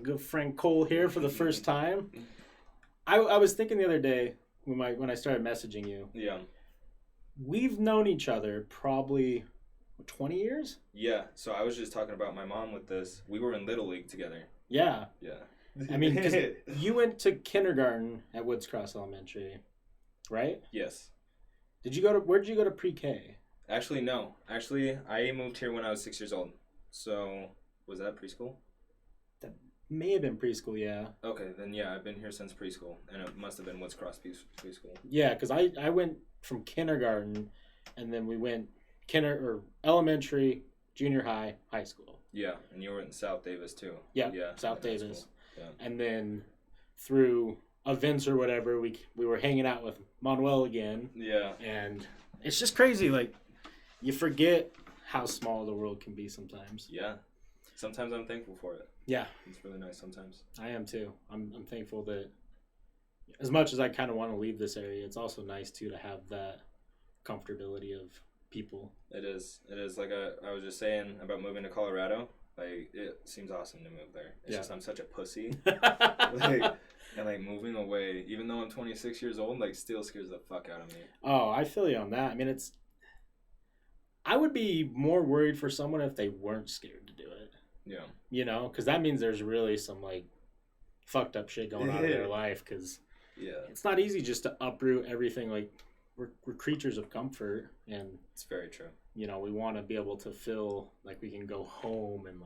good friend Cole here for the first time. I was thinking the other day when I started messaging you. Yeah. We've known each other probably 20 years? Yeah. So I was just talking about my mom with this. We were in Little League together. Yeah. Yeah. I mean, 'cause you went to kindergarten at Woods Cross Elementary, right? Yes. Where'd you go to pre-K? Actually, no. Actually, I moved here when I was 6 years old. So, was that preschool? That may have been preschool, yeah. Okay, then yeah, I've been here since preschool, and it must have been Woods Cross preschool. Yeah, because I went from kindergarten, and then we went elementary, junior high, high school. Yeah, and you were in South Davis too. Yeah, South Davis. Yeah. And then through events or whatever, we were hanging out with Manuel again. Yeah. And it's just crazy, like, you forget how small the world can be sometimes. Yeah. Sometimes I'm thankful for it. Yeah. It's really nice sometimes. I am too. I'm thankful that as much as I kind of want to leave this area, it's also nice too to have that comfortability of people. It is. It is. Like I was just saying about moving to Colorado. Like, it seems awesome to move there. It's just I'm such a pussy. And moving away, even though I'm 26 years old, still scares the fuck out of me. Oh, I feel you on that. I mean, I would be more worried for someone if they weren't scared to do it. Yeah. You know, because that means there's really some fucked up shit going on in their life. Because it's not easy just to uproot everything. We're creatures of comfort, and it's very true. You know, we want to be able to feel like we can go home and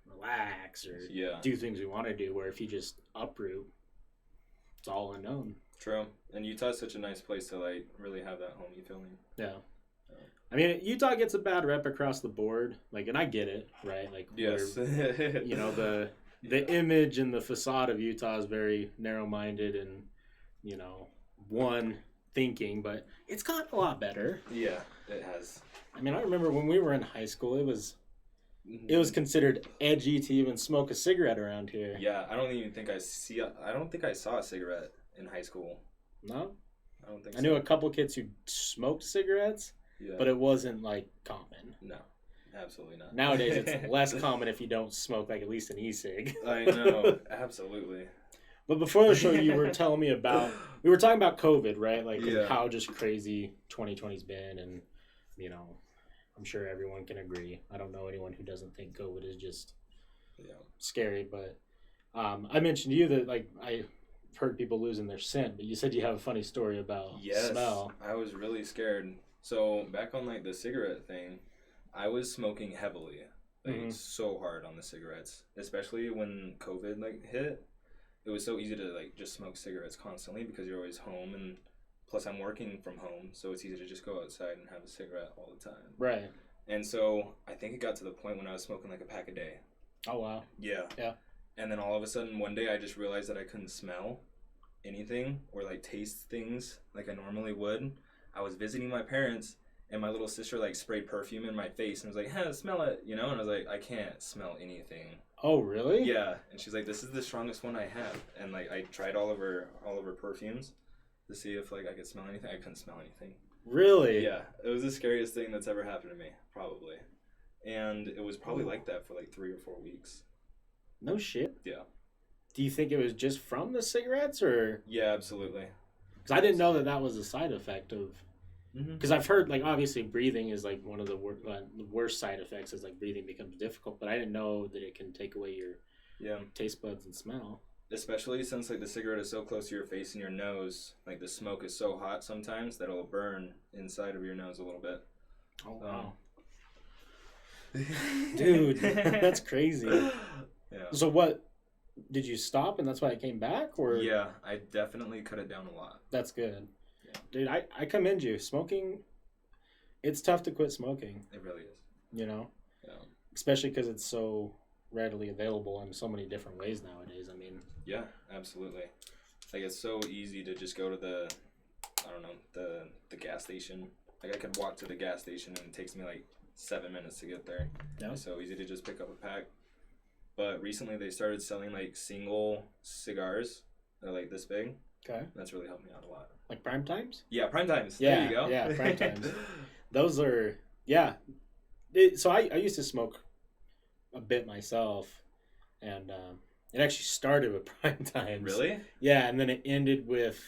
relax or do things we want to do. Where if you just uproot, it's all unknown. True. And Utah's such a nice place to really have that homey feeling. Yeah. I mean, Utah gets a bad rep across the board, and I get it, right? Yes. You know, the image and the facade of Utah is very narrow-minded and, you know, one thinking, but it's gotten a lot better. Yeah, it has. I mean, I remember when we were in high school, it was considered edgy to even smoke a cigarette around here. Yeah, I don't think I saw a cigarette in high school. No? I don't think so. I knew a couple kids who smoked cigarettes, but it wasn't common. No, absolutely not. Nowadays, it's less common if you don't smoke at least an e-cig. I know, absolutely. But before the show, you were telling me we were talking about COVID, right? How just crazy 2020's been, and, you know, I'm sure everyone can agree. I don't know anyone who doesn't think COVID is just scary, but I mentioned to you that, I've heard people losing their scent, but you said you have a funny story about smell. I was really scared. So, back on, the cigarette thing, I was smoking heavily, so hard on the cigarettes, especially when COVID, hit. It was so easy to just smoke cigarettes constantly because you're always home, and plus I'm working from home, so it's easy to just go outside and have a cigarette all the time. Right. And so I think it got to the point when I was smoking a pack a day. Oh wow. Yeah. Yeah. And then all of a sudden one day I just realized that I couldn't smell anything or taste things like I normally would. I was visiting my parents, and my little sister sprayed perfume in my face and was like, "Hey, smell it," you know, and I was like, I can't smell anything. Oh, really? Yeah. And she's like, "This is the strongest one I have." And I tried all of her perfumes to see if I could smell anything. I couldn't smell anything. Really? Yeah. It was the scariest thing that's ever happened to me, probably. And it was probably like that for 3 or 4 weeks. No shit. Yeah. Do you think it was just from the cigarettes, or? Yeah, absolutely. Because I didn't know that was a side effect of. Because I've heard obviously breathing is one of the worst side effects is breathing becomes difficult, but I didn't know that it can take away your taste buds and smell. Especially since the cigarette is so close to your face and your nose, the smoke is so hot sometimes that it'll burn inside of your nose a little bit. Oh wow. Dude, that's crazy. Yeah. So what, did you stop and that's why it came back, or? Yeah, I definitely cut it down a lot. That's good. Yeah. Dude, I commend you. Smoking, it's tough to quit smoking. It really is. You know? Yeah. Especially because it's so readily available in so many different ways nowadays. I mean. Yeah, absolutely. It's so easy to just go to the gas station. I could walk to the gas station and it takes me 7 minutes to get there. Yeah. It's so easy to just pick up a pack. But recently they started selling single cigars that are this big. Okay. That's really helped me out a lot. Prime times? Yeah, prime times. Yeah, there you go. Yeah, prime times. Those are, yeah. So I used to smoke a bit myself, and It actually started with Prime Times. Really? Yeah, and then it ended with,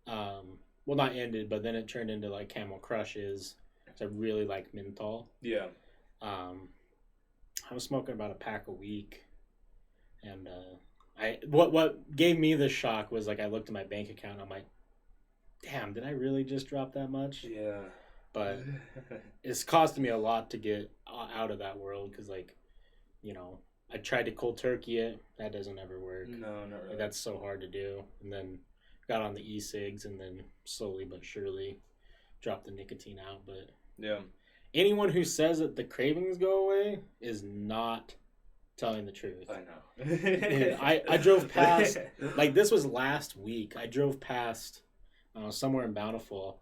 well, not ended, but then it turned into like Camel Crushes. So I really like menthol. Yeah. I was smoking about a pack a week, and what gave me the shock was like I looked at my bank account and I'm like, damn, did I really just drop that much? Yeah. But it's costing me a lot to get out of that world because, like, you know, I tried to cold turkey it. That doesn't ever work. No, not really. Like, that's so hard to do. And then got on the e-cigs and then slowly but surely dropped the nicotine out. But yeah, anyone who says that the cravings go away is not telling the truth. I know. Dude, I drove past, like, this was last week. I drove past somewhere in Bountiful,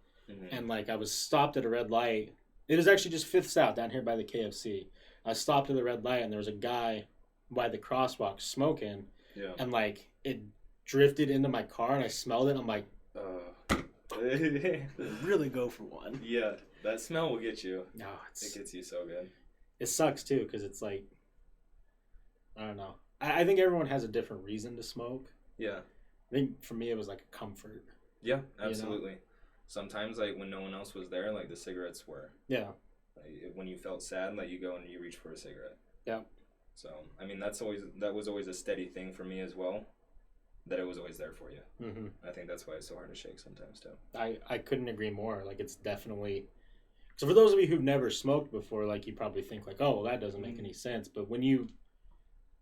and like I was stopped at a red light. It was actually just Fifth South down here by the KFC. I stopped at the red light and there was a guy by the crosswalk smoking, and like it drifted into my car and I smelled it. I'm like, really go for one. Yeah, that smell will get you. No, it gets you so good. It sucks too because it's like, I don't know. I think everyone has a different reason to smoke. Yeah. I think for me it was like a comfort. Yeah, absolutely. You know? Sometimes, like, when no one else was there, like, the cigarettes were. Yeah. Like, when you felt sad, like, you go and you reach for a cigarette. Yeah. So, I mean, that was always a steady thing for me as well, that it was always there for you. Mm-hmm. I think that's why it's so hard to shake sometimes, too. I couldn't agree more. Like, it's definitely... So for those of you who've never smoked before, like, you probably think, like, oh, well, that doesn't make any sense. But when you...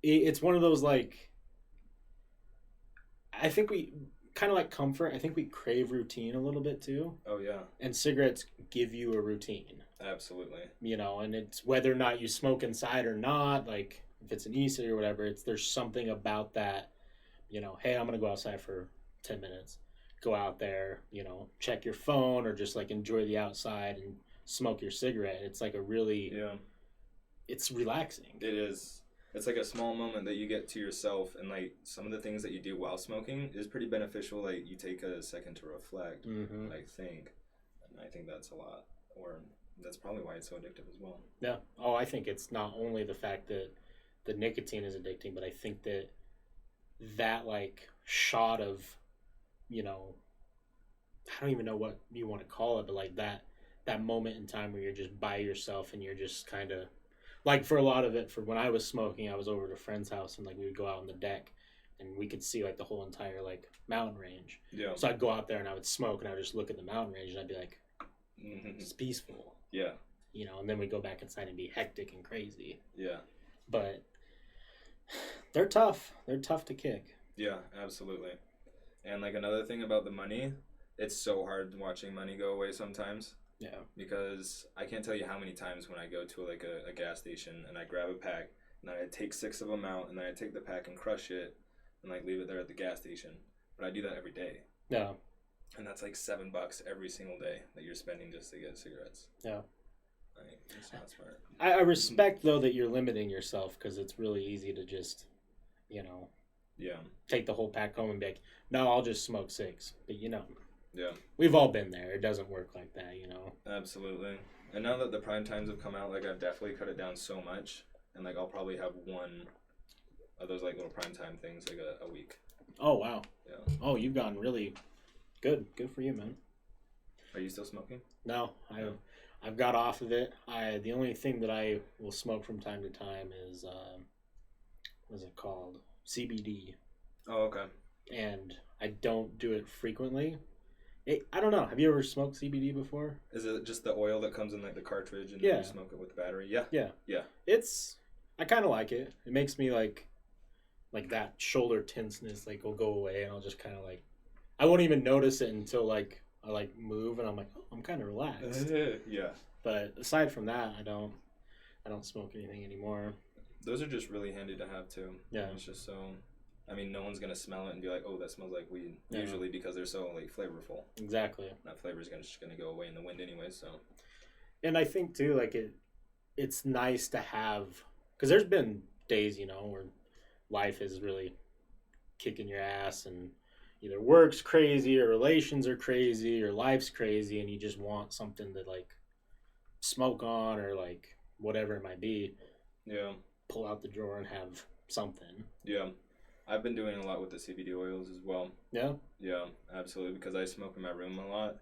It's one of those, like... I think we... Kind of like comfort. I think we crave routine a little bit too. Oh yeah. And cigarettes give you a routine. Absolutely. You know, and it's whether or not you smoke inside or not. Like if it's an e-cig or whatever, there's something about that. You know, hey, I'm gonna go outside for 10 minutes. Go out there. You know, check your phone or just like enjoy the outside and smoke your cigarette. It's like a really It's relaxing. It is. It's like a small moment that you get to yourself, and like some of the things that you do while smoking is pretty beneficial. Like you take a second to reflect, like think, and I think that's a lot, or that's probably why it's so addictive as well. Yeah. Oh, I think it's not only the fact that the nicotine is addicting, but I think that like shot of, you know, I don't even know what you want to call it, but like that moment in time where you're just by yourself and you're just kind of. Like, for a lot of it, for when I was smoking, I was over at a friend's house, and, like, we would go out on the deck, and we could see, like, the whole entire, like, mountain range. Yeah. So I'd go out there, and I would smoke, and I would just look at the mountain range, and I'd be like, it's peaceful. Yeah. You know, and then we'd go back inside and be hectic and crazy. Yeah. But they're tough. They're tough to kick. Yeah, absolutely. And, like, another thing about the money, it's so hard watching money go away sometimes. Yeah. Because I can't tell you how many times when I go to like a gas station and I grab a pack and then I take 6 of them out and then I take the pack and crush it and like leave it there at the gas station. But I do that every day. Yeah. And that's like $7 every single day that you're spending just to get cigarettes. Yeah. Like, it's not smart. I respect though that you're limiting yourself because it's really easy to just, you know, take the whole pack home and be like, no, I'll just smoke 6. But you know. Yeah. We've all been there. It doesn't work like that, you know? Absolutely. And now that the prime times have come out, like, I've definitely cut it down so much. And, like, I'll probably have one of those, like, little prime time things, like, a week. Oh, wow. Yeah. Oh, you've gotten really good. Good for you, man. Are you still smoking? No. I've got off of it. The only thing that I will smoke from time to time is, what is it called? CBD. Oh, okay. And I don't do it frequently. I don't know. Have you ever smoked CBD before? Is it just the oil that comes in like the cartridge and you smoke it with the battery? Yeah. Yeah. I kind of like it. It makes me like that shoulder tenseness like will go away, and I'll just kind of like I won't even notice it until like I like move and I'm like, oh, I'm kind of relaxed. Yeah. But aside from that, I don't smoke anything anymore. Those are just really handy to have too. Yeah. It's just so. I mean, no one's gonna smell it and be like, "Oh, that smells like weed." Yeah. Usually, because they're so like flavorful. Exactly. That flavor's just gonna go away in the wind anyway. So. And I think too, like it's nice to have, because there's been days, you know, where life is really kicking your ass, and either work's crazy, or relations are crazy, or life's crazy, and you just want something to like smoke on, or like whatever it might be. Yeah. Pull out the drawer and have something. Yeah. I've been doing a lot with the CBD oils as well. Yeah? Yeah, absolutely, because I smoke in my room a lot.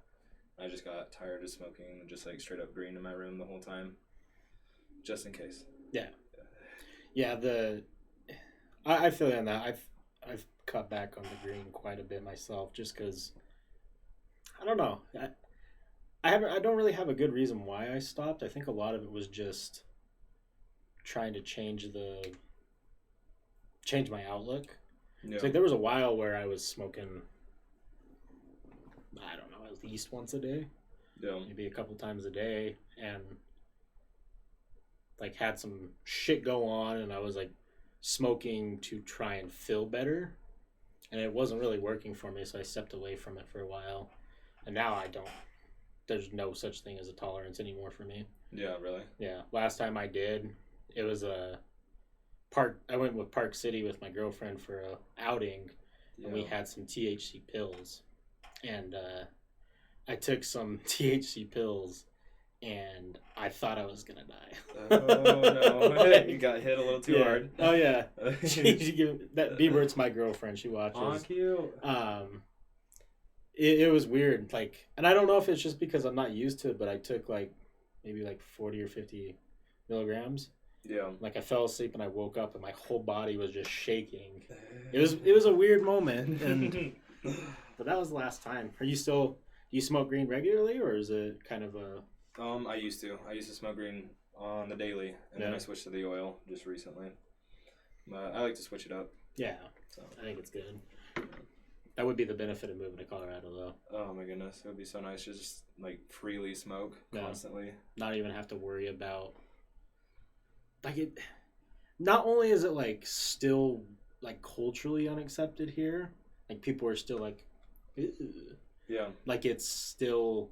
I just got tired of smoking just like straight up green in my room the whole time, just in case. Yeah. Yeah, I feel you on that. I've cut back on the green quite a bit myself just because, I don't know. I don't really have a good reason why I stopped. I think a lot of it was just trying to change my outlook. Yeah. So, like, there was a while where I was smoking, I don't know, at least once a day. Yeah. Maybe a couple times a day, and like had some shit go on, and I was like smoking to try and feel better, and it wasn't really working for me, so I stepped away from it for a while, and now I don't. There's no such thing as a tolerance anymore for me. Yeah, really? Yeah. Last time I did, it was a park. I went with Park City with my girlfriend for a outing, and we had some THC pills, and I took some THC pills, and I thought I was gonna die. Oh no! Like, you got hit a little too hard. Oh yeah. That B-Bird's my girlfriend. She watches. Oh, cute. It was weird, like, and I don't know if it's just because I'm not used to it, but I took maybe 40 or 50 milligrams. Yeah. Like, I fell asleep and I woke up and my whole body was just shaking. It was a weird moment, and but that was the last time. Do you smoke green regularly, or is it kind of a? I used to smoke green on the daily, and then I switched to the oil just recently. But I like to switch it up. Yeah, so I think it's good. That would be the benefit of moving to Colorado, though. Oh my goodness, it would be so nice to just like freely smoke constantly. Not even have to worry about it. Not only is it still culturally unaccepted here, people are still ew. Yeah. It's still,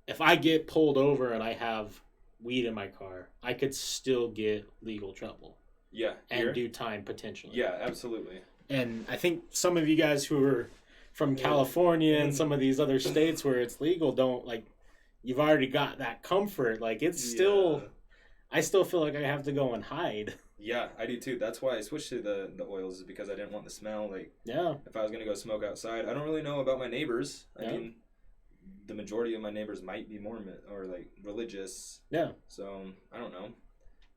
if I get pulled over and I have weed in my car, I could still get legal trouble. Yeah. And do time potentially. Yeah, absolutely. And I think some of you guys who are from California and some of these other states where it's legal don't you've already got that comfort. It's still, I still feel like I have to go and hide. Yeah, I do too. That's why I switched to the oils, is because I didn't want the smell. If I was going to go smoke outside, I don't really know about my neighbors. I mean, the majority of my neighbors might be Mormon or religious. Yeah. So I don't know.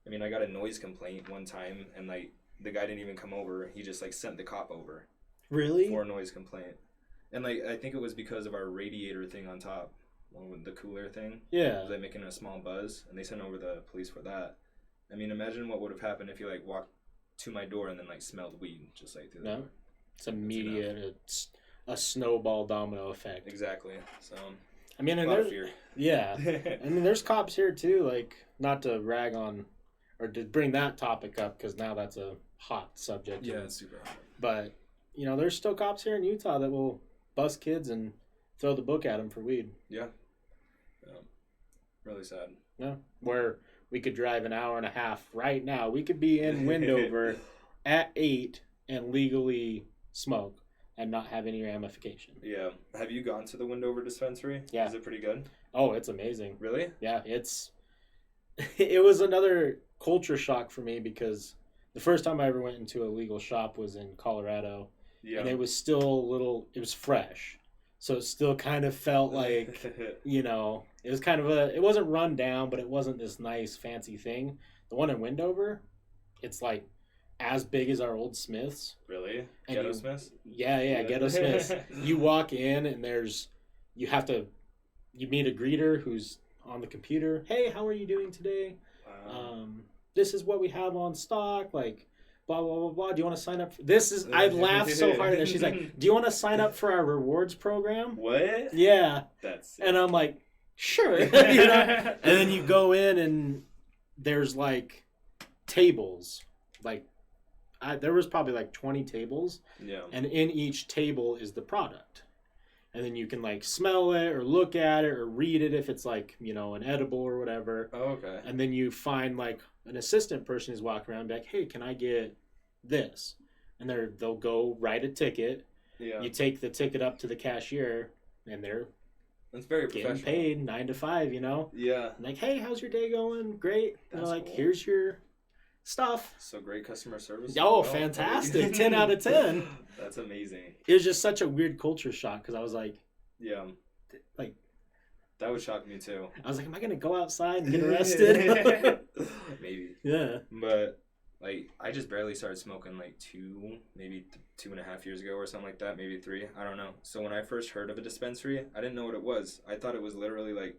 I mean, I got a noise complaint one time, and the guy didn't even come over. He just sent the cop over. Really? For a noise complaint. And I think it was because of our radiator thing on top, with the cooler thing. Yeah. It was making a small buzz, and they sent over the police for that. I mean, imagine what would have happened if you walked to my door and then smelled weed just through the door. It's immediate. It's a snowball domino effect. Exactly. So I mean, and there's fear. Yeah. I mean, there's cops here too. Not to rag on or to bring that topic up, because now that's a hot subject. Yeah, it's super hot. But there's still cops here in Utah that will bust kids and throw the book at them for weed. Yeah. Really sad. Yeah. Where we could drive an hour and a half right now. We could be in Windover at 8 and legally smoke and not have any ramification. Yeah. Have you gone to the Windover dispensary? Yeah. Is it pretty good? Oh, it's amazing. Really? Yeah, it was another culture shock for me, because the first time I ever went into a legal shop was in Colorado. Yeah. And it was still it was fresh. So it still kind of felt like, it was kind of it wasn't run down, but it wasn't this nice fancy thing. The one in Windover, it's as big as our old Smiths. Really? Ghetto Smiths? Yeah, Ghetto Smiths. You walk in and you meet a greeter who's on the computer. Hey, how are you doing today? Wow. This is what we have on stock. Blah, blah, blah, blah. Do you want to sign up? I laughed so hard at her. She's like, do you want to sign up for our rewards program? What? Yeah. That's sick. And I'm like, sure. And then you go in and there's tables. There was probably 20 tables. Yeah. And in each table is the product. And then you can smell it or look at it or read it if it's an edible or whatever. Oh, okay. And then you find an assistant person who's walking around and be like, hey, can I get this? And they'll go write a ticket. Yeah. You take the ticket up to the cashier, and that's very getting paid 9 to 5, Yeah. And hey, how's your day going? Great. And they're cool. Here's your stuff. So great customer service. Oh, fantastic. 10 out of 10. That's amazing. It was just such a weird culture shock because I was like, like, that would shock me too. I was like, am I going to go outside and get arrested? Maybe. Yeah. But like, I just barely started smoking like 2.5 years ago or something like that, maybe 3. I don't know. So when I first heard of a dispensary, I didn't know what it was. I thought it was literally like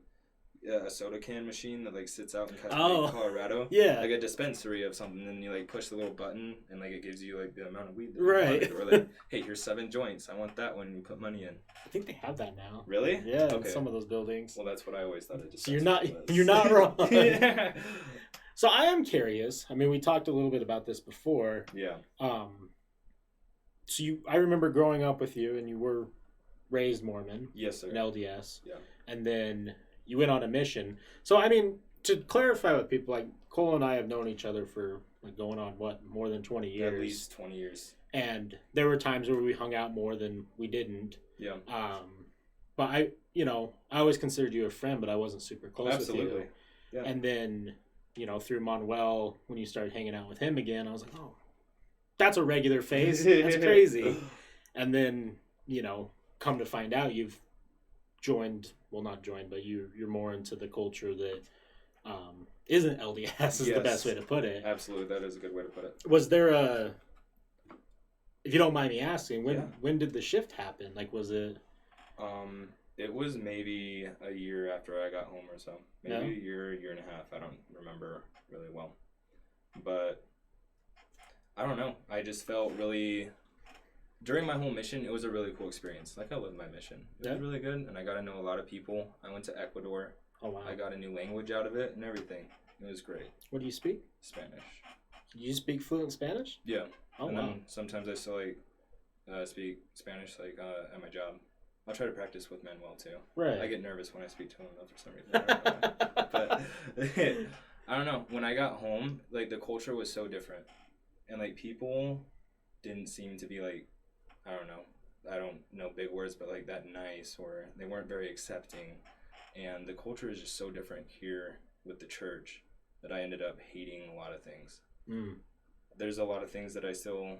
a soda can machine that like sits out in Colorado. Yeah. Like a dispensary of something, and you like push the little button and like it gives you like the amount of weed that right. you wanted. Or like, hey, here's 7 joints. I want that one. You put money in. I think they have that now. Really? Yeah, okay. In some of those buildings. Well, that's what I always thought it just. So you're not wrong. Yeah. So I am curious. I mean, we talked a little bit about this before. Yeah. So I remember growing up with you, and you were raised Mormon. Yes, sir. In LDS. Yeah. And then you went on a mission. So I mean, to clarify with people, like Cole and I have known each other for like going on more than 20 years. At least 20 years. And there were times where we hung out more than we didn't. Yeah. But I always considered you a friend, but I wasn't super close with you. Yeah. And then, through Manuel, when you started hanging out with him again, I was like, oh, that's a regular face. That's crazy. And then, come to find out you've not joined, but you're more into the culture that isn't LDS is the best way to put it. Absolutely. That is a good way to put it. Was there if you don't mind me asking, when did the shift happen? Like, was it? It was maybe a year after I got home or so. Maybe a year and a half. I don't remember really well. But I don't know. I just felt really... During my whole mission, it was a really cool experience. Like, I loved my mission. It was really good, and I got to know a lot of people. I went to Ecuador. Oh, wow. I got a new language out of it and everything. It was great. What do you speak? Spanish. You speak fluent Spanish? Yeah. Oh, and wow. then sometimes I still, speak Spanish, at my job. I'll try to practice with Manuel, too. Right. I get nervous when I speak to him, though, for some reason. I don't know why. But, I don't know. When I got home, the culture was so different. And, people didn't seem to be, I don't know big words, but, that nice, or they weren't very accepting. And the culture is just so different here with the church that I ended up hating a lot of things. Mm. There's a lot of things that I still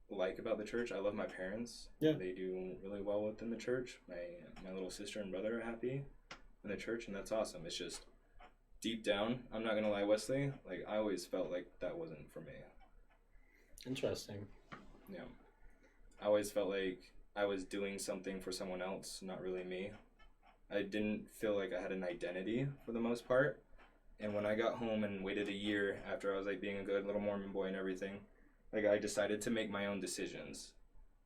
like about the church. I love my parents. Yeah. They do really well within the church. My little sister and brother are happy in the church, and that's awesome. It's just deep down, I'm not gonna lie, Wesley, I always felt like that wasn't for me. Interesting. Yeah. I always felt like I was doing something for someone else, not really me. I didn't feel like I had an identity for the most part. And when I got home and waited a year after I was being a good little Mormon boy and everything, I decided to make my own decisions,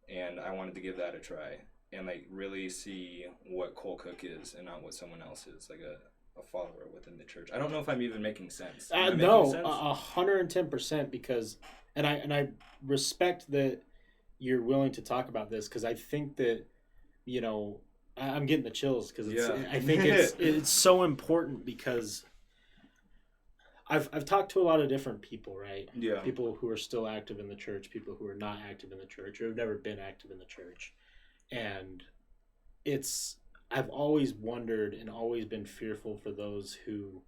and I wanted to give that a try and really see what Cole Cook is and not what someone else is, a follower within the church. I don't know if I'm even making sense. No, 110%, because and I respect that you're willing to talk about this, because I think that I'm getting the chills because I think it's so important, because I've talked to a lot of different people, right? Yeah. People who are still active in the church, people who are not active in the church, or have never been active in the church. And I've always wondered and always been fearful for those who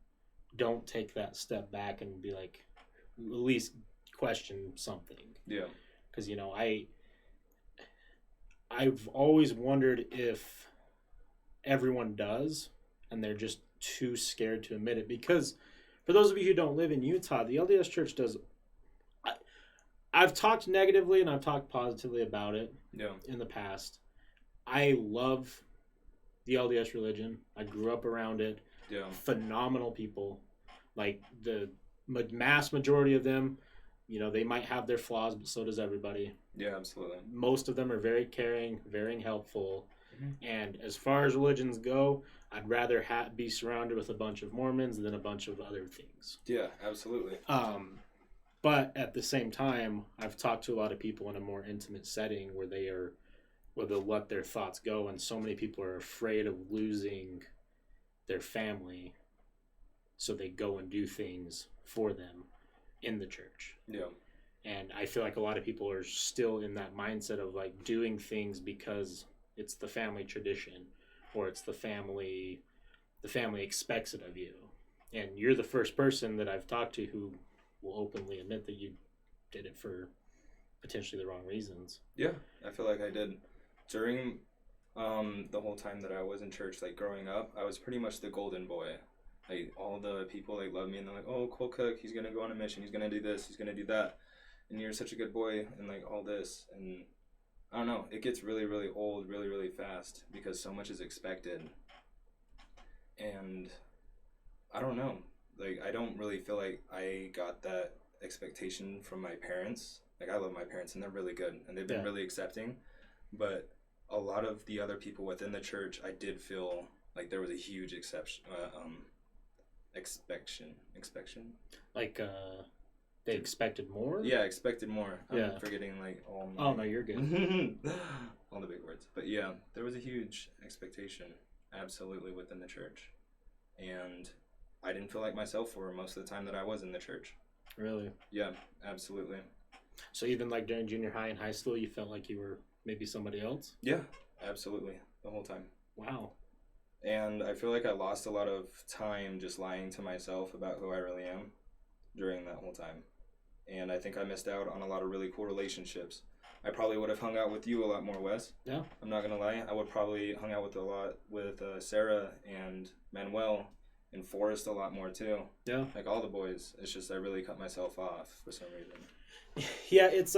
don't take that step back and be at least question something. Yeah. Because, I've always wondered if everyone does, and they're just too scared to admit it. Because for those of you who don't live in Utah, the LDS Church does... I've talked negatively and I've talked positively about it in the past. I love the LDS religion. I grew up around it. Yeah. Phenomenal people. The mass majority of them, they might have their flaws, but so does everybody. Yeah, absolutely. Most of them are very caring, very helpful. Mm-hmm. And as far as religions go, I'd rather be surrounded with a bunch of Mormons than a bunch of other things. Yeah, absolutely. But at the same time, I've talked to a lot of people in a more intimate setting where they'll let their thoughts go, and so many people are afraid of losing their family, so they go and do things for them in the church. Yeah. And I feel like a lot of people are still in that mindset of doing things because it's the family tradition, or it's the family expects it of you. And you're the first person that I've talked to who will openly admit that you did it for potentially the wrong reasons. Yeah, I feel like I did. During the whole time that I was in church, like growing up, I was pretty much the golden boy. Like all the people like love me and they're like, oh, Cole Cook, he's gonna go on a mission, he's gonna do this, he's gonna do that, and you're such a good boy and like all this. And I don't know, it gets really, really old really, really fast because so much is expected. And I don't know, like I don't really feel like I got that expectation from my parents. Like I love my parents and they're really good and they've been really accepting, but a lot of the other people within the church, I did feel like there was a huge expectation. Like they expected more? Yeah, expected more. Yeah. I'm forgetting like all my... Oh no, you're good. all the big words. But yeah, there was a huge expectation absolutely within the church. And I didn't feel like myself for most of the time that I was in the church. Really? Yeah, absolutely. So even like during junior high and high school, you felt like you were maybe somebody else? Yeah, absolutely. The whole time. Wow. And I feel like I lost a lot of time just lying to myself about who I really am during that whole time. And I think I missed out on a lot of really cool relationships. I probably would have hung out with you a lot more, Wes. Yeah. I'm not going to lie. I would probably hung out with Sarah and Manuel and Forrest a lot more too. Yeah. Like all the boys. It's just I really cut myself off for some reason. Yeah, it's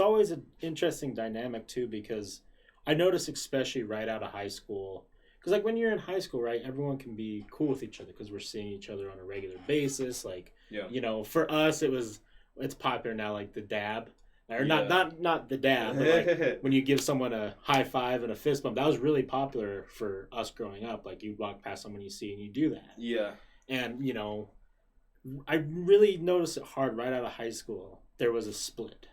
always an interesting dynamic too, because I notice especially right out of high school, because like when you're in high school, right, everyone can be cool with each other because we're seeing each other on a regular basis. Like, you know, for us it's popular now, like the dab, or not the dab, but like when you give someone a high five and a fist bump. That was really popular for us growing up. Like you walk past someone you see and you do that. Yeah. And you know, I really noticed it hard right out of high school. There was a split.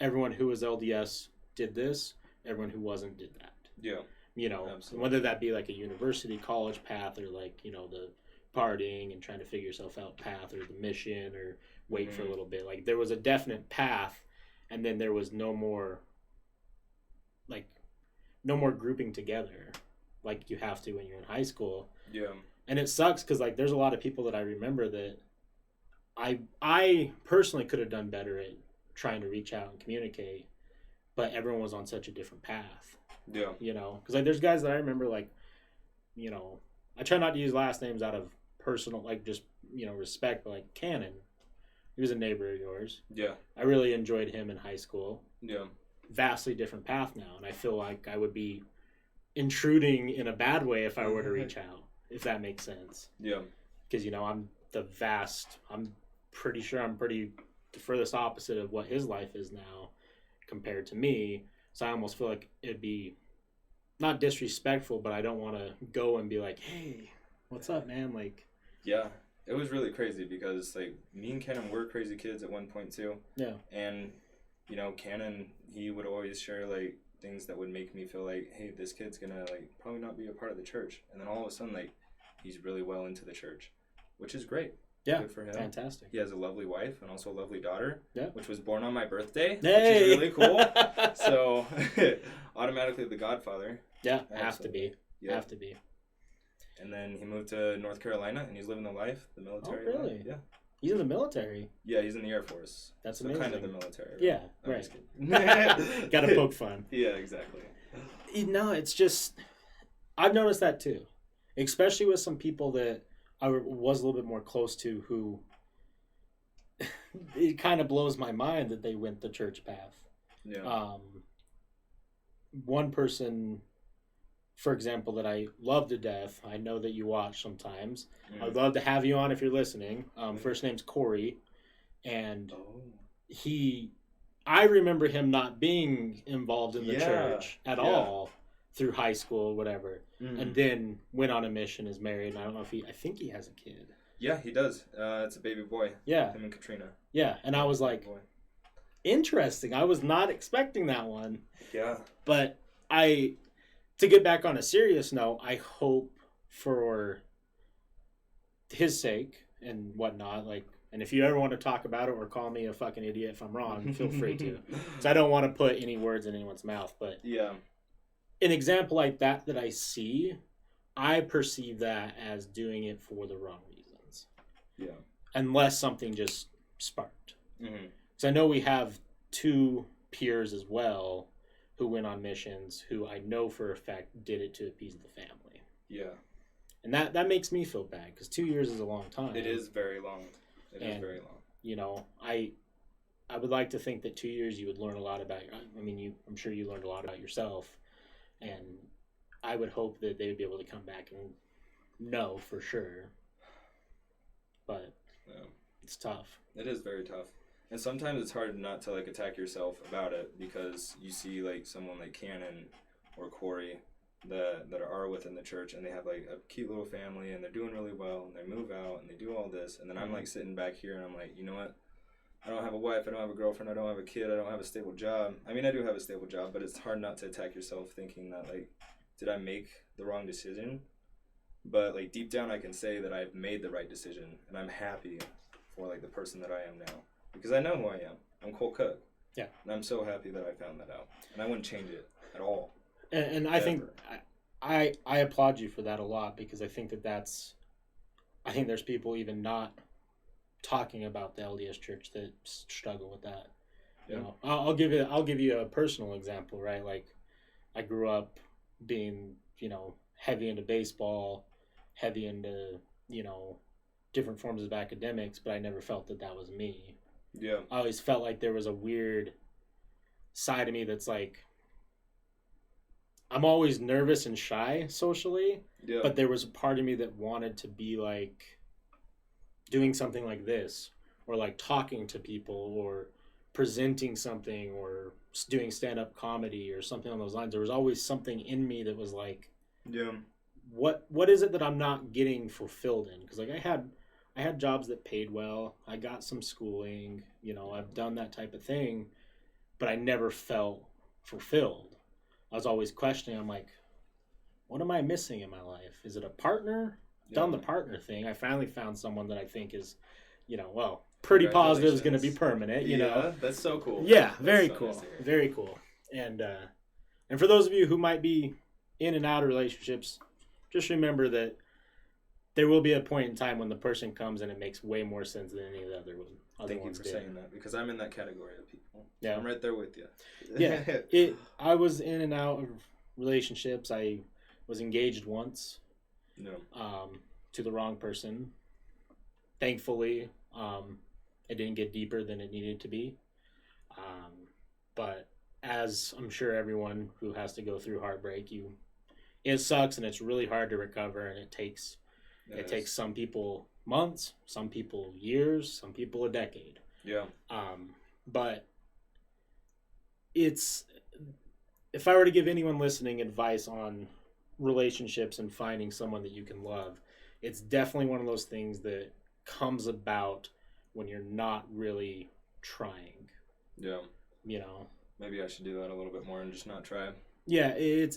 Everyone who was LDS did this. Everyone who wasn't did that. Yeah. You know, absolutely. Whether that be like a university, college path, or like, you know, the partying and trying to figure yourself out path, or the mission, or wait for a little bit. Like there was a definite path, and then there was no more grouping together like you have to when you're in high school. Yeah. And it sucks because like there's a lot of people that I remember that I personally could have done better at trying to reach out and communicate, but everyone was on such a different path. Yeah. You know, because like there's guys that I remember, like, you know, I try not to use last names out of personal, like just, you know, respect, but like Cannon, he was a neighbor of yours. Yeah. I really enjoyed him in high school. Yeah. Vastly different path now, and I feel like I would be intruding in a bad way if I were to reach out, if that makes sense. Yeah. Because, you know, I'm pretty sure I'm the furthest opposite of what his life is now compared to me. So I almost feel like it'd be not disrespectful, but I don't want to go and be like, hey, what's up, man? Like, yeah, it was really crazy because like me and Cannon were crazy kids at one point too. Yeah. And, you know, Cannon, he would always share like things that would make me feel like, hey, this kid's gonna like probably not be a part of the church. And then all of a sudden, like, he's really well into the church, which is great. Yeah, good for him. Fantastic. He has a lovely wife and also a lovely daughter, yeah, which was born on my birthday, hey! which is really cool. So, automatically the godfather. Yeah, have to be. Yeah. Have to be. And then he moved to North Carolina, and he's living the life, the military life. Oh, really? Yeah. He's in the military. Yeah, he's in the Air Force. That's so amazing. kind of the military. Right? Yeah, I'm right. just kidding. Gotta poke fun. Yeah, exactly. No, it's just, I've noticed that too. Especially with some people that I was a little bit more close to who, it kind of blows my mind that they went the church path. Yeah. One person, for example, that I love to death, I know that you watch sometimes. I'd love to have you on if you're listening. First name's Corey. And I remember him not being involved in the church at all through high school, whatever. And then went on a mission, is married. And I don't know if I think he has a kid. Yeah, he does. It's a baby boy. Yeah. Him and Katrina. Yeah. And I was like, interesting. I was not expecting that one. Yeah. But to get back on a serious note, I hope for his sake and whatnot, like, and if you ever want to talk about it or call me a fucking idiot if I'm wrong, feel free to. Because I don't want to put any words in anyone's mouth. But yeah, an example like that I see, I perceive that as doing it for the wrong reasons. Yeah. unless something just sparked. Mm-hmm. So I know we have 2 peers as well who went on missions who I know for a fact did it to appease the family. Yeah. And that makes me feel bad because 2 years is a long time. It is very long. It is very long. You know, I would like to think that 2 years you would learn a lot about. I'm sure you learned a lot about yourself, and I would hope that they would be able to come back and know for sure. But it's tough. It is very tough. And sometimes it's hard not to like attack yourself about it because you see like someone like Cannon or Corey that are within the church and they have like a cute little family and they're doing really well and they move out and they do all this and then I'm like sitting back here and I'm like, you know what? I don't have a wife, I don't have a girlfriend, I don't have a kid, I don't have a stable job. I mean, I do have a stable job, but it's hard not to attack yourself thinking that like, did I make the wrong decision? But like deep down I can say that I've made the right decision and I'm happy for like the person that I am now. Because I know who I am. I'm Cole Cook. Yeah. And I'm so happy that I found that out. And I wouldn't change it at all. And I think I applaud you for that a lot because I think I think there's people even not talking about the LDS church that struggle with that. Yeah. You know, I'll give you a personal example, right? Like I grew up being, you know, heavy into baseball, heavy into, you know, different forms of academics, but I never felt that was me. Yeah. I always felt like there was a weird side of me that's like, I'm always nervous and shy socially, but there was a part of me that wanted to be like doing something like this or like talking to people or presenting something or doing stand-up comedy or something on those lines. There was always something in me that was like, what is it that I'm not getting fulfilled in? Because like I had jobs that paid well. I got some schooling, you know, I've done that type of thing, but I never felt fulfilled. I was always questioning. I'm like, what am I missing in my life? Is it a partner? Done the partner thing. I finally found someone that I think is, you know, well, pretty positive is going to be permanent, you know. That's so cool. Yeah, very cool. Nice, very cool. And for those of you who might be in and out of relationships, just remember that there will be a point in time when the person comes and it makes way more sense than any of the other ones. Thank you for saying that because I'm in that category of people. Yeah. I'm right there with you. Yeah. I was in and out of relationships. I was engaged once. To the wrong person. Thankfully, it didn't get deeper than it needed to be. But as I'm sure everyone who has to go through heartbreak, it sucks and it's really hard to recover, and it takes some people months, some people years, some people a decade. Yeah. But if I were to give anyone listening advice on relationships and finding someone that you can love, it's definitely one of those things that comes about when you're not really trying. Yeah. You know, maybe I should do that a little bit more and just not try. Yeah, it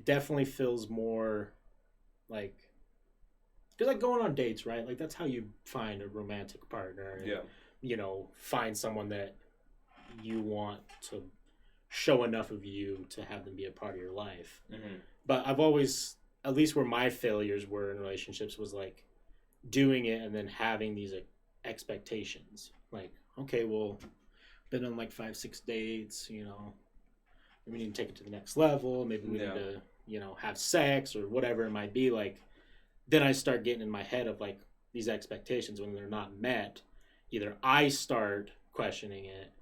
definitely feels more like, because like going on dates, right? Like that's how you find a romantic partner. And, you know, find someone that you want to show enough of you to have them be a part of your life. Mm-hmm. But I've always, at least where my failures were in relationships, was like doing it and then having these expectations. Like, okay, well, been on like 5-6 dates, you know, maybe we need to take it to the next level. Maybe we need to, you know, have sex or whatever it might be. Like, then I start getting in my head of like these expectations when they're not met. Either I start questioning it,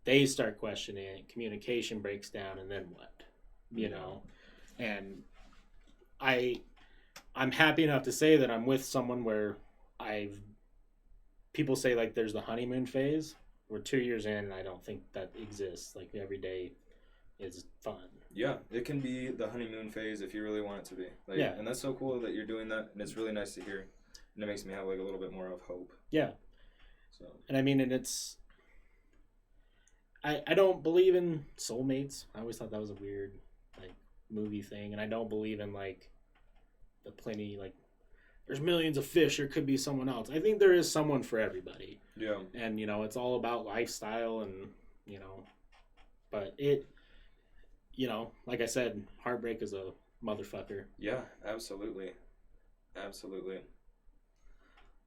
they start questioning it, communication breaks down, and then what? You know? And I'm happy enough to say that I'm with someone where people say like there's the honeymoon phase. We're 2 years in, and I don't think that exists. Like every day is fun. Yeah, it can be the honeymoon phase if you really want it to be. Like, and that's so cool that you're doing that, and it's really nice to hear. And it makes me have like a little bit more of hope. Yeah. So. And I mean, and it's, I don't believe in soulmates. I always thought that was a weird like movie thing, and I don't believe in like the plenty like there's millions of fish. There could be someone else. I think there is someone for everybody. Yeah. And you know, it's all about lifestyle, and you know, but it, you know, like I said, heartbreak is a motherfucker. Yeah, absolutely, absolutely.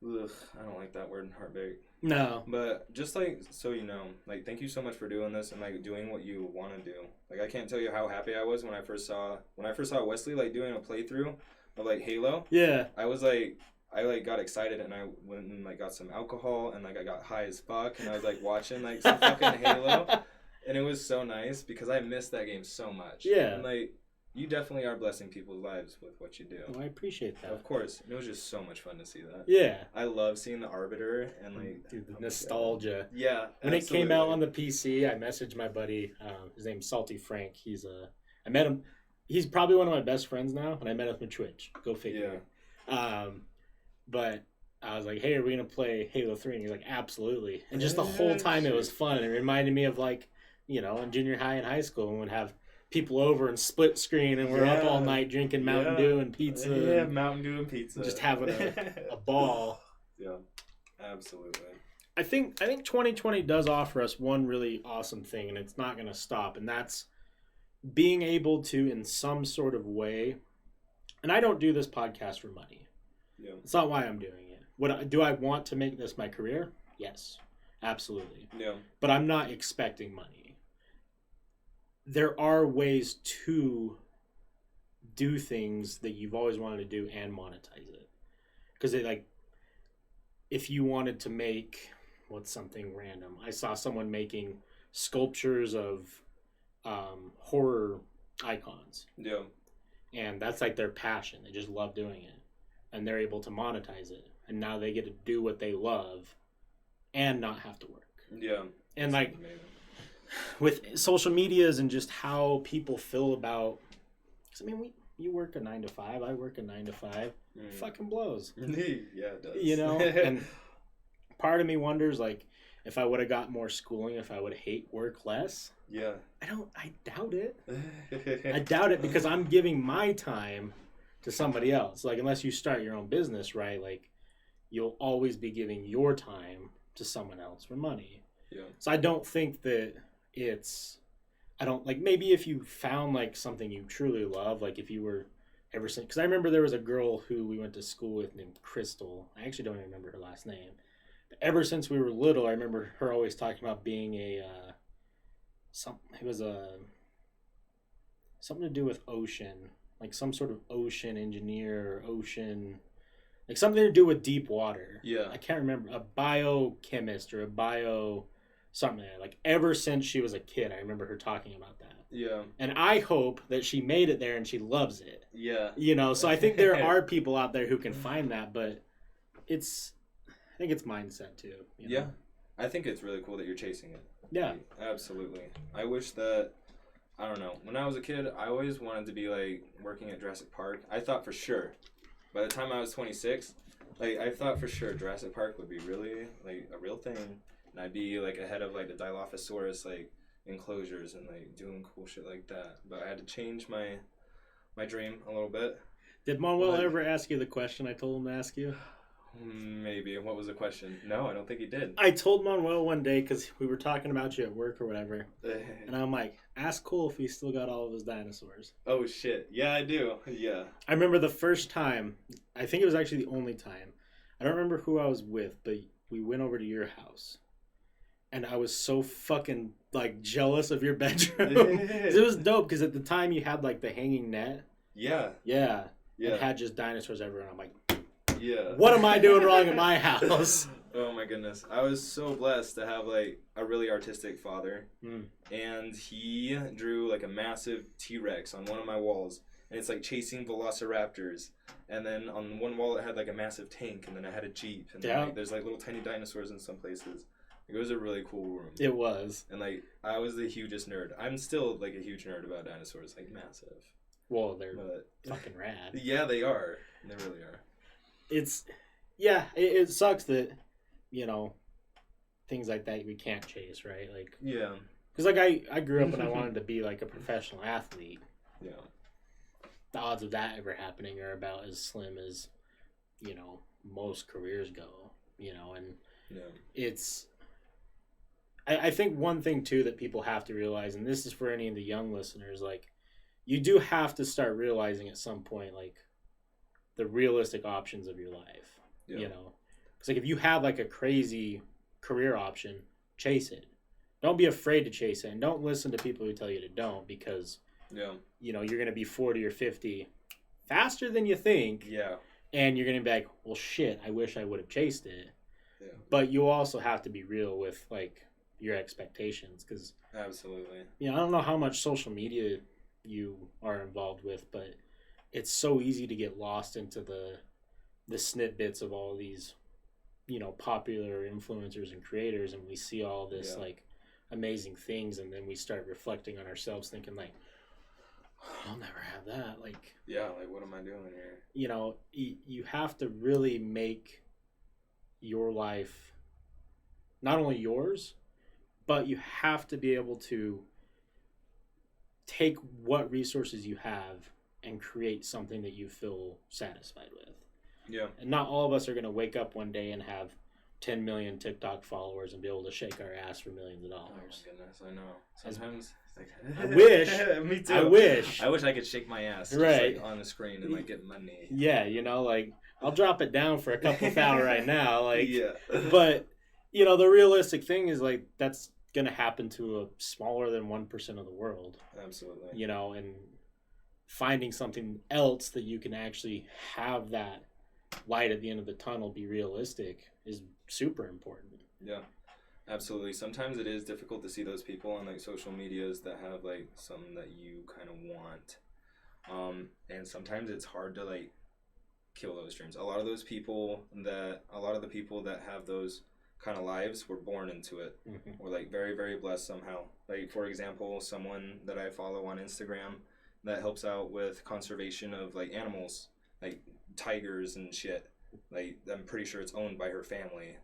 Ugh, I don't like that word, heartbreak. No. But just like, so you know, like, thank you so much for doing this and like doing what you want to do. Like, I can't tell you how happy I was when I first saw Wesley like doing a playthrough of like Halo. Yeah. I was like, I like got excited and I went and like got some alcohol and like I got high as fuck and I was like watching like some fucking Halo, and it was so nice because I missed that game so much. Yeah. And like, you definitely are blessing people's lives with what you do. Well, I appreciate that. Of course. And it was just so much fun to see that. Yeah. I love seeing the Arbiter and like... Dude, the nostalgia. Yeah, when it came out on the PC, I messaged my buddy. His name's Salty Frank. I met him. He's probably one of my best friends now, and I met him on Twitch. Go figure. Yeah. But I was like, hey, are we going to play Halo 3? And he's like, absolutely. And just the whole time it was fun. It reminded me of like, you know, in junior high and high school, when we'd have people over and split screen and we're up all night drinking Mountain Dew and pizza. Yeah, Mountain Dew and pizza. Just having a ball. Yeah, absolutely. I think 2020 does offer us one really awesome thing, and it's not going to stop, and that's being able to, in some sort of way, and I don't do this podcast for money. Yeah. It's not why I'm doing it. Do I want to make this my career? Yes, absolutely. Yeah. But I'm not expecting money. There are ways to do things that you've always wanted to do and monetize it. Because if you wanted to make, what's something random? I saw someone making sculptures of horror icons. Yeah. And that's like their passion. They just love doing it. And they're able to monetize it. And now they get to do what they love and not have to work. Yeah. And like... amazing. With social medias and just how people feel about, because I mean, you work a 9 to 5, I work a 9 to 5, it fucking blows. Yeah, it does. You know, and part of me wonders, like, if I would have got more schooling, if I would hate work less. Yeah. I doubt it. I doubt it, because I'm giving my time to somebody else. Like, unless you start your own business, right? Like, you'll always be giving your time to someone else for money. Yeah. So I don't think that maybe if you found like something you truly love, like if you were ever since, because I remember there was a girl who we went to school with named Crystal. I actually don't even remember her last name. But ever since we were little, I remember her always talking about being something to do with ocean, like some sort of ocean engineer, or ocean, like something to do with deep water. Yeah. I can't remember, a biochemist or a bio something. Like ever since she was a kid, I remember her talking about that. Yeah. And I hope that she made it there and she loves it. Yeah. You know, so I think there are people out there who can find that, but I think it's mindset too. You know? Yeah. I think it's really cool that you're chasing it. Yeah. Absolutely. I wish that, I don't know, when I was a kid, I always wanted to be like working at Jurassic Park. I thought for sure, by the time I was 26, like I thought for sure Jurassic Park would be really like a real thing. And I'd be like ahead of like the Dilophosaurus like enclosures and like doing cool shit like that. But I had to change my dream a little bit. Did Manuel ever ask you the question I told him to ask you? Maybe. What was the question? No, I don't think he did. I told Manuel one day, because we were talking about you at work or whatever, and I'm like, ask Cole if he's still got all of his dinosaurs. Oh shit. Yeah, I do. Yeah. I remember the first time, I think it was actually the only time, I don't remember who I was with, but we went over to your house. And I was so fucking, like, jealous of your bedroom. It was dope, because at the time you had, like, the hanging net. Yeah. Yeah. It had just dinosaurs everywhere. And I'm like, yeah. What am I doing wrong at my house? Oh, my goodness. I was so blessed to have, like, a really artistic father. And he drew, like, a massive T-Rex on one of my walls. And it's, like, chasing velociraptors. And then on one wall it had, like, a massive tank. And then it had a Jeep. And then, like, there's, like, little tiny dinosaurs in some places. It was a really cool room. It was. And, like, I was the hugest nerd. I'm still, like, a huge nerd about dinosaurs. Like, massive. Well, they're fucking rad. Yeah, they are. They really are. It sucks that, you know, things like that we can't chase, right? Like, yeah. Because, like, I grew up and I wanted to be, like, a professional athlete. Yeah. The odds of that ever happening are about as slim as, you know, most careers go, you know, and it's... I think one thing, too, that people have to realize, and this is for any of the young listeners, like, you do have to start realizing at some point, like, the realistic options of your life, you know? Because like if you have like a crazy career option, chase it. Don't be afraid to chase it, and don't listen to people who tell you to don't, because you know you're gonna be 40 or 50 faster than you think. Yeah. And you're gonna be like, well, shit, I wish I would have chased it. Yeah. But you also have to be real with like your expectations, because absolutely. You know, I don't know how much social media you are involved with, but it's so easy to get lost into the snippets of all these, you know, popular influencers and creators, and we see all this like amazing things, and then we start reflecting on ourselves, thinking like, I'll never have that. Like, like what am I doing here? You know, you have to really make your life not only yours, but you have to be able to take what resources you have and create something that you feel satisfied with. Yeah. And not all of us are going to wake up one day and have 10 million TikTok followers and be able to shake our ass for millions of dollars. Oh my goodness, I know. Sometimes I wish. Me too. I wish I could shake my ass right just, like, on the screen and like get money. Yeah, you know, like I'll drop it down for a couple $1,000 right now, like yeah. But you know, the realistic thing is like that's going to happen to a smaller than 1% of the world. Absolutely. You know, and finding something else that you can actually have that light at the end of the tunnel be realistic is super important. Yeah, absolutely. Sometimes it is difficult to see those people on like social medias that have like something that you kind of want, and sometimes it's hard to like kill those dreams. A lot of the people that have those kind of lives were born into it, or like very, very blessed somehow. Like for example, someone that I follow on Instagram that helps out with conservation of like animals, like tigers and shit. Like I'm pretty sure it's owned by her family.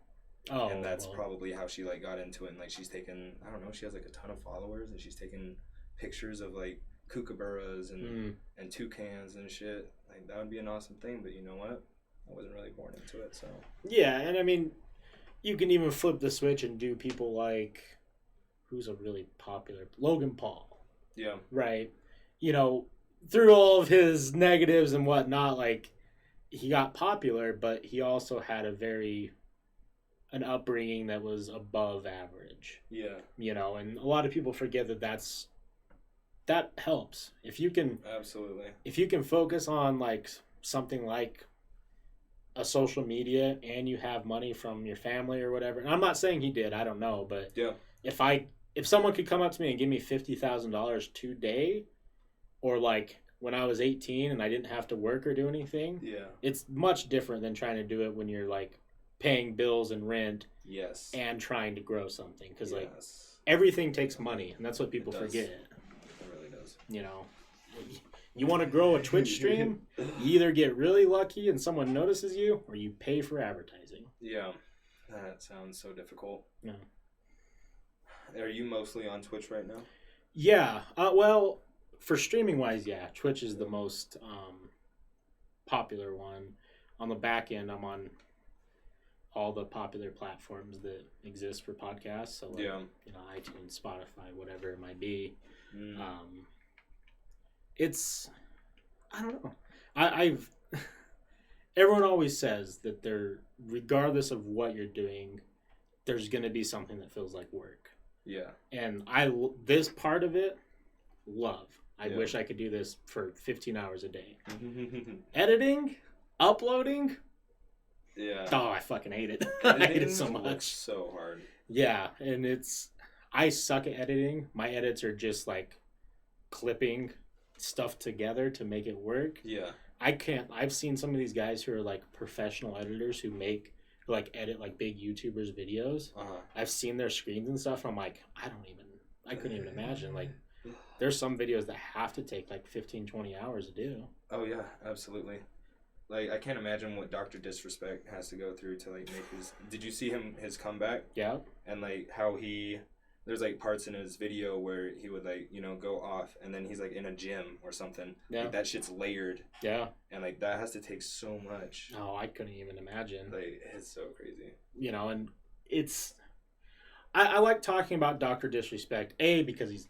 Oh, and that's probably how she like got into it. And like she's taken, I don't know, she has like a ton of followers, and she's taken pictures of like kookaburras and toucans and shit. Like that would be an awesome thing, but you know what? I wasn't really born into it, so. Yeah, and I mean, you can even flip the switch and do people like, who's a really popular, Logan Paul. Yeah. Right. You know, through all of his negatives and whatnot, like he got popular, but he also had an upbringing that was above average. Yeah. You know, and a lot of people forget that helps. If you can absolutely, if you can focus on like something like a social media and you have money from your family or whatever. And I'm not saying he did, I don't know, but yeah. If someone could come up to me and give me $50,000 today, or like when I was 18 and I didn't have to work or do anything, it's much different than trying to do it when you're like paying bills and rent, and trying to grow something, because like everything takes money, and that's what people forget. It really does. You know, you want to grow a Twitch stream, you either get really lucky and someone notices you, or you pay for advertising. Yeah, that sounds so difficult. Yeah. Are you mostly on Twitch right now? Yeah. Well, for streaming wise, yeah, Twitch is the most popular one. On the back end, I'm on all the popular platforms that exist for podcasts. So, like, you know, iTunes, Spotify, whatever it might be. It's, I don't know. I've everyone always says that regardless of what you're doing, there's going to be something that feels like work. Yeah. And this part of it, love. I wish I could do this for 15 hours a day. Editing, uploading. Yeah. Oh, I fucking hate it. I hate it so much. It's so hard. Yeah, and I suck at editing. My edits are just like clipping stuff together to make it work. Yeah. I can't. I've seen some of these guys who are like professional editors who edit like big YouTubers videos. I've seen their screens and stuff, and I'm like, I couldn't even imagine. Like, there's some videos that have to take like 15, 20 hours to do. Oh yeah, absolutely. Like, I can't imagine what Dr. Disrespect has to go through to like make did you see his comeback? Yeah. And like how there's like parts in his video where he would like, you know, go off, and then he's like in a gym or something. Yeah. Like, that shit's layered. Yeah. And like that has to take so much. Oh, I couldn't even imagine. Like, it's so crazy. You know, and I like talking about Dr. Disrespect, because he's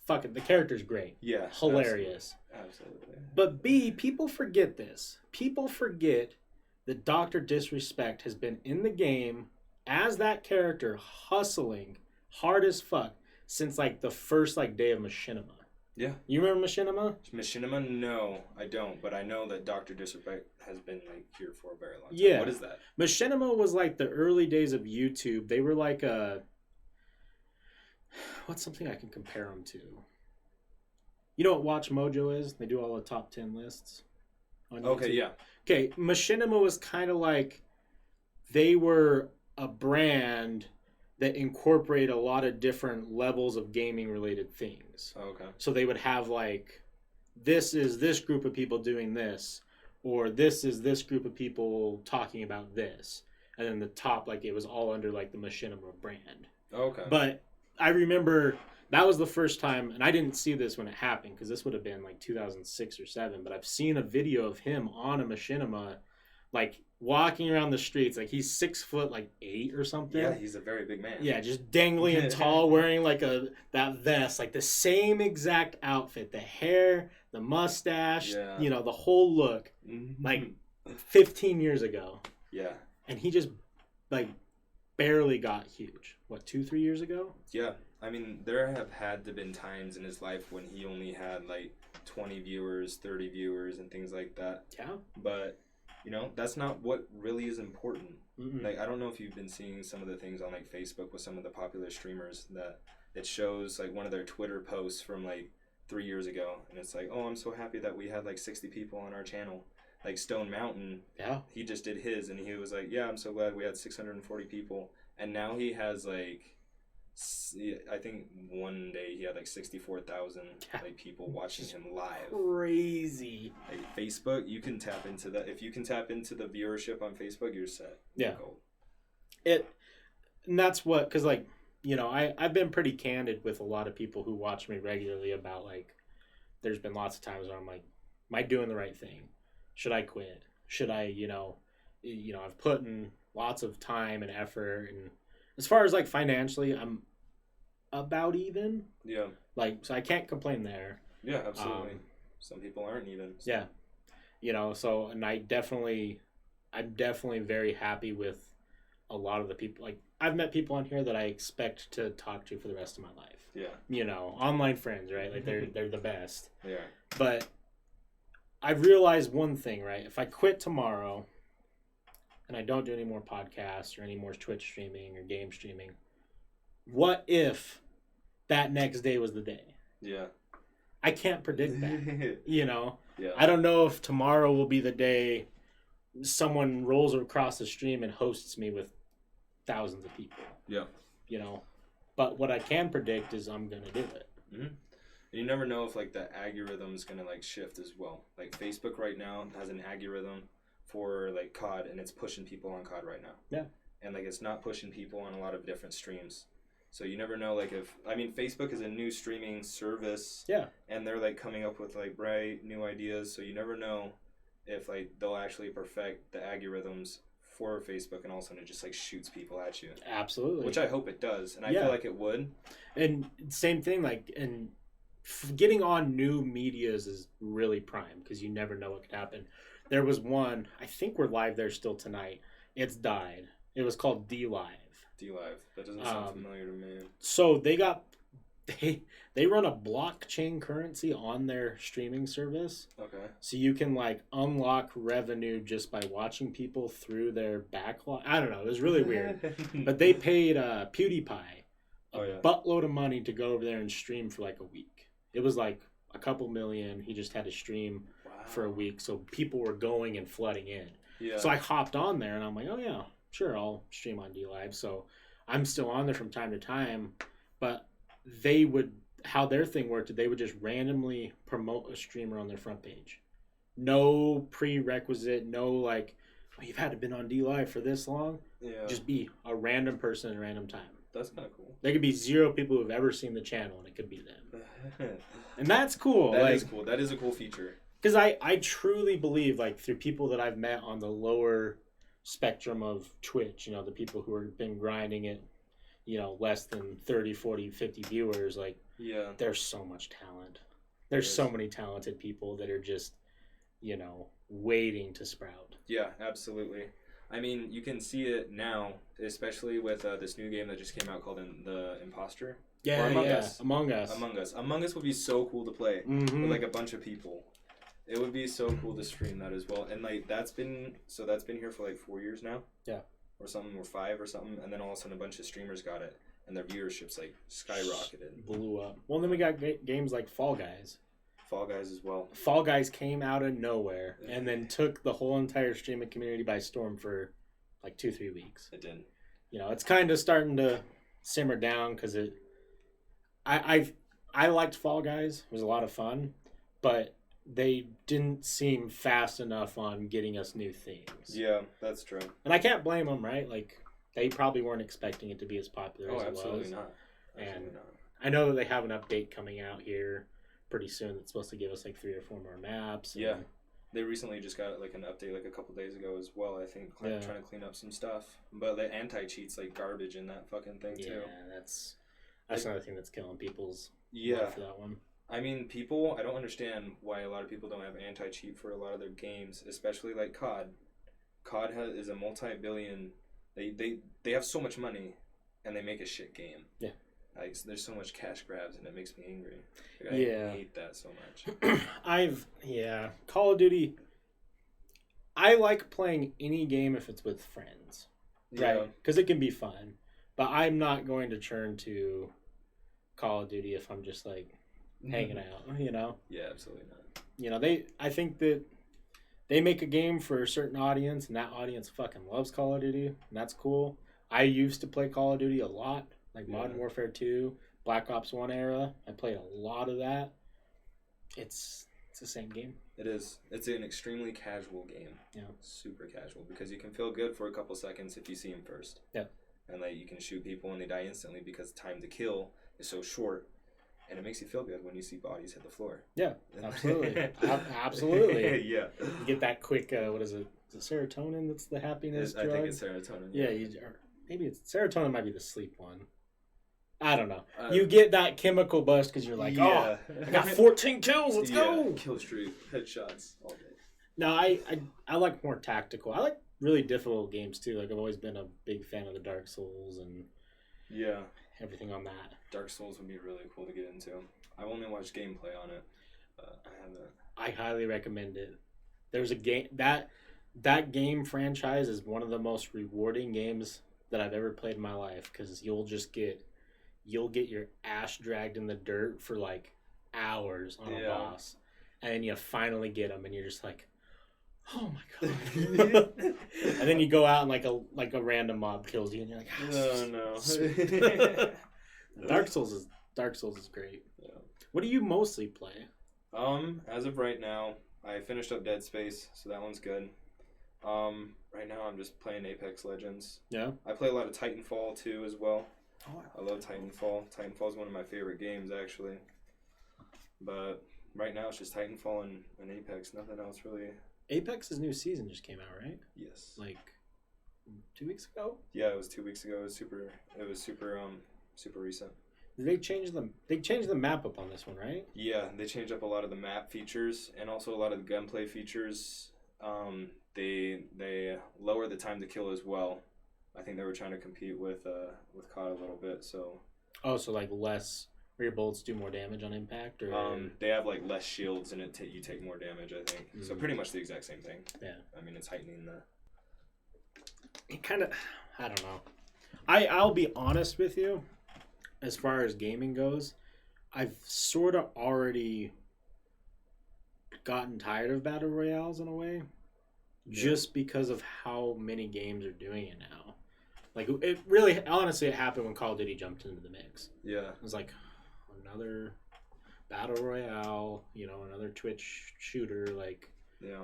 the character's great. Yeah. Hilarious. Absolutely. But B, people forget this. People forget that Dr. Disrespect has been in the game as that character, hustling hard as fuck since like the first like day of Machinima. Yeah. You remember Machinima? Machinima? No, I don't. But I know that Dr. Disrespect has been like here for a very long time. Yeah. What is that? Machinima was like the early days of YouTube. They were like what's something I can compare them to? You know what Watch Mojo is? They do all the top 10 lists on YouTube. Okay, yeah. Okay, Machinima was kind of like they were a brand that incorporate a lot of different levels of gaming related things. Okay. So they would have like, this is this group of people doing this, or this is this group of people talking about this. And then the top, like it was all under like the Machinima brand. Okay. But I remember that was the first time, and I didn't see this when it happened because this would have been like 2006 or 7, but I've seen a video of him on a Machinima like walking around the streets, like he's 6'8" or something. Yeah, he's a very big man. Yeah, just dangly and tall, wearing like that vest, like the same exact outfit, the hair, the mustache, you know, the whole look, like 15 years ago. Yeah. And he just like barely got huge. What, 2-3 years ago? Yeah. I mean, there have had to been times in his life when he only had like 20 viewers, 30 viewers, and things like that. Yeah. But you know, that's not what really is important. Mm-mm. Like, I don't know if you've been seeing some of the things on like Facebook with some of the popular streamers that it shows like one of their Twitter posts from like 3 years ago, and it's like, oh, I'm so happy that we had like 60 people on our channel. Like Stone Mountain, yeah, he just did his, and he was like, yeah, I'm so glad we had 640 people, and now he has like, I think one day he had like 64,000 like people watching him live. Crazy. Like Facebook, you can tap into that. If you can tap into the viewership on Facebook, you're set. Yeah. Gold. And that's what, because like, you know, I've been pretty candid with a lot of people who watch me regularly about like, there's been lots of times where I'm like, am I doing the right thing? Should I quit? Should I, you know, I've put in lots of time and effort, and as far as like financially, I'm about even. Yeah. Like, so I can't complain there. Yeah, absolutely. Some people aren't even. So. Yeah. You know, so, and I'm definitely very happy with a lot of the people. Like, I've met people on here that I expect to talk to for the rest of my life. Yeah. You know, online friends, right? Like, they're the best. Yeah. But I've realized one thing, right? If I quit tomorrow and I don't do any more podcasts or any more Twitch streaming or game streaming, what if that next day was the day? Yeah. I can't predict that. You know? Yeah. I don't know if tomorrow will be the day someone rolls across the stream and hosts me with thousands of people. Yeah. You know? But what I can predict is I'm going to do it. Mm-hmm. And you never know if like the algorithm is going to like shift as well. Like Facebook right now has an algorithm for like COD, and it's pushing people on COD right now. Yeah. And like it's not pushing people on a lot of different streams. So you never know, like Facebook is a new streaming service. Yeah. And they're like coming up with like bright new ideas. So you never know if like they'll actually perfect the algorithms for Facebook, and all of a sudden it just like shoots people at you. Absolutely. Which I hope it does, and I feel like it would. And same thing, like, and getting on new medias is really prime because you never know what could happen. There was one, I think we're live there still tonight. It's died. It was called DLive. DLive. That doesn't sound familiar to me. So they run a blockchain currency on their streaming service. Okay. So you can like unlock revenue just by watching people through their backlog. I don't know. It was really weird. But they paid PewDiePie a buttload of money to go over there and stream for like a week. It was like a couple million. He just had to stream for a week. So people were going and flooding in. Yeah. So I hopped on there and I'm like, oh yeah, sure, I'll stream on DLive. So I'm still on there from time to time, but how their thing worked, they would just randomly promote a streamer on their front page. No prerequisite, no like, oh, you've had to been on DLive for this long. Yeah. Just be a random person at a random time. That's kind of cool. There could be 0 people who've ever seen the channel, and it could be them. And that's cool. That is cool. That is a cool feature. Because I truly believe, like, through people that I've met on the lower spectrum of Twitch, you know, the people who have been grinding it, you know, less than 30, 40, 50 viewers, like, there's so much talent. There's so many talented people that are just, you know, waiting to sprout. Yeah, absolutely. I mean, you can see it now, especially with this new game that just came out called The Imposter. Yeah, or Among Us. Among Us. Among Us would be so cool to play Mm-hmm. with like a bunch of people. It would be so cool to stream that as well. And like that's been here for like 4 years now. Yeah. Or something, or 5 or something, and then all of a sudden a bunch of streamers got it, and their viewership's like skyrocketed. Blew up. Well, then we got games like Fall Guys. Fall Guys as well. Fall Guys came out of nowhere and then took the whole entire streaming community by storm for like 2-3 weeks. It did. You know, it's kind of starting to simmer down because I liked Fall Guys. It was a lot of fun, but they didn't seem fast enough on getting us new themes. Yeah, that's true. And I can't blame them, right? Like, they probably weren't expecting it to be as popular as it was. Absolutely not. And I know that they have an update coming out here pretty soon that's supposed to give us like 3 or 4 more maps. Yeah. They recently just got like an update like a couple days ago as well, I think, trying to clean up some stuff. But the anti-cheat's like garbage in that fucking thing too. Yeah, that's another thing that's killing people's love for that one. I mean, I don't understand why a lot of people don't have anti-cheat for a lot of their games, especially like COD. COD is a multi-billion. They have so much money, and they make a shit game. Yeah. Like, there's so much cash grabs, and it makes me angry. Like, I hate that so much. Call of Duty. I like playing any game if it's with friends, right? Because it can be fun. But I'm not going to turn to Call of Duty if I'm just like hanging out, you know? Yeah, absolutely not. You know, I think that they make a game for a certain audience, and that audience fucking loves Call of Duty, and that's cool. I used to play Call of Duty a lot, like Modern Warfare 2, Black Ops 1 era. I played a lot of that. It's the same game. It is. It's an extremely casual game. Yeah. Super casual, because you can feel good for a couple seconds if you see them first. Yeah. And like you can shoot people and they die instantly because time to kill is so short. And it makes you feel good when you see bodies hit the floor. Yeah, absolutely. Absolutely. Yeah. You get that quick, what is it? Is it serotonin that's the happiness drug? I think it's serotonin. Yeah, maybe it's serotonin might be the sleep one. I don't know. You get that chemical bust because you're like, I got 14 kills. Let's go. Kill streak, headshots all day. No, I like more tactical. I like really difficult games too. Like I've always been a big fan of the Dark Souls and everything on that. Dark Souls would be really cool to get into. I've only watched gameplay on it. I haven't. I highly recommend it. There's a game that game franchise is one of the most rewarding games that I've ever played in my life because you'll get your ass dragged in the dirt for like hours on a boss, and you finally get them, and you're just like, oh my god! And then you go out and like a random mob kills you, and you're like, oh no. Dark Souls is great. Yeah. What do you mostly play? As of right now, I finished up Dead Space, so that one's good. Right now I'm just playing Apex Legends. Yeah. I play a lot of Titanfall too as well. Oh, I love Titanfall. Titanfall is one of my favorite games actually. But right now it's just Titanfall and Apex. Nothing else really. Apex's new season just came out, right? Yes. Like 2 weeks ago? Yeah, it was 2 weeks ago. It was super recent. Did they change the map up on this one, right? Yeah, they changed up a lot of the map features and also a lot of the gunplay features. They lowered the time to kill as well. I think they were trying to compete with COD a little bit, so. Oh, so like less, where your bullets do more damage on impact, or. They have like less shields and you take more damage. I think so. Pretty much the exact same thing. Yeah. I mean, it's heightening the. It kind of, I don't know. I'll be honest with you. As far as gaming goes, I've sort of already gotten tired of battle royales in a way, just because of how many games are doing it now. Like it really, honestly, it happened when Call of Duty jumped into the mix. Yeah, it was like another battle royale, another Twitch shooter. Like, I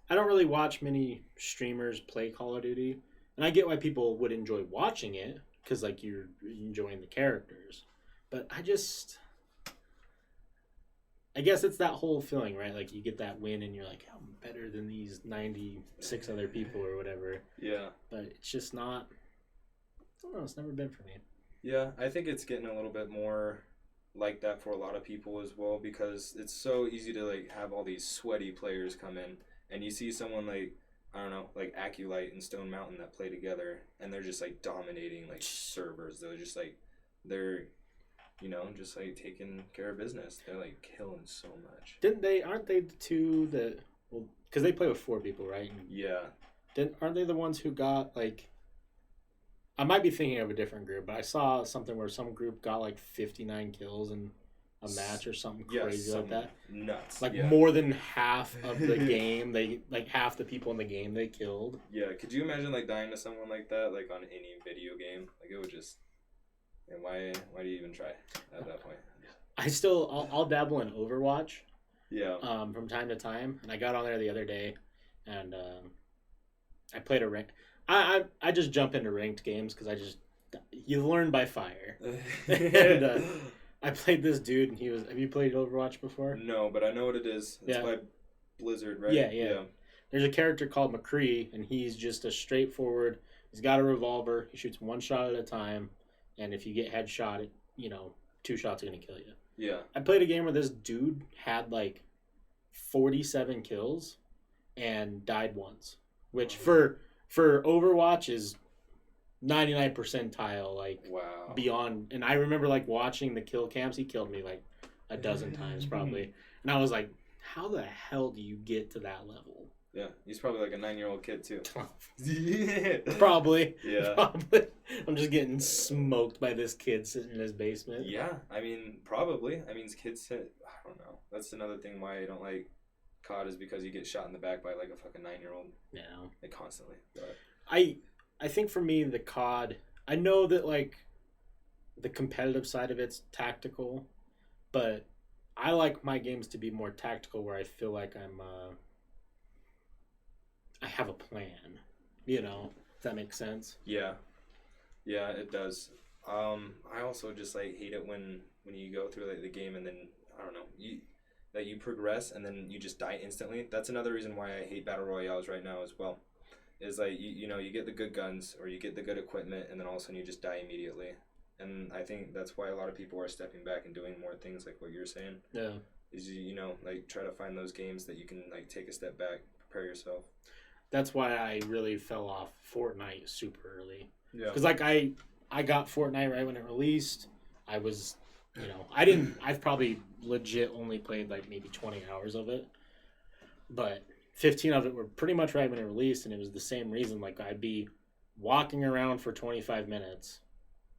don't really watch many streamers play Call of Duty, and I get why people would enjoy watching it because like you're enjoying the characters, but I guess it's that whole feeling, right? Like you get that win and you're like, I'm better than these 96 other people or whatever. Yeah. But it's just not, I don't know, it's never been for me. Yeah, I think it's getting a little bit more like that for a lot of people as well, because it's so easy to like have all these sweaty players come in, and you see someone like, I don't know, like Aculite and Stone Mountain that play together, and they're just like dominating like servers. They're just like, they're, you know, just like taking care of business. They're like killing so much. Aren't they the two that, well, because they play with 4 people, right? Yeah. Aren't they the ones who got like, I might be thinking of a different group, but I saw something where some group got like 59 kills in a match or something crazy like that. Nuts. Like more than half of the game, half the people in the game they killed. Yeah, could you imagine like dying to someone like that, like on any video game? Like it would just, and why do you even try at that point? I'll dabble in Overwatch. Yeah. From time to time, and I got on there the other day, and I played a rank. I just jump into ranked games because you learn by fire. And I played this dude, and he was. Have you played Overwatch before? No, but I know what it is. It's by Blizzard, right? Yeah. There's a character called McCree, and he's just a straightforward. He's got a revolver. He shoots 1 shot at a time, and if you get headshot, 2 shots are gonna kill you. Yeah. I played a game where this dude had like 47 kills and died once, which for Overwatch is 99 percentile, like wow. Beyond. And I remember like watching the kill cams. He killed me like a dozen times probably, and I was like, how the hell do you get to that level? Yeah, he's probably like a 9-year-old kid too. Probably. Yeah. Probably. I'm just getting smoked by this kid sitting in his basement. Yeah, I mean, probably. I mean, kids sit. I don't know. That's another thing why I don't like COD, is because you get shot in the back by like a fucking 9-year-old. Yeah. Like constantly. But I think for me, the COD, I know that like the competitive side of it's tactical, but I like my games to be more tactical, where I feel like I have a plan, if that makes sense. Yeah, it does. I also just like hate it when you go through like the game and then I don't know, you progress and then you just die instantly. That's another reason why I hate battle royales right now as well. Is like you get the good guns or you get the good equipment and then all of a sudden you just die immediately. And I think that's why a lot of people are stepping back and doing more things like what you're saying. Yeah. Is like try to find those games that you can like take a step back, prepare yourself. That's why I really fell off Fortnite super early. Yeah. Because like I got Fortnite right when it released. I was, I've probably legit only played like maybe 20 hours of it. But 15 of it were pretty much right when it released, and it was the same reason. Like I'd be walking around for 25 minutes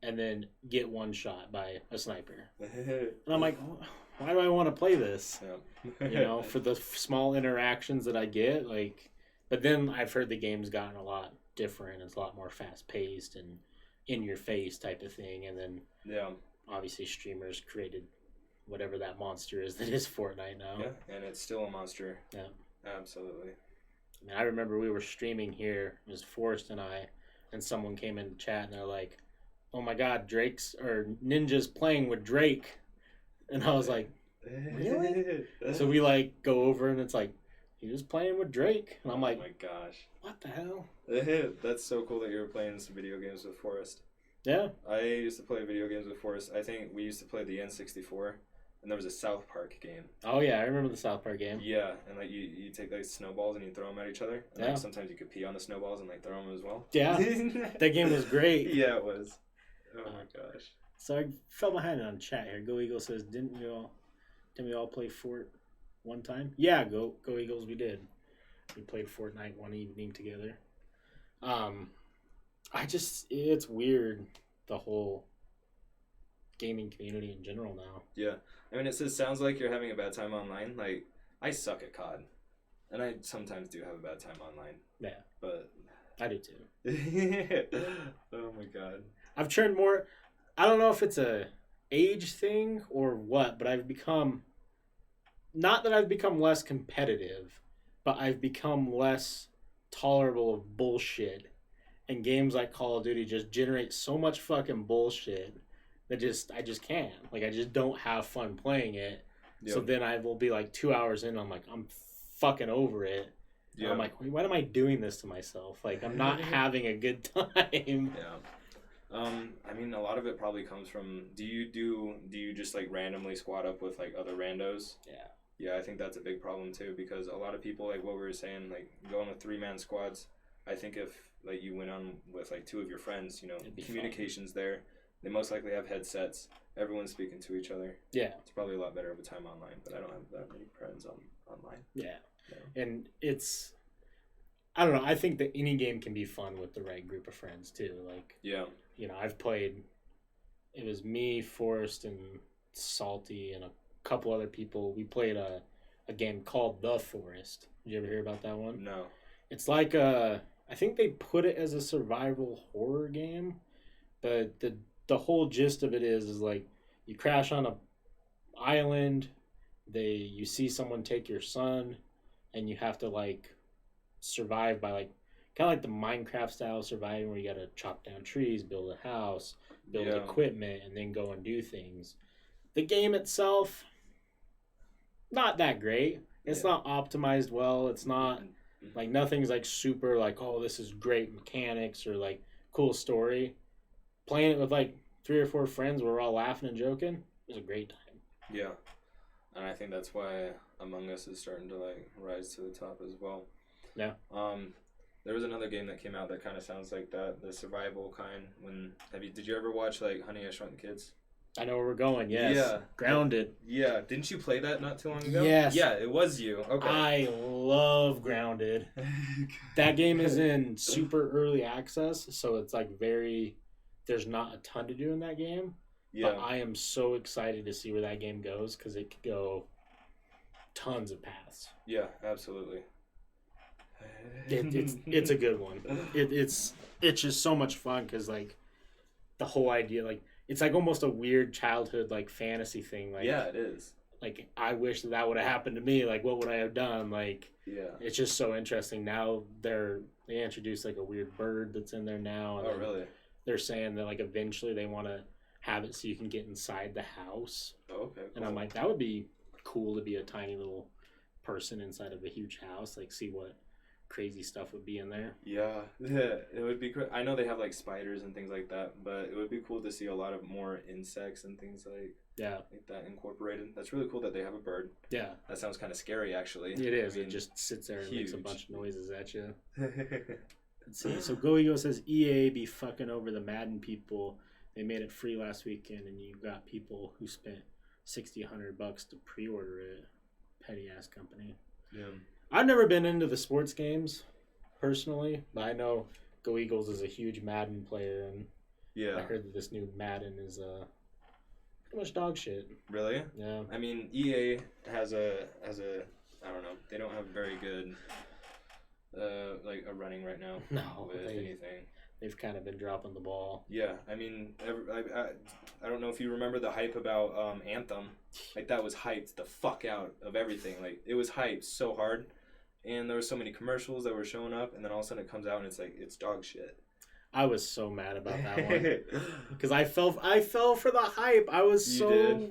and then get one shot by a sniper. And I'm like, why do I want to play this? Yeah. For the small interactions that I get, like. But then I've heard the game's gotten a lot different. It's a lot more fast-paced and in-your-face type of thing. And then, obviously, streamers created whatever that monster is that is Fortnite now. Yeah, and it's still a monster. Yeah. Absolutely. I mean, I remember we were streaming here. It was Forrest and I, and someone came in the chat, and they're like, oh, my God, Ninja's playing with Drake. And I was like, really? So we, like, go over, and it's like, he was playing with Drake. And I'm like, oh my gosh. What the hell? That's so cool that you were playing some video games with Forrest. Yeah. I used to play video games with Forrest. I think we used to play the N64, and there was a South Park game. Oh, yeah. I remember the South Park game. Yeah, and like you take like snowballs and you throw them at each other. And like, sometimes you could pee on the snowballs and like throw them as well. Yeah. That game was great. Yeah, it was. Oh my gosh. So I fell behind on chat here. Go Eagles says, didn't we all play Fort one time? Yeah, go Eagles, we did. We played Fortnite one evening together. It's weird, the whole gaming community in general now. Yeah. I mean, sounds like you're having a bad time online. Like, I suck at COD. And I sometimes do have a bad time online. Yeah. But I do too. Oh my God. I've turned more, I don't know if it's a age thing or what, but I've become, not that I've become less competitive, but I've become less tolerable of bullshit. And games like Call of Duty just generate so much fucking bullshit that I just can't. Like, I just don't have fun playing it. Yep. So then I will be like 2 hours in, I'm like, I'm fucking over it. Yeah. I'm like, why am I doing this to myself? Like, I'm not having a good time. Yeah. I mean, a lot of it probably comes from. Do you just like randomly squad up with like other randos? Yeah. Yeah, I think that's a big problem too, because a lot of people, like what we were saying, like going with 3-man squads. I think if like you went on with like 2 of your friends, communication's there. They most likely have headsets. Everyone's speaking to each other. Yeah. It's probably a lot better of a time online, but I don't have that many friends online. Yeah. And it's, I don't know, I think that any game can be fun with the right group of friends too. Like, yeah. I've played, it was me, Forrest, and Salty, and a couple other people. We played a game called The Forest. Did you ever hear about that one? No. It's like I think they put it as a survival horror game, but the whole gist of it is like you crash on a island, you see someone take your son, and you have to like survive by like kind of like the Minecraft style surviving, where you got to chop down trees, build a house, build equipment, and then go and do things. The game itself, not that great. It's not optimized well. It's not like, nothing's like super like, oh, this is great mechanics or like cool story. Playing it with like 3 or 4 friends where we're all laughing and joking, it was a great time. Yeah. And I think that's why Among Us is starting to like rise to the top as well. Yeah. There was another game that came out that kind of sounds like that, the survival kind. Did you ever watch like Honey, I Shrunk the Kids? I know where we're going. Yes. Yeah. Grounded. Yeah. Didn't you play that not too long ago? Yes. Yeah, it was you. Okay. I love Grounded. That game is in super early access, so it's like there's not a ton to do in that game. Yeah. But I am so excited to see where that game goes, because it could go tons of paths. Yeah, absolutely. It's a good one. It's just so much fun, because like the whole idea, like it's like almost a weird childhood like fantasy thing. Like, yeah, it is. Like, I wish that would have happened to me. Like, what would I have done? Like, yeah, it's just so interesting. Now they introduced like a weird bird that's in there now. And really? They're saying that like eventually they want to have it so you can get inside the house. Oh, okay. Cool. And I'm like, that would be cool to be a tiny little person inside of a huge house. Like, see what crazy stuff would be in there. Yeah, it would be cool. I know they have like spiders and things like that, but it would be cool to see a lot of more insects and things like that incorporated. That's really cool that they have a bird. Yeah, that sounds kind of scary, actually. It is. I mean, it just sits there and makes a bunch of noises at you. Let's see. So Go Ego says EA be fucking over the Madden people. They made it free last weekend, and you got people who spent $60-$100 to pre-order it. Petty ass company. Yeah. I've never been into the sports games personally, but I know Go Eagles is a huge Madden player, and I heard that this new Madden is pretty much dog shit. Really? Yeah. I mean, EA has a I don't know. They don't have very good like a running right now. No, with anything. They've kind of been dropping the ball. Yeah, I mean, I don't know if you remember the hype about Anthem. Like, that was hyped the fuck out of everything. Like, it was hyped so hard, and there were so many commercials that were showing up, and then all of a sudden it comes out and it's like, it's dog shit. I was so mad about that one because I fell for the hype. I was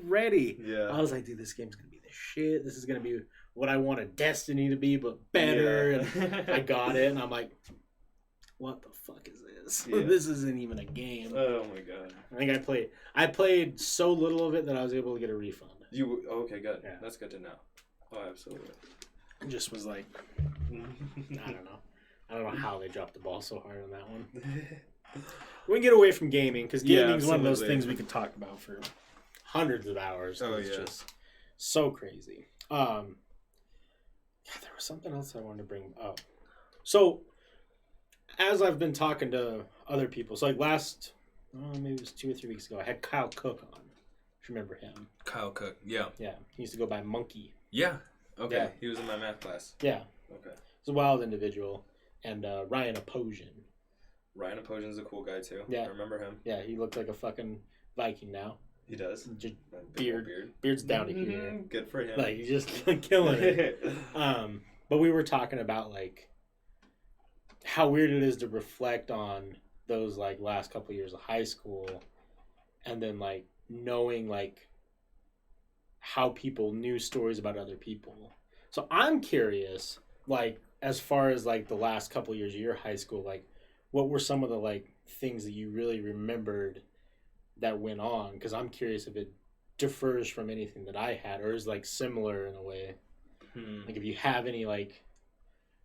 ready. Yeah, I was like, dude, this game's gonna be the shit. This is gonna be what I wanted Destiny to be, but better. Yeah. And I got it, and I'm like, what the fuck is this? Yeah. This isn't even a game. Oh my god! I think I played so little of it that I was able to get a refund. Okay, good. Yeah. That's good to know. Oh, absolutely. It just was like, I don't know. I don't know how they dropped the ball so hard on that one. We can get away from gaming, because gaming is one of those things we could talk about for hundreds of hours. Oh, it's just so crazy. There was something else I wanted to bring up. So, as I've been talking to other people, so like maybe it was 2 or 3 weeks ago, I had Kyle Cook on. If you remember him. Kyle Cook, yeah. Yeah, he used to go by Monkey. Yeah, okay. Yeah. He was in my math class. Yeah. Okay. He's a wild individual. And Ryan Aposian. Ryan Aposian's a cool guy, too. Yeah. I remember him. Yeah, he looks like a fucking Viking now. He does. Just beard's down to here. Good for him. Like, he's just killing it. But we were talking about, like, how weird it is to reflect on those, like, last couple of years of high school, and then, like, knowing, like, how people knew stories about other people. So I'm curious, like, as far as like the last couple of years of your high school, like what were some of the like things that you really remembered that went on, because I'm curious if it differs from anything that I had or is like similar in a way. Like if you have any like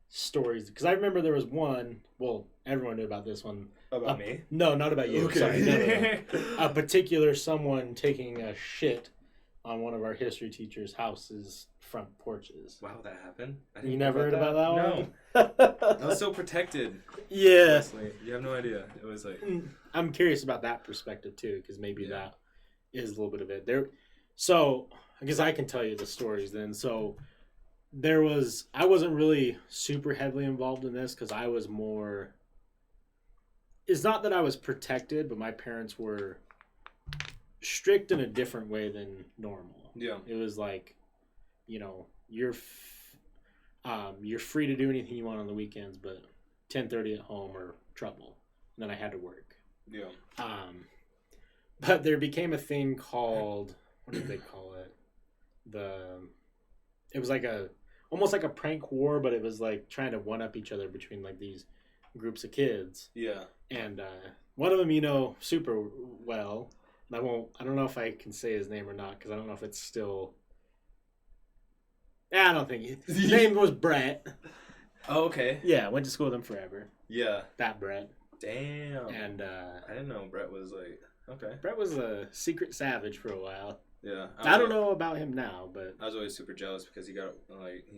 stories, because I remember there was one. Well, everyone knew about this one. About me? No, not about you. Okay. Sorry, no. A particular someone taking a shit on one of our history teacher's house's front porches. Wow, that happened? You never heard about that one? No. I was so protected. Yeah. Honestly. You have no idea. It was like... I'm curious about that perspective too, because maybe that is a little bit of it. So, I guess I can tell you the stories then. So, I wasn't really super heavily involved in this because I was more... It's not that I was protected, but my parents were strict in a different way than normal. Yeah. It was like, you're free to do anything you want on the weekends, but 10:30 at home or trouble. And then I had to work. Yeah. But there became a thing called, what did they call it? It was like almost like a prank war, but it was like trying to one up each other between like these groups of kids. Yeah. And one of them, super well. And I don't know if I can say his name or not, because I don't know if it's still... I don't think his name was Brett. Oh, okay. Yeah, went to school with him forever. Yeah. That Brett. Damn. And I didn't know Brett was like... Okay. Brett was a secret savage for a while. Yeah. I don't know about him now, but... I was always super jealous because he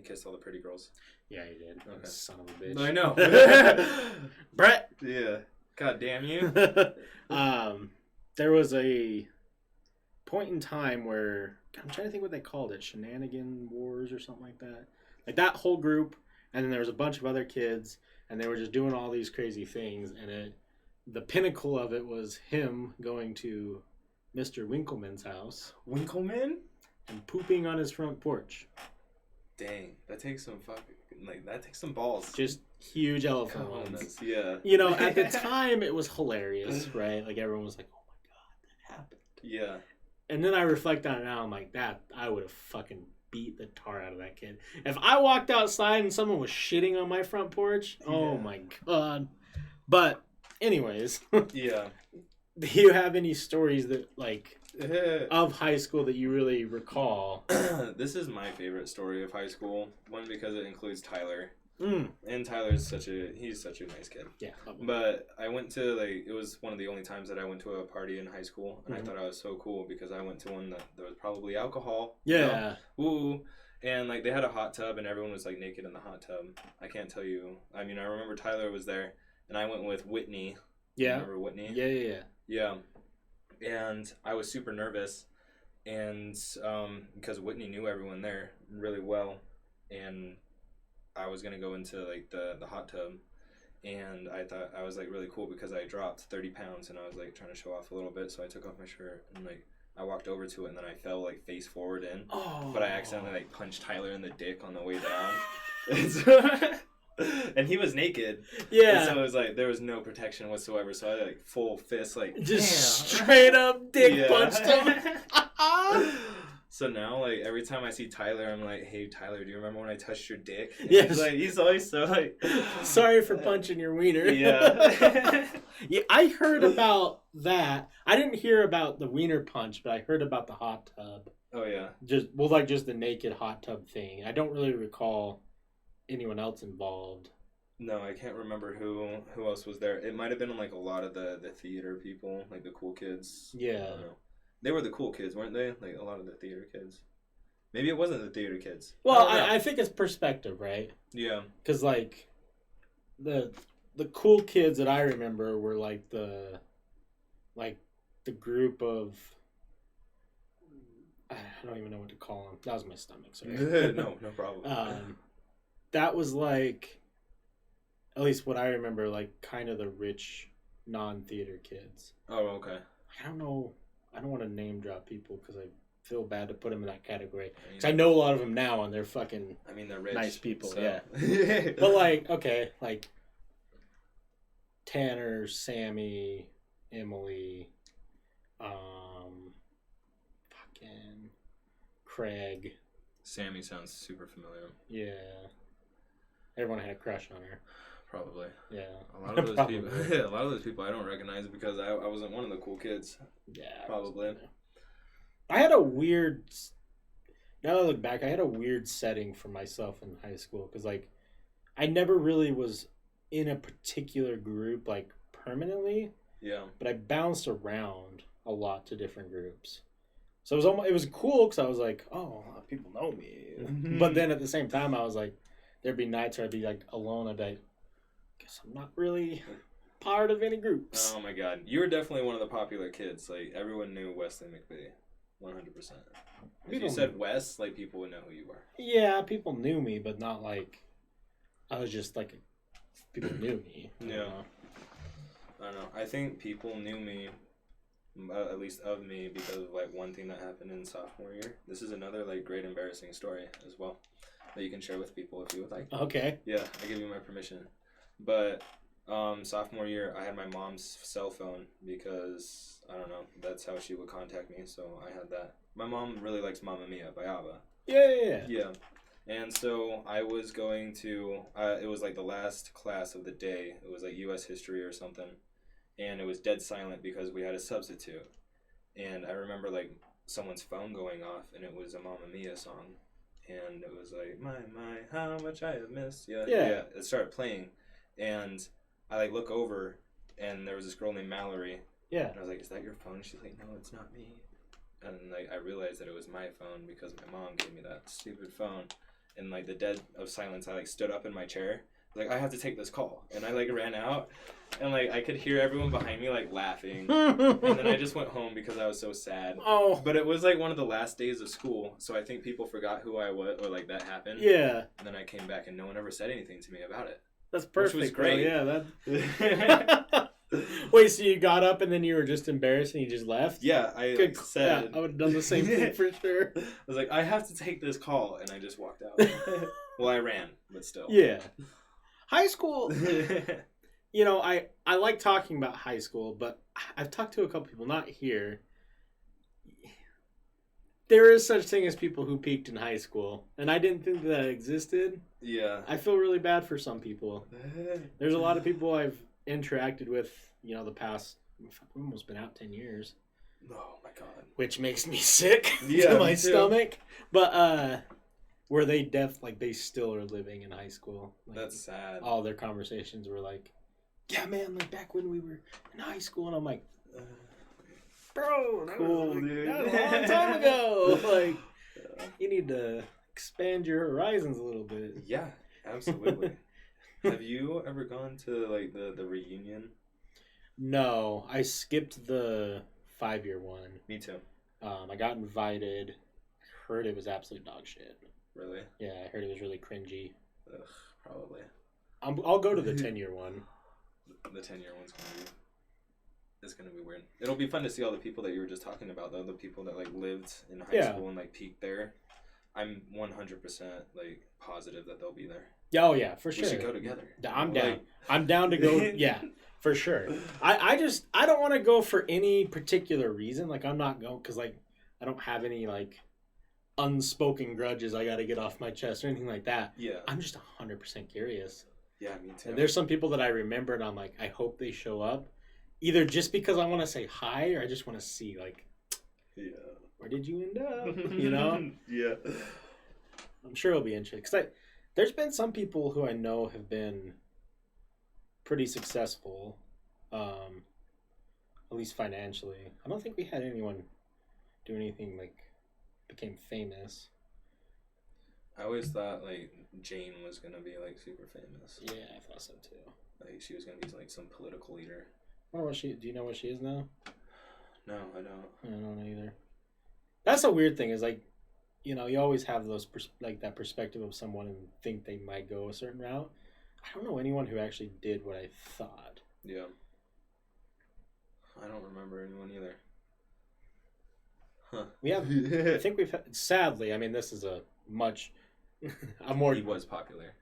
kissed all the pretty girls. Yeah, he did. Okay. Son of a bitch. I know. Brett! Yeah. God damn you. There was a point in time where... I'm trying to think what they called it. Shenanigan Wars or something like that. Like that whole group, and then there was a bunch of other kids, and they were just doing all these crazy things, and the pinnacle of it was him going to Mr. Winkleman's house. Winkleman? And pooping on his front porch. Dang, that takes some balls. Just huge elephant ones. Yeah. At the time it was hilarious, right? Like everyone was like, "Oh my god, that happened." Yeah. And then I reflect on it now, I'm like, I would have fucking beat the tar out of that kid. If I walked outside and someone was shitting on my front porch, oh my god. But anyways, yeah. Do you have any stories that of high school that you really recall? This is my favorite story of high school. One, because it includes Tyler. And Tyler's such a nice kid. Yeah. But I went to it was one of the only times that I went to a party in high school, and I thought I was so cool because I went to one that there was probably alcohol. Yeah. Ooh. And they had a hot tub, and everyone was naked in the hot tub. I can't tell you. I mean, I remember Tyler was there, and I went with Whitney. Yeah. Remember Whitney? Yeah. Yeah. And I was super nervous, and because Whitney knew everyone there really well, and I was gonna go into the hot tub, and I thought I was really cool because I dropped 30 pounds, and I was trying to show off a little bit, so I took off my shirt and I walked over to it, and then I fell face forward in. Oh. But I accidentally punched Tyler in the dick on the way down. And he was naked. Yeah. And so it was there was no protection whatsoever. So I full fist just straight up dick punched him. So now every time I see Tyler, I'm like, "Hey Tyler, do you remember when I touched your dick?" And yes. He's always so sorry for punching your wiener. Yeah. Yeah, I heard about that. I didn't hear about the wiener punch, but I heard about the hot tub. Oh yeah. Just the naked hot tub thing. I don't really recall anyone else involved. No, I can't remember who else was there. It might have been a lot of the theater people, the cool kids. Yeah. I don't know. They were the cool kids, weren't they? A lot of the theater kids. Maybe it wasn't the theater kids. Well, I think it's perspective, right? Yeah. Because the cool kids that I remember were the group of, I don't even know what to call them. That was my stomach. Sorry. No problem. That was at least what I remember, kind of the rich non-theater kids. Oh, okay. I don't know. I don't want to name drop people because I feel bad to put them in that category. Because I know a lot of them now, and they're fucking. I mean, they're rich, nice people. So. Yeah. But okay, Tanner, Sammy, Emily, fucking Craig. Sammy sounds super familiar. Yeah. Everyone had a crush on her. Probably. Yeah. A lot of those people. A lot of those people I don't recognize because I wasn't one of the cool kids. Yeah. Probably. I had a weird. Now that I look back, I had a weird setting for myself in high school because like, I never really was in a particular group like permanently. Yeah. But I bounced around a lot to different groups. So it was cool because I was like, oh, people know me. But then at the same time, I was like, there'd be nights where I'd be like alone. I'd be like, guess I'm not really part of any groups. Oh my god, you were definitely one of the popular kids. Like everyone knew Wesley McVeigh, 100%. If you said Wes, like people would know who you were. Yeah, people knew me, but not like I was just like people knew me. Yeah. I don't know. I think people knew me, at least of me, because of like one thing that happened in sophomore year. This is another like great embarrassing story as well that you can share with people if you would like. Okay. Yeah, I give you my permission. But sophomore year, I had my mom's cell phone because I don't know. That's how she would contact me. So I had that. My mom really likes Mamma Mia by ABBA. Yeah. And so I was going to. It was like the last class of the day. It was like U.S. history or something. And it was dead silent because we had a substitute. And I remember like someone's phone going off and it was a Mamma Mia song. And it was like, my, how much I have missed. Yeah. It started playing. And I like look over and there was this girl named Mallory. Yeah. And I was like, is that your phone? She's like, no, it's not me. And like I realized that it was my phone because my mom gave me that stupid phone. And like the dead of silence, I like stood up in my chair. Like, I have to take this call. And I like ran out. And like I could hear everyone behind me like laughing. And then I just went home because I was so sad. Oh. But it was like one of the last days of school. So I think people forgot who I was or like that happened. Yeah. And then I came back and no one ever said anything to me about it. That's perfect. Which was great. Though. Yeah. Wait, so you got up and then you were just embarrassed and you just left? Yeah, I said... Yeah, I would have done the same thing for sure. I was like, I have to take this call. And I just walked out. Well, I ran, but still. Yeah. High school, you know, I like talking about high school, but I've talked to a couple people, not here. There is such thing as people who peaked in high school, and I didn't think that existed. Yeah. I feel really bad for some people. There's a lot of people I've interacted with, you know, the past, we've almost been out 10 years. Oh, my God. Which makes me sick to my stomach. But, where they they still are living in high school. Like, that's sad. All their conversations were like, yeah, man, like back when we were in high school. And I'm like, bro, cool, dude. That was a long time ago. Like, you need to expand your horizons a little bit. Yeah, absolutely. Have you ever gone to like the reunion? No, I skipped the 5-year one. Me too. I got invited. Heard it was absolute dog shit. Really? Yeah, I heard it was really cringy. Ugh, probably. I'll go to the 10-year one. The 10-year one's gonna be weird. It'll be fun to see all the people that you were just talking about, though. The people that like lived in high school and like peaked there. I'm 100% like positive that they'll be there. Oh yeah, for sure. We should go together. I'm down. Like... I'm down to go. Yeah, for sure. I don't want to go for any particular reason. Like I'm not going because like I don't have any like unspoken grudges I got to get off my chest or anything like that. Yeah. I'm just 100% curious. Yeah, me too. And there's some people that I remember and I'm like, I hope they show up. Either just because I want to say hi or I just want to see like, yeah, where did you end up? You know? Yeah. I'm sure it'll be interesting. Because there's been some people who I know have been pretty successful, at least financially. I don't think we had anyone do anything like became famous. I always thought like Jane was gonna be like super famous. Yeah, I thought so too. Like she was gonna be like some political leader. I wonder do you know what she is now? No, I don't. I don't know either. That's a weird thing is like, you know, you always have those like that perspective of someone and think they might go a certain route. I don't know anyone who actually did what I thought. Yeah. I don't remember anyone either. Huh. We have. I think we've. Sadly, I mean, this is a much. He was popular.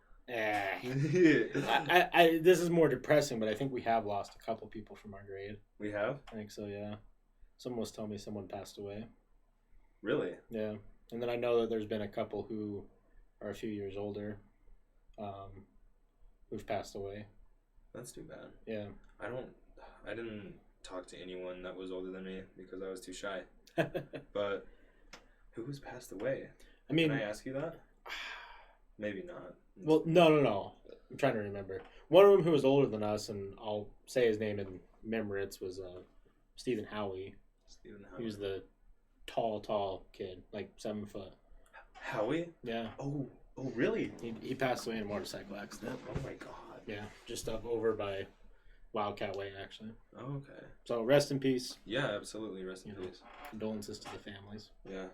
This is more depressing, but I think we have lost a couple people from our grade. We have? I think so. Yeah. Someone was telling me someone passed away. Really? Yeah, and then I know that there's been a couple who are a few years older, who've passed away. That's too bad. Yeah. I didn't talk to anyone that was older than me because I was too shy. But who has passed away? I mean, can I ask you that? Maybe not. Well, no. I'm trying to remember. One of them who was older than us, and I'll say his name in remembrance, was Stephen Howie. He was the tall kid, like 7 foot. Howie? Yeah. Oh, really? He passed away in a motorcycle accident. Oh my god. Yeah, just up over by Wildcat Way, actually. Oh, okay. So rest in peace. Yeah, absolutely. Rest in peace. Condolences to the families. Yeah,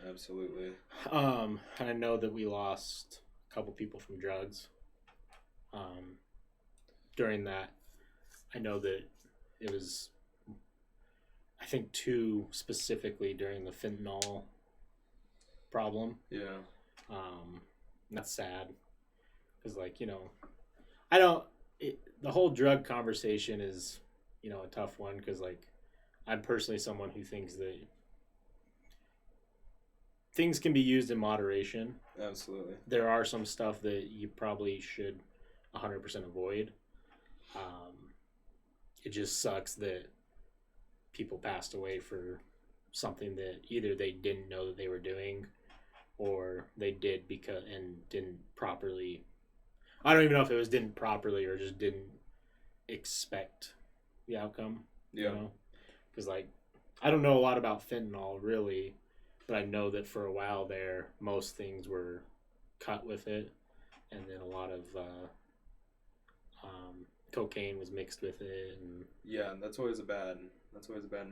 absolutely. And I know that we lost a couple people from drugs. During that, I know that it was, I think, 2 specifically during the fentanyl problem. Yeah. That's sad. Because, like, the whole drug conversation is, a tough one. Because, like, I'm personally someone who thinks that things can be used in moderation. Absolutely. There are some stuff that you probably should 100% avoid. It just sucks that people passed away for something that either they didn't know that they were doing, or they did and didn't properly. I don't even know if it was didn't properly or just didn't expect the outcome. Yeah. Because like I don't know a lot about fentanyl really, but I know that for a while there, most things were cut with it, and then a lot of cocaine was mixed with it. And yeah, that's always a bad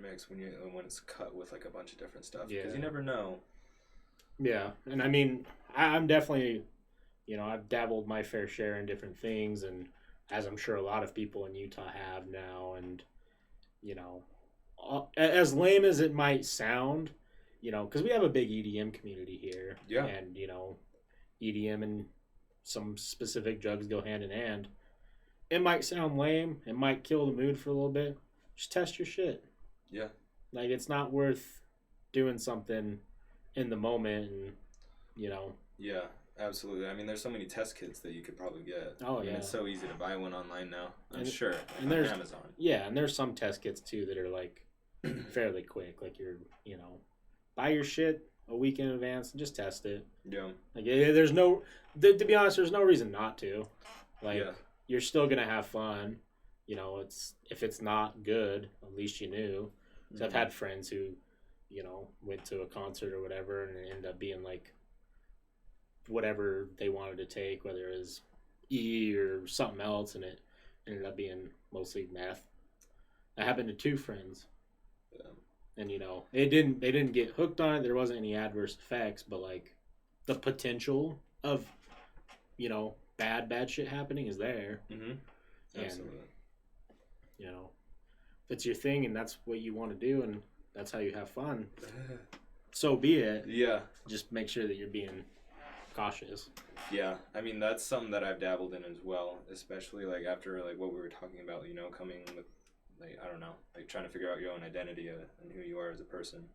mix when it's cut with like a bunch of different stuff. Because you never know. Yeah, and I mean, I'm definitely, I've dabbled my fair share in different things, and as I'm sure a lot of people in Utah have now, and as lame as it might sound, because we have a big EDM community here, and EDM and some specific drugs go hand in hand. It might sound lame, it might kill the mood for a little bit. Just test your shit. Yeah. Like, it's not worth doing something in the moment and, Yeah, absolutely. I mean, there's so many test kits that you could probably get. Oh, yeah. It's so easy to buy one online now. I'm sure. And there's on Amazon. Yeah, and there's some test kits, too, that are, like, fairly quick. Like, you're, buy your shit a week in advance and just test it. Yeah. Like, there's no, to be honest, there's no reason not to. Like, you're still going to have fun. If it's not good, at least you knew. So I've had friends who, went to a concert or whatever, and it ended up being like whatever they wanted to take, whether it was E or something else, and it ended up being mostly meth. That happened to 2 friends. Yeah. And they didn't get hooked on it. There wasn't any adverse effects, but like the potential of bad shit happening is there. Mm-hmm. Absolutely. And, if it's your thing and that's what you want to do and that's how you have fun, so be it. Yeah. Just make sure that you're being cautious. Yeah. I mean, that's something that I've dabbled in as well, especially like after like what we were talking about, coming with like, I don't know, like trying to figure out your own identity and who you are as a person.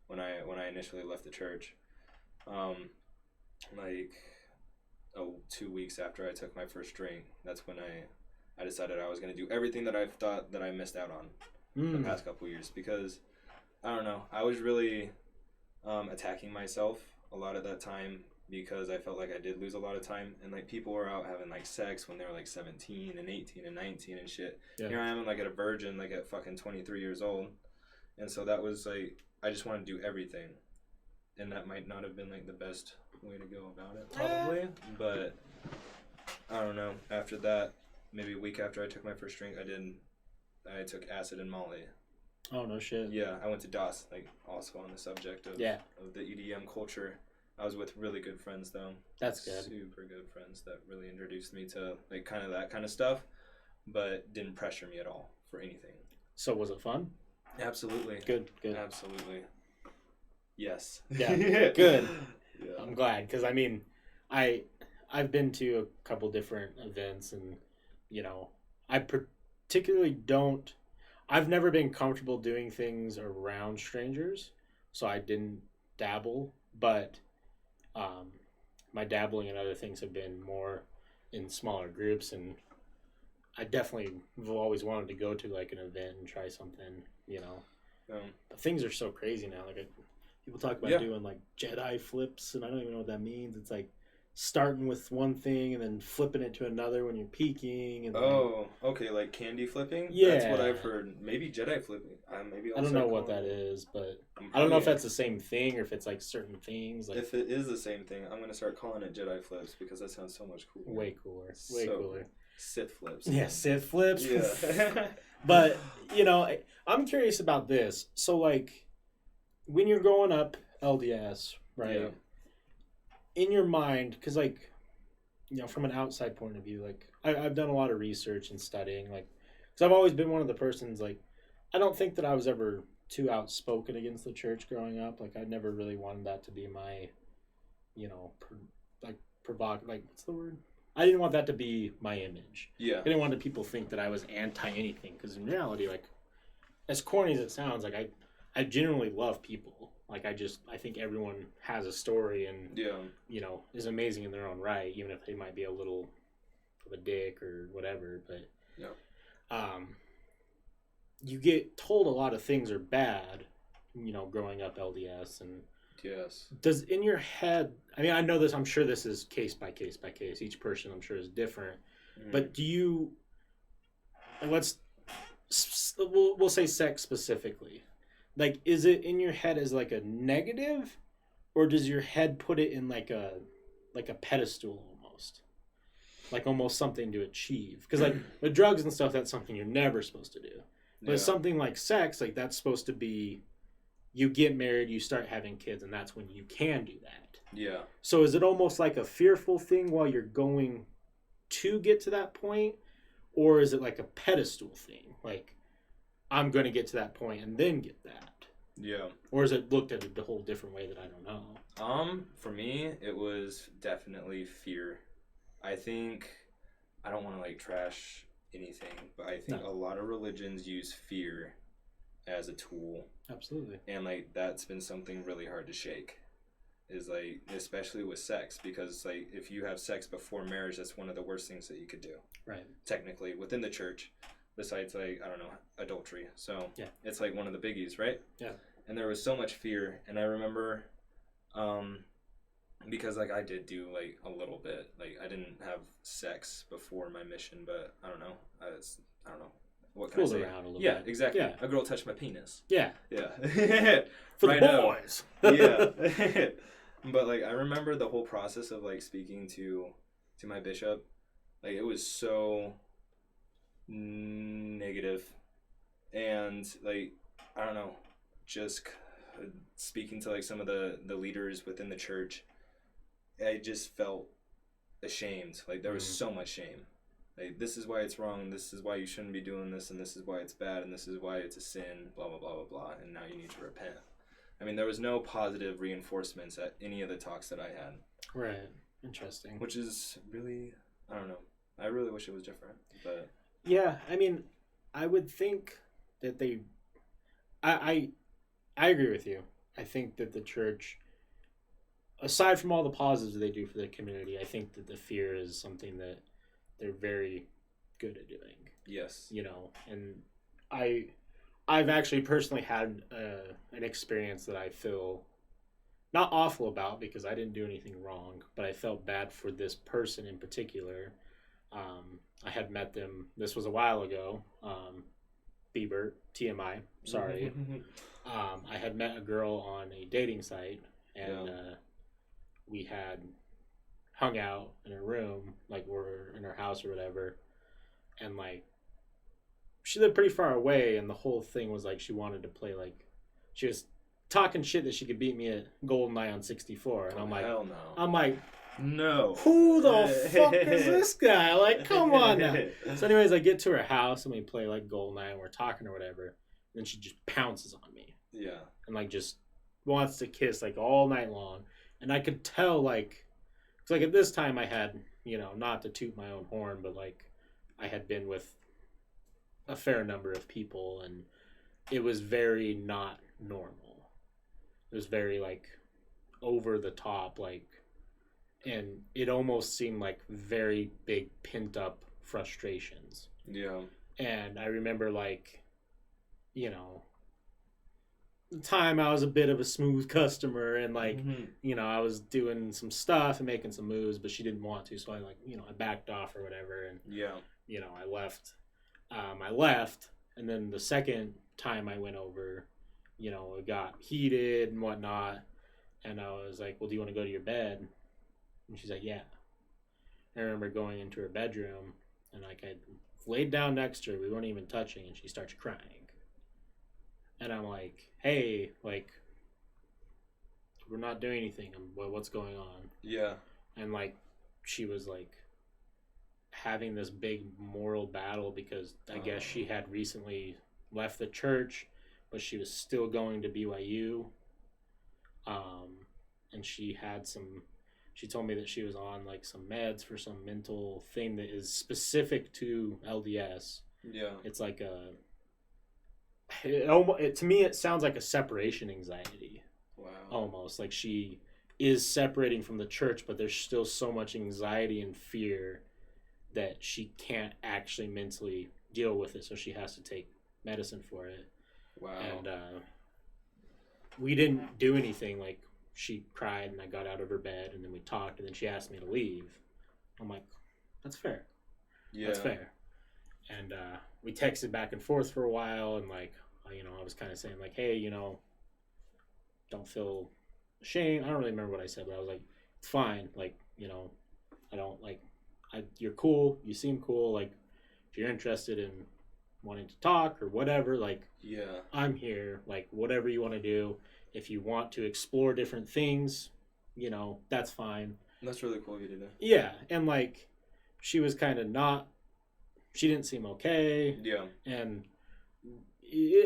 When I initially left the church, 2 weeks after I took my first drink, that's when I decided I was going to do everything that I thought that I missed out on the past couple years, because I don't know, I was really attacking myself a lot at that time because I felt like I did lose a lot of time, and like people were out having like sex when they were like 17 and 18 and 19 and shit. Yeah. Here I am like at a virgin, like at fucking 23 years old, and so that was like I just wanted to do everything, and that might not have been like the best way to go about it probably, but I don't know. After that, maybe a week after I took my first drink, I took acid and Molly. Oh, no shit. Yeah, I went to DOS, like also on the subject of the EDM culture. I was with really good friends though. That's good. Super good friends that really introduced me to like kind of that kind of stuff, but didn't pressure me at all for anything. So was it fun? Absolutely. Good. Absolutely. Yes. Yeah. Good. Yeah. I'm glad, because I mean, I've been to a couple different events, and I particularly I've never been comfortable doing things around strangers, so I didn't dabble, but my dabbling in other things have been more in smaller groups, and I definitely have always wanted to go to like an event and try something, you know. But things are so crazy now. Like people talk about doing like Jedi flips, and I don't even know what that means. It's like starting with one thing and then flipping it to another when you're peaking. And okay, like candy flipping. Yeah, that's what I've heard. Maybe Jedi flipping. Maybe I don't know what that is, but I don't know if that's the same thing or if it's like certain things. Like, if it is the same thing, I'm gonna start calling it Jedi flips because that sounds so much cooler. Way cooler. Way cooler. Sith flips. Yeah, Sith flips. Yeah. But you know, I'm curious about this. So like, when you're growing up LDS, right? Yeah. In your mind, because like, you know, from an outside point of view, like I've done a lot of research and studying, like, because I've always been one of the persons, like, I don't think that I was ever too outspoken against the church growing up. Like, I never really wanted that to be my, you know, what's the word? I didn't want that to be my image. Yeah. I didn't want people to think that I was anti anything, because in reality, like, as corny as it sounds, like I genuinely love people. Like I think everyone has a story and you know, is amazing in their own right, even if they might be a little of a dick or whatever. But you get told a lot of things are bad, you know, growing up LDS. And does in your head, I mean, I know this, I'm sure this is case by case by case. Each person I'm sure is different. But do you, and we'll say sex specifically. Like, is it in your head as like a negative, or does your head put it in like a pedestal almost, like almost something to achieve? Because like with drugs and stuff, that's something you're never supposed to do. But something like sex, like that's supposed to be, you get married, you start having kids, and that's when you can do that. Yeah. So is it almost like a fearful thing while you're going to get to that point, or is it like a pedestal thing, like, I'm going to get to that point and then get that? Yeah. Or is it looked at a whole different way that I don't know? For me, it was definitely fear. I think, I don't want to like trash anything, but I think a lot of religions use fear as a tool. Absolutely. And like that's been something really hard to shake. Is like, especially with sex, because like if you have sex before marriage, that's one of the worst things that you could do. Right. Technically, within the church. Besides, like, I don't know, adultery. So it's like one of the biggies, right? Yeah. And there was so much fear. And I remember, because like I did do like a little bit, like I didn't have sex before my mission, but I don't know. I don't know. What can I say? Around a little bit. Yeah, exactly. Yeah. A girl touched my penis. Yeah. Yeah. For right the boys. Yeah. But like I remember the whole process of like speaking to my bishop. Like it was so negative, and like I don't know, just speaking to like some of the leaders within the church, I just felt ashamed. Like there was so much shame. Like this is why it's wrong, this is why you shouldn't be doing this, and this is why it's bad, and this is why it's a sin, blah blah blah blah blah, and now you need to repent. I mean, there was no positive reinforcements at any of the talks that I had. Right. Interesting. Which is really, I don't know, I really wish it was different, but yeah, I mean, I would think that I agree with you. I think that the church, aside from all the positives they do for the community, I think that the fear is something that they're very good at doing. Yes. You know, and I've actually personally had an experience that I feel not awful about, because I didn't do anything wrong, but I felt bad for this person in particular. I had met them, this was a while ago, Bieber, TMI, sorry. I had met a girl on a dating site, and we had hung out in her room, like we're in her house or whatever, and like, she lived pretty far away, and the whole thing was like, she wanted to play, like, she was talking shit that she could beat me at GoldenEye on 64, and I'm like, hell no. I'm like, no. Who the fuck is this guy? Like, come on now. So anyways, I get to her house and we play like GoldenEye and we're talking or whatever. And then she just pounces on me. Yeah. And like just wants to kiss like all night long. And I could tell like, cause like at this time I had, you know, not to toot my own horn, but like I had been with a fair number of people, and it was very not normal. It was very like over the top, like, and it almost seemed like very big pent up frustrations. Yeah. And I remember, like, you know, the time I was a bit of a smooth customer, and like, you know, I was doing some stuff and making some moves, but she didn't want to, so I, like, you know, I backed off or whatever, and Yeah. you know, I left. I left, and then the second time I went over, you know, it got heated and whatnot, and I was like, "Well, do you want to go to your bed?" And she's like, "Yeah." I remember going into her bedroom, and like I laid down next to her, we weren't even touching, and she starts crying, and I'm like, "Hey, like, we're not doing anything. What's going on?" Yeah. And like, she was like having this big moral battle because I guess she had recently left the church, but she was still going to BYU. And she told me that she was on like some meds for some mental thing that is specific to LDS. Yeah. It's like to me, it sounds like a separation anxiety. Wow. Almost like she is separating from the church, but there's still so much anxiety and fear that she can't actually mentally deal with it, so she has to take medicine for it. Wow. And we didn't do anything. Like, she cried, and I got out of her bed, and then we talked, and then she asked me to leave. I'm like, that's fair. Yeah. That's fair. And we texted back and forth for a while, and like, you know, I was kind of saying like, hey, you know, don't feel ashamed. I don't really remember what I said, but I was like, it's fine. Like, you know, I don't like, you're cool. You seem cool. Like, if you're interested in wanting to talk or whatever, like, yeah, I'm here. Like, whatever you want to do. If you want to explore different things, you know, that's fine. That's really cool of you to do. Yeah. And like, she was kind of she didn't seem okay. Yeah. And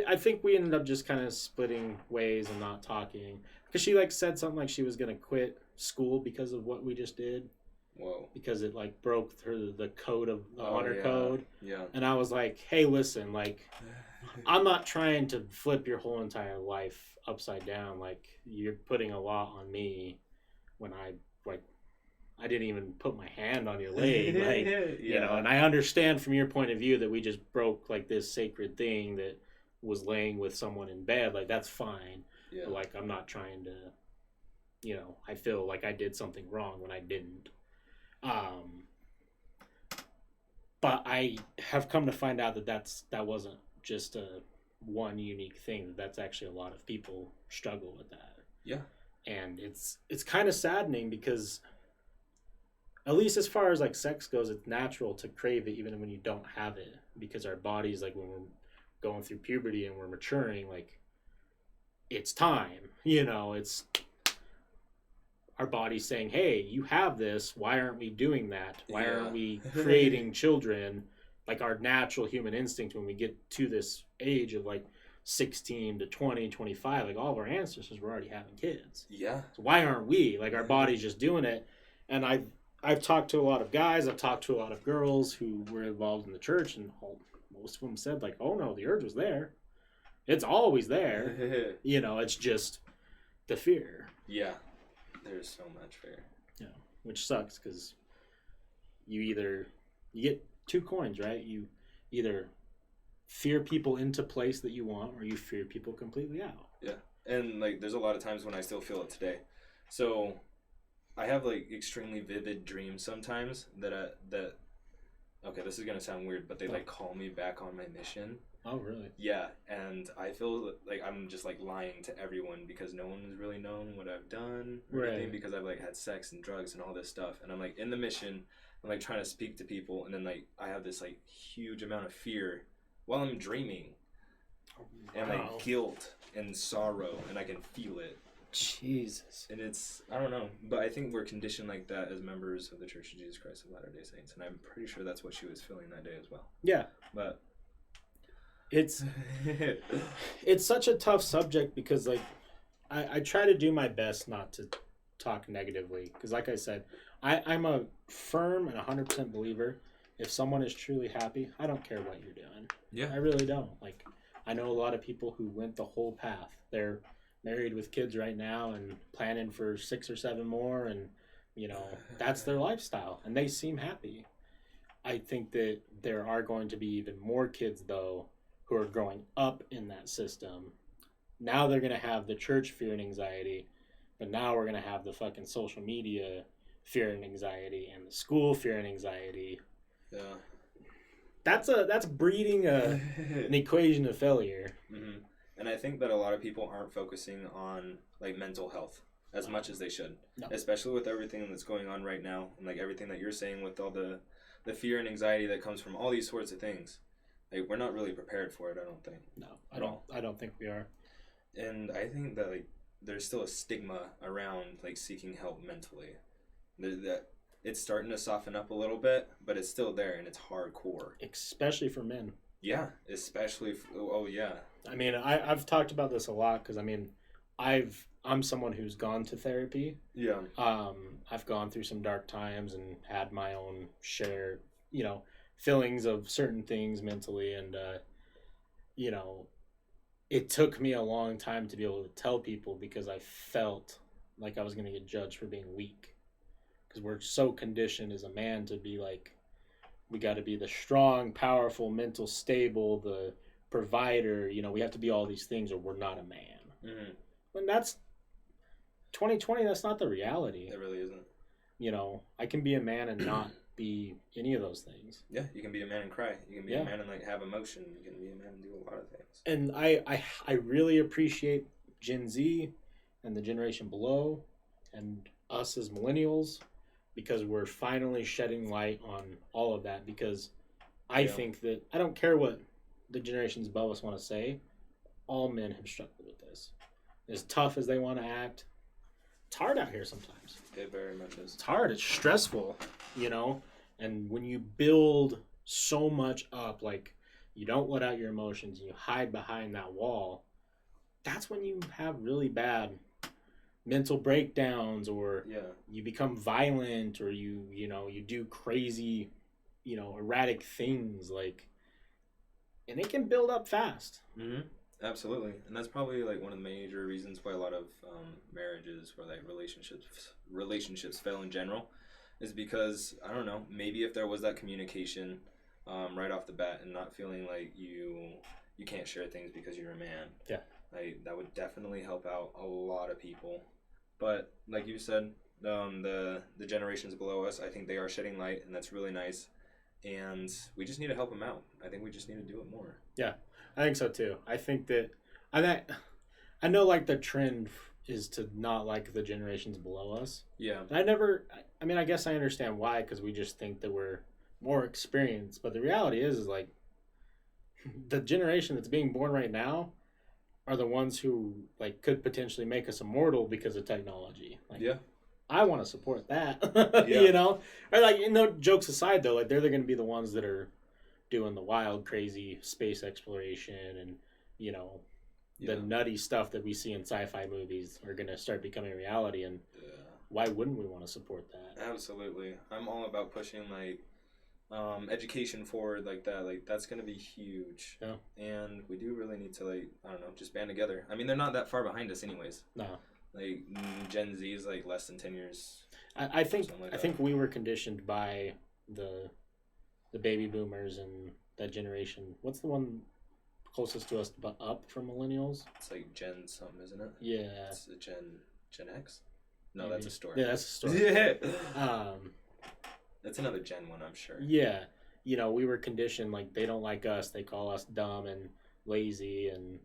I think we ended up just kind of splitting ways and not talking. Because she like said something like she was going to quit school because of what we just did. Whoa. Because it like broke the code of the honor code. Yeah. And I was like, hey, listen, like, I'm not trying to flip your whole entire life upside down. Like, you're putting a lot on me when I didn't even put my hand on your leg. Like, you know, and I understand from your point of view that we just broke like this sacred thing that was laying with someone in bed. Like, that's fine. Yeah. But like, I'm not trying to, you know, I feel like I did something wrong when I didn't. But I have come to find out that wasn't just one unique thing. That's actually a lot of people struggle with that. Yeah. And it's kind of saddening because, at least as far as like sex goes, it's natural to crave it even when you don't have it, because our bodies, like when we're going through puberty and we're maturing, like, it's time, you know, it's our body's saying, hey, you have this, why aren't we doing that? Why aren't we creating children? Like, our natural human instinct when we get to this age of like 16 to 20, 25, like all of our ancestors were already having kids. Yeah. So why aren't we? Like, our body's just doing it. And I've talked to a lot of guys, I've talked to a lot of girls who were involved in the church, and most of them said like, oh no, the urge was there. It's always there. You know, it's just the fear. Yeah. There's so much fear. Yeah, which sucks because you get two coins, right? You either fear people into place that you want, or you fear people completely out. Yeah, and like there's a lot of times when I still feel it today. So I have like extremely vivid dreams sometimes that okay, this is gonna sound weird, but they like call me back on my mission. Oh, really? Yeah, and I feel like I'm just like lying to everyone because no one has really known what I've done or anything, because I've like had sex and drugs and all this stuff, and I'm like in the mission, I'm like trying to speak to people, and then like I have this like huge amount of fear while I'm dreaming, and like guilt and sorrow, and I can feel it. Jesus. And it's, I don't know, but I think we're conditioned like that as members of the Church of Jesus Christ of Latter-day Saints, and I'm pretty sure that's what she was feeling that day as well. Yeah. But it's such a tough subject because like I try to do my best not to talk negatively, because like I said, I'm a firm and 100% believer if someone is truly happy, I don't care what you're doing. Yeah. I really don't. Like, I know a lot of people who went the whole path. They're married with kids right now and planning for 6 or 7 more, and you know, that's their lifestyle and they seem happy. I think that there are going to be even more kids, though, who are growing up in that system. Now they're going to have the church fear and anxiety, but now we're going to have the fucking social media fear and anxiety and the school fear and anxiety. Yeah. That's breeding an equation of failure. Mm-hmm. And I think that a lot of people aren't focusing on like mental health as much as they should, especially with everything that's going on right now, and like everything that you're saying with all the fear and anxiety that comes from all these sorts of things. Like, we're not really prepared for it, I don't think. No, I don't think we are. And I think that like there's still a stigma around like seeking help mentally. That it's starting to soften up a little bit, but it's still there and it's hardcore. Especially for men. Yeah, especially yeah. I mean, I've talked about this a lot because I mean, I'm someone who's gone to therapy. Yeah. I've gone through some dark times and had my own share, feelings of certain things mentally, and it took me a long time to be able to tell people because I felt like I was going to get judged for being weak. Because we're so conditioned as a man to be like, we got to be the strong, powerful, mental stable, the provider. We have to be all these things or we're not a man. Mm-hmm. And that's 2020. That's not the reality. It really isn't. I can be a man and not be any of those things. Yeah, you can be a man and cry. You can be a man and like have emotion. You can be a man and do a lot of things. And I really appreciate Gen Z and the generation below and us as millennials, because we're finally shedding light on all of that, because I think that I don't care what the generations above us want to say, all men have struggled with this. As tough as they want to act, it's hard out here sometimes. It very much is. It's hard. It's stressful, and when you build so much up, like you don't let out your emotions, you hide behind that wall, that's when you have really bad mental breakdowns, or you become violent, or you do crazy, erratic things, and it can build up fast. Mm-hmm. Absolutely. And that's probably like one of the major reasons why a lot of marriages or like relationships fail in general, is because, I don't know, maybe if there was that communication right off the bat and not feeling like you can't share things because you're a man. Yeah. Like, that would definitely help out a lot of people. But like you said, the generations below us, I think they are shedding light, and that's really nice. And we just need to help them out. I think we just need to do it more. Yeah, I think so too. I think that I know like the trend is to not like the generations below us. Yeah. I guess I understand why, because we just think that we're more experienced. But the reality is like the generation that's being born right now are the ones who like could potentially make us immortal because of technology. Like, yeah. I want to support that. Or like, no, jokes aside though, like they're going to be the ones that are doing the wild, crazy space exploration, and the nutty stuff that we see in sci-fi movies are going to start becoming reality. And why wouldn't we want to support that? Absolutely. I'm all about pushing like education forward like that. Like, that's going to be huge. Yeah. And we do really need to, like, I don't know, just band together. I mean, they're not that far behind us anyways. No. Like, Gen Z is like less than 10 years. I think we were conditioned by the baby boomers and that generation. What's the one closest to us but up from millennials? It's like Gen something, isn't it? Yeah. It's a Gen X? No, maybe. That's a story. Yeah, that's a story. Yeah. That's another Gen one, I'm sure. Yeah. We were conditioned, like, they don't like us. They call us dumb and lazy and,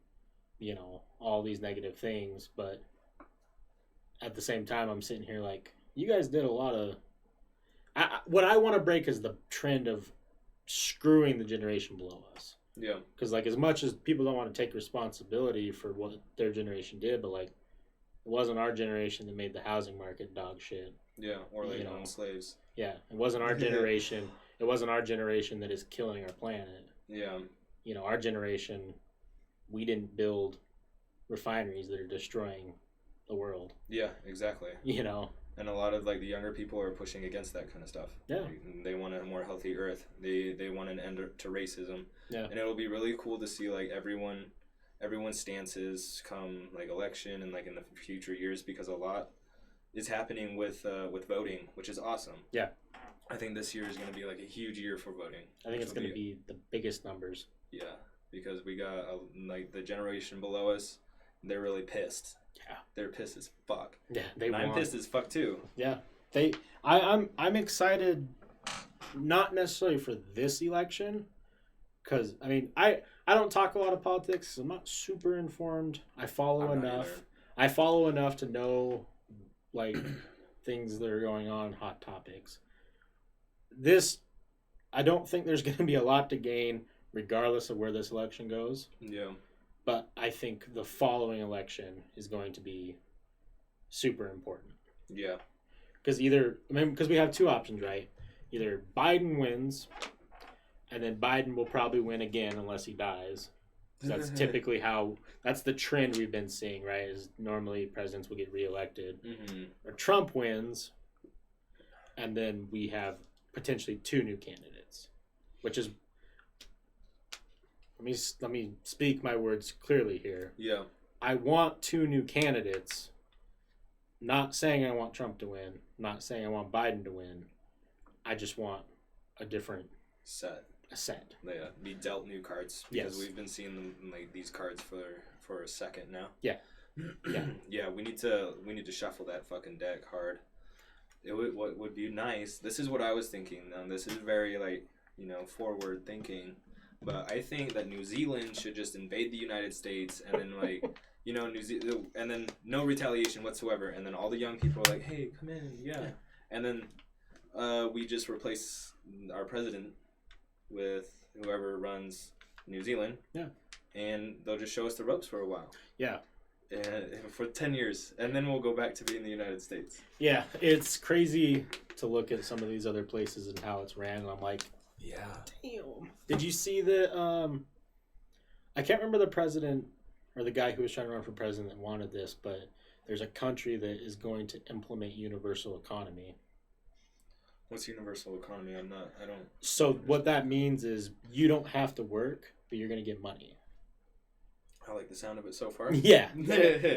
all these negative things. But at the same time, I'm sitting here like, you guys did a lot of... what I want to break is the trend of screwing the generation below us. Yeah. Because, like, as much as people don't want to take responsibility for what their generation did, but, like, it wasn't our generation that made the housing market dog shit. Yeah, or like own slaves. Yeah, it wasn't our generation. It wasn't our generation that is killing our planet. Yeah. Our generation, we didn't build refineries that are destroying the world. Yeah, exactly. And a lot of like the younger people are pushing against that kind of stuff. Yeah. They want a more healthy earth. They want an end to racism. Yeah. And it'll be really cool to see like everyone's stances come like election and like in the future years, because a lot is happening with voting, which is awesome. Yeah. I think this year is going to be like a huge year for voting. I think it's going to be the biggest numbers. Yeah, because we got like the generation below us, they're really pissed. Yeah. They're pissed as fuck. Yeah, I'm pissed as fuck too. Yeah. I'm excited, not necessarily for this election, because I mean I don't talk a lot of politics. So I'm not super informed. I follow enough to know like things that are going on, hot topics. This, I don't think there's going to be a lot to gain regardless of where this election goes. Yeah. But I think the following election is going to be super important. Yeah. Because we have two options, right? Either Biden wins, and then Biden will probably win again unless he dies. That's typically that's the trend we've been seeing, right? Is normally presidents will get reelected. Mm-hmm. Or Trump wins, and then we have potentially two new candidates, which is, let me speak my words clearly here. Yeah. I want two new candidates. Not saying I want Trump to win. Not saying I want Biden to win. I just want a different set. Yeah, be dealt new cards because we've been seeing them like these cards for a second now. Yeah. Yeah. Yeah. We need to shuffle that fucking deck hard. What would be nice. This is what I was thinking. This is very like forward thinking. But I think that New Zealand should just invade the United States and then like New Zealand and then no retaliation whatsoever and then all the young people are like, hey, come in, yeah. And then we just replace our president with whoever runs New Zealand. Yeah. And they'll just show us the ropes for a while. Yeah. For 10 years. And then we'll go back to being the United States. Yeah. It's crazy to look at some of these other places and how it's ran. And I'm like, yeah. Damn. Did you see I can't remember the president or the guy who was trying to run for president that wanted this, but there's a country that is going to implement universal economy. What's universal economy? I don't. So what that means is you don't have to work, but you're going to get money. I like the sound of it so far. Yeah.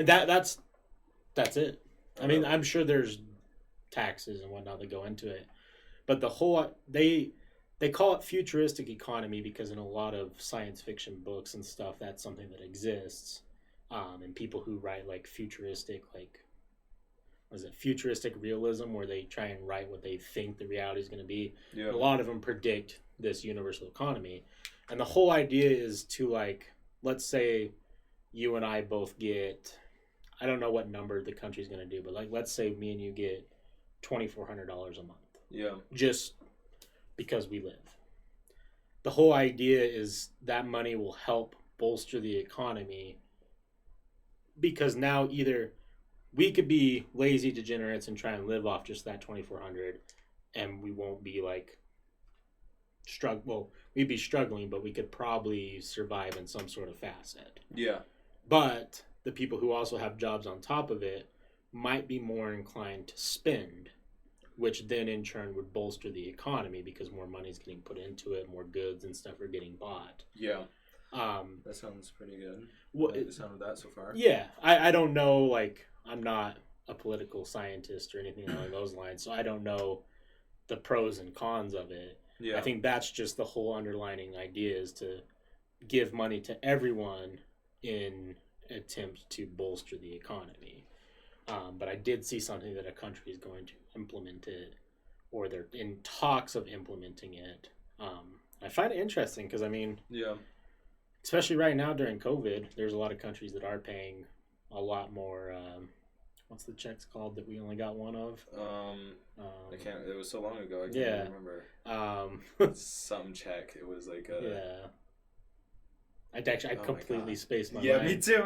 That's it. I mean, I'm sure there's taxes and whatnot that go into it. But the whole, they call it futuristic economy because in a lot of science fiction books and stuff, that's something that exists. And people who write like futuristic, like, what is it, futuristic realism, where they try and write what they think the reality is going to be. Yeah. A lot of them predict this universal economy. And the whole idea is to, like, let's say you and I both get, I don't know what number the country's going to do, but like, let's say me and you get $2,400 a month. Yeah. Just because we live. The whole idea is that money will help bolster the economy because now either we could be lazy degenerates and try and live off just that $2,400 and we won't be like we'd be struggling, but we could probably survive in some sort of facet. Yeah. But the people who also have jobs on top of it might be more inclined to spend, which then in turn would bolster the economy because more money is getting put into it, more goods and stuff are getting bought. Yeah. That sounds pretty good. What I like the sound of that so far. Yeah. I don't know, like, I'm not a political scientist or anything along those lines, so I don't know the pros and cons of it. Yeah. I think that's just the whole underlining idea is to give money to everyone in attempt to bolster the economy. But I did see something that a country is going to implement it, or they're in talks of implementing it. I find it interesting because, I mean, yeah, especially right now during COVID, there's a lot of countries that are paying a lot more. What's the checks called that we only got one of? I can't. It was so long ago. I can't remember. Some check. It was like a. Yeah. I completely spaced my mind. Yeah, me too.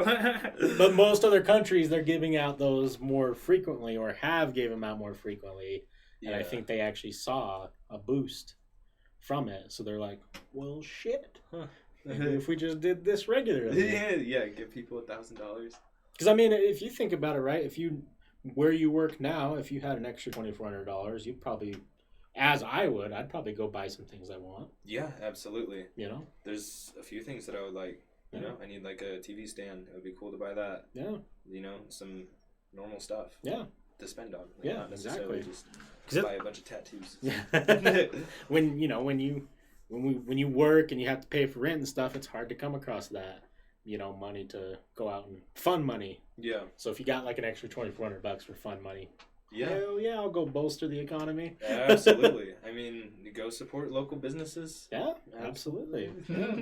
But most other countries, they're giving out those more frequently or have gave them out more frequently. And I think they actually saw a boost from it. So they're like, well, shit. Maybe if we just did this regularly. Yeah, give people $1,000. Because, I mean, if you think about it, right, where you work now, if you had an extra $2,400, you'd probably, as I would, I'd probably go buy some things I want. Yeah, absolutely. You know? There's a few things that I would like. You know, I need like a TV stand. It would be cool to buy that. Yeah. You know, some normal stuff. Yeah. to spend on. Like, Yeah, not necessarily exactly. Just buy a bunch of tattoos. Yeah. when you work and you have to pay for rent and stuff, it's hard to come across that, money to go out and fun money. Yeah. So if you got like an extra $2,400 for fun money, yeah, hell yeah, I'll go bolster the economy. Absolutely. I mean, go support local businesses. Yeah, absolutely. Yeah.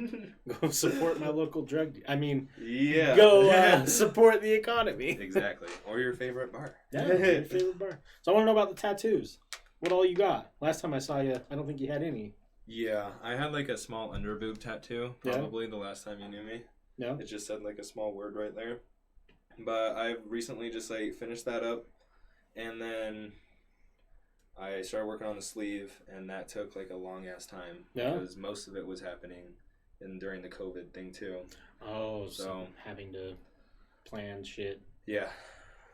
Go support my local drug. Yeah. Go support the economy. Exactly. Or your favorite bar. Yeah, your favorite bar. So I want to know about the tattoos. What all you got? Last time I saw you, I don't think you had any. Yeah, I had like a small underboob tattoo. Probably the last time you knew me. Yeah. It just said like a small word right there. But I've recently just like finished that up. And then I started working on the sleeve, and that took like a long ass time. Yeah. Because most of it was happening during the COVID thing too. Oh, so having to plan shit. Yeah.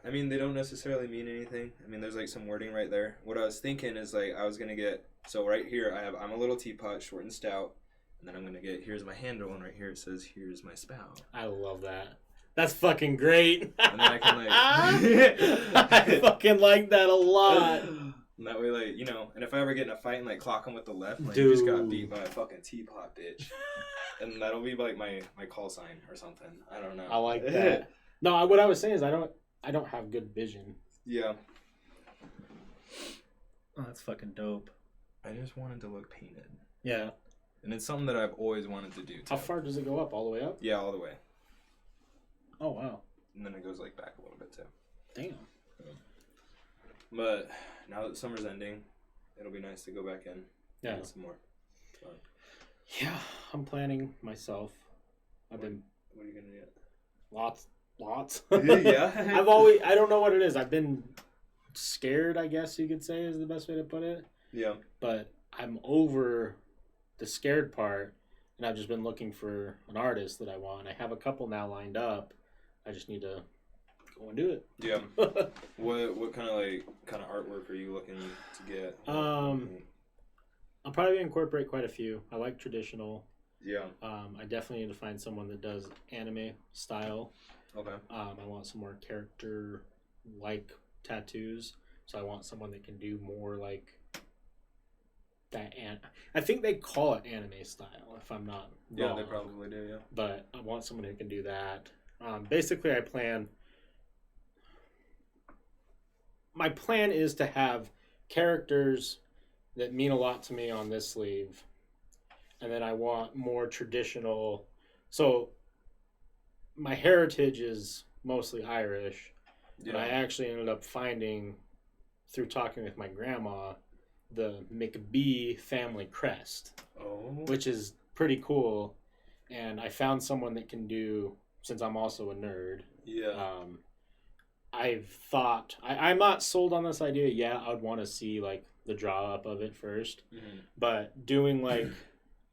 I mean, they don't necessarily mean anything. I mean, there's like some wording right there. What I was thinking is like I was gonna get, so right here I'm a little teapot, short and stout, and then I'm gonna get, here's my handle, and right here it says here's my spout. I love that. That's fucking great. And then I can like I fucking like that a lot. And that way, like, and if I ever get in a fight and like clock him with the left, like, Dude. you just got beat by a fucking teapot, bitch. And that'll be like my call sign or something. I don't know. I like that. No, what I was saying is I don't have good vision. Yeah. Oh, that's fucking dope. I just wanted to look painted. Yeah. And it's something that I've always wanted to do too. How far does it go up? All the way up? Yeah, all the way. Oh, wow. And then it goes like back a little bit too. Damn. But now that summer's ending, it'll be nice to go back in. Yeah. Get some more. Yeah, I'm planning myself. What are you gonna get? Lots. Yeah. I don't know what it is. I've been scared, I guess you could say is the best way to put it. Yeah. But I'm over the scared part, and I've just been looking for an artist that I want. I have a couple now lined up. I just need to go and do it. Yeah. What kind of artwork are you looking to get? I'll probably incorporate quite a few. I like traditional. Yeah. I definitely need to find someone that does anime style. Okay. I want some more character like tattoos. So I want someone that can do more like that. I think they call it anime style, if I'm not wrong. Yeah, they probably do. Yeah. But I want someone who can do that. Basically, my plan is to have characters that mean a lot to me on this sleeve, and then I want more traditional. So my heritage is mostly Irish, and I actually ended up finding, through talking with my grandma, the McBee family crest, which is pretty cool. And I found someone that can do, since I'm also a nerd. Yeah. I've thought, I'm not sold on this idea yet. I would want to see like the draw up of it first. Mm-hmm. But doing like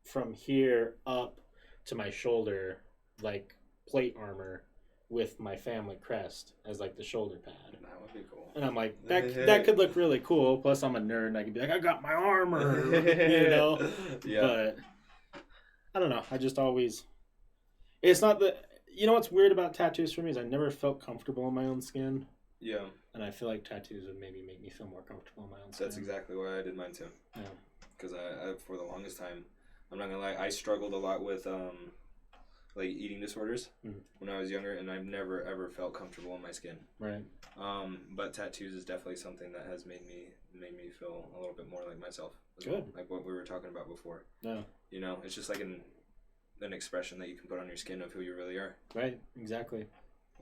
from here up to my shoulder, like plate armor with my family crest as like the shoulder pad. That would be cool. And I'm like, that could look really cool. Plus I'm a nerd and I could be like, I got my armor, Yeah. But I don't know. I just always, it's not that, what's weird about tattoos for me is I never felt comfortable in my own skin. Yeah. And I feel like tattoos would maybe make me feel more comfortable in my own skin. That's exactly why I did mine too. Yeah. Because I for the longest time, I'm not gonna lie, I struggled a lot with like eating disorders when I was younger, and I've never ever felt comfortable in my skin. Right. But tattoos is definitely something that has made me feel a little bit more like myself. Good. Well, like what we were talking about before. Yeah. It's just like an expression that you can put on your skin of who you really are. Right. Exactly.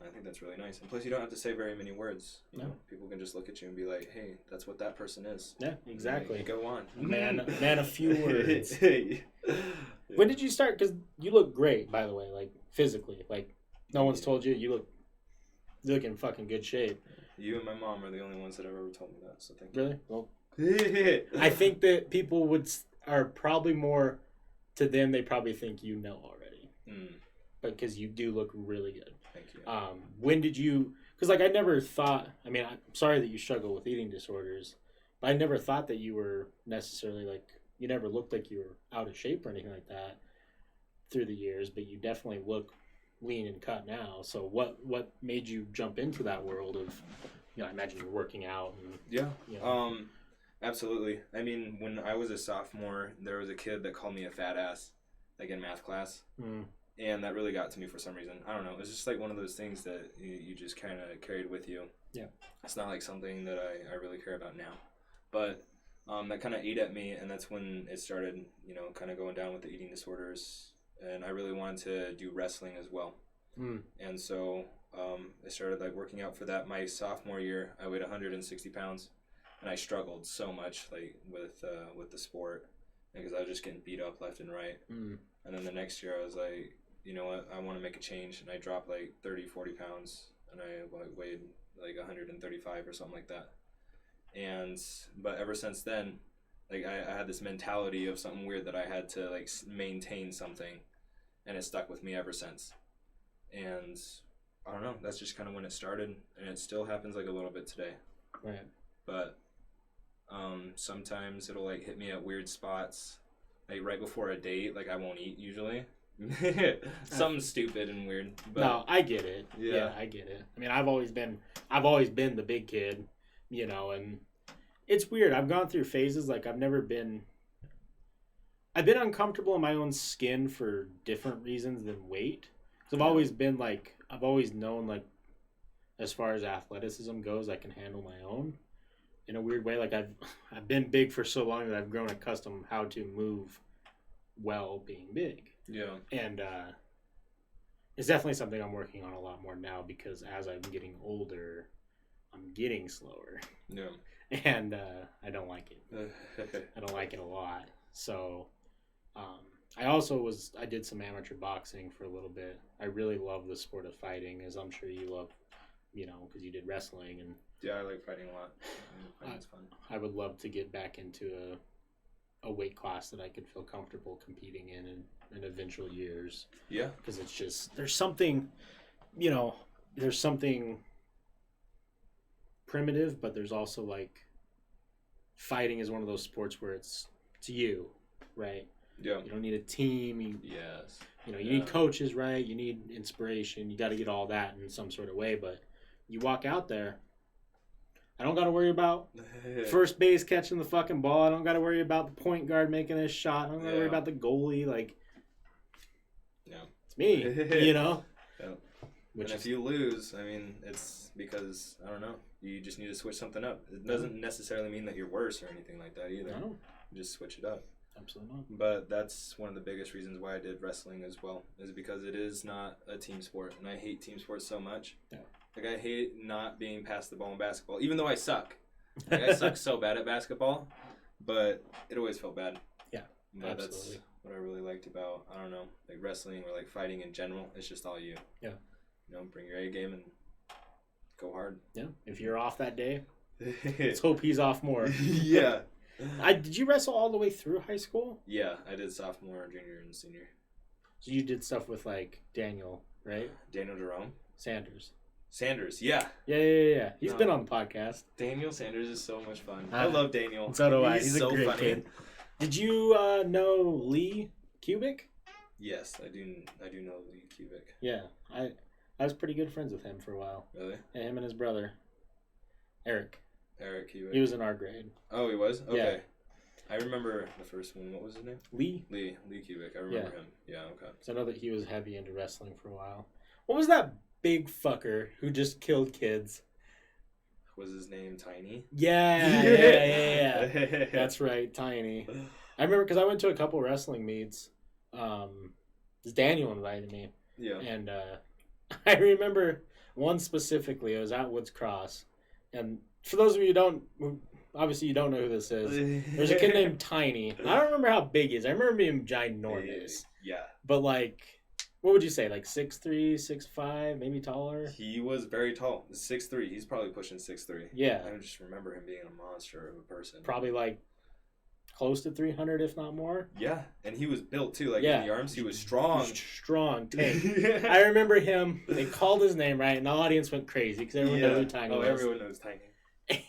I think that's really nice. And plus, you don't have to say very many words. You know, people can just look at you and be like, "Hey, that's what that person is." Yeah, exactly. Go on, man. A few words. Hey. When did you start? Because you look great, by the way. Like physically, like no one's told you you look in fucking good shape. You and my mom are the only ones that have ever told me that. So thank you. Really? Well, I think that people are probably more to them. They probably think you know already, because you do look really good. Thank you. When did you? Because like I never thought. I mean, I'm sorry that you struggle with eating disorders, but I never thought that you were necessarily like. You never looked like you were out of shape or anything like that through the years, but you definitely look lean and cut now. So what made you jump into that world of I imagine you're working out. And, yeah. Absolutely. I mean, when I was a sophomore, there was a kid that called me a fat ass, like in math class. And that really got to me for some reason. I don't know. It was just like one of those things that you just kind of carried with you. Yeah. It's not like something that I really care about now. But that kind of ate at me, and that's when it started, kind of going down with the eating disorders. And I really wanted to do wrestling as well. And so I started like working out for that. My sophomore year, I weighed 160 pounds. And I struggled so much like with the sport because I was just getting beat up left and right. And then the next year I was like, you know what, I want to make a change. And I dropped like 30-40 pounds and I weighed like 135 or something like that. But ever since then, like I had this mentality of something weird that I had to like maintain something, and it stuck with me ever since. And I don't know, that's just kind of when it started, and it still happens like a little bit today. Right. But sometimes it'll like hit me at weird spots, like right before a date. Like I won't eat usually. Something stupid and weird. But no, I get it. Yeah, I get it. I mean, I've always been the big kid, and it's weird. I've gone through phases. Like I've been uncomfortable in my own skin for different reasons than weight. So I've always known like, as far as athleticism goes, I can handle my own. In a weird way, like I've been big for so long that I've grown accustomed how to move well being big. Yeah. And it's definitely something I'm working on a lot more now because as I'm getting older, I'm getting slower. Yeah. And I don't like it. I don't like it a lot. So I did some amateur boxing for a little bit. I really love the sport of fighting, as I'm sure you love, because you did wrestling and. Yeah, I like fighting a lot. Fighting's fun. I would love to get back into a weight class that I could feel comfortable competing in eventual years. Yeah. Because it's just, there's something primitive, but there's also like, fighting is one of those sports where it's you, right? Yeah. You don't need a team. Yes. You need coaches, right? You need inspiration. You got to get all that in some sort of way, but you walk out there, I don't got to worry about first base catching the fucking ball. I don't got to worry about the point guard making a shot. I don't got to worry about the goalie. Like, it's me, Yeah. And if you lose, I mean, it's because, I don't know, you just need to switch something up. It doesn't necessarily mean that you're worse or anything like that either. No. You just switch it up. Absolutely not. But that's one of the biggest reasons why I did wrestling as well, is because it is not a team sport. And I hate team sports so much. Yeah. Like, I hate not being past the ball in basketball, even though I suck. Like, I suck so bad at basketball, but it always felt bad. Yeah, but absolutely. That's what I really liked about, I don't know, like wrestling or like fighting in general. It's just all you. Yeah. Bring your A game and go hard. Yeah. If you're off that day, let's hope he's off more. Yeah. Did you wrestle all the way through high school? Yeah, I did sophomore, junior, and senior. So you did stuff with like Daniel, right? Daniel Jerome? Sanders, yeah. Yeah. He's been on the podcast. Daniel Sanders is so much fun. I love Daniel. So do I. He's so a great funny. Kid. Did you know Lee Kubik? Yes, I do know Lee Kubik. Yeah, I was pretty good friends with him for a while. Really? Yeah, him and his brother, Eric Kubik. He was in our grade. Oh, he was? Okay. Yeah. I remember the first one. What was his name? Lee Kubik. I remember him. Yeah, okay. So I know that he was heavy into wrestling for a while. What was that big fucker who just killed kids? Was his name Tiny? Yeah. That's right, Tiny. I remember because I went to a couple wrestling meets. Daniel invited me. Yeah. And I remember one specifically. It was at Woods Cross. And for those of you who obviously you don't know who this is, there's a kid named Tiny. I don't remember how big he is. I remember him ginormous. Yeah. But like, what would you say? Like 6'3", 6'5", maybe taller? He was very tall. 6'3". He's probably pushing 6'3". Yeah. I just remember him being a monster of a person. Probably like close to 300, if not more. Yeah, and he was built too. Like in the arms, he was strong. Strong tank. I remember him. They called his name right, and the audience went crazy because everyone knew who Tiny was. Oh, everyone knows Tiny.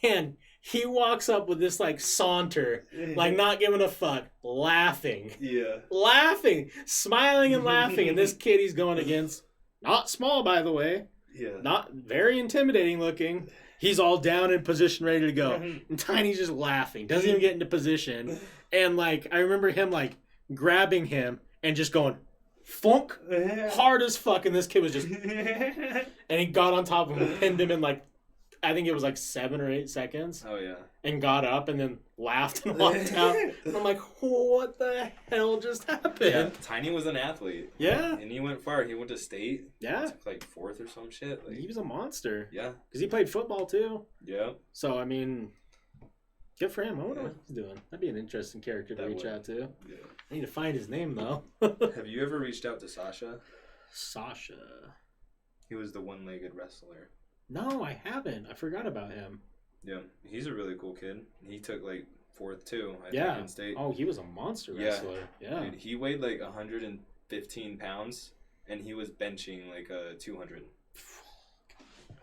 And he walks up with this like saunter, like not giving a fuck, laughing. Yeah. Laughing, smiling and laughing. And this kid he's going against, not small by the way. Yeah. Not very intimidating looking. He's all down in position, ready to go. And Tiny's just laughing. Doesn't even get into position. And, like, I remember him, like, grabbing him and just going, funk, hard as fuck. And this kid was just... And he got on top of him and pinned him in, like, I think it was, like, 7 or 8 seconds. Oh, yeah. And got up and then laughed and walked out. And I'm like, what the hell just happened? Yeah, Tiny was an athlete. Yeah. And he went far. He went to state. Yeah. Took like 4th or some shit. Like, he was a monster. Yeah. Because he played football too. Yeah. So, I mean, good for him. I wonder what he's doing. That'd be an interesting character to reach out to. Yeah. I need to find his name, though. Have you ever reached out to Sasha? Sasha. He was the one-legged wrestler. No, I haven't. I forgot about him. Yeah, he's a really cool kid. He took like 4th too, I yeah. think, in state. Oh, he was a monster wrestler. Yeah. Dude, he weighed like 115 pounds, and he was benching like 200.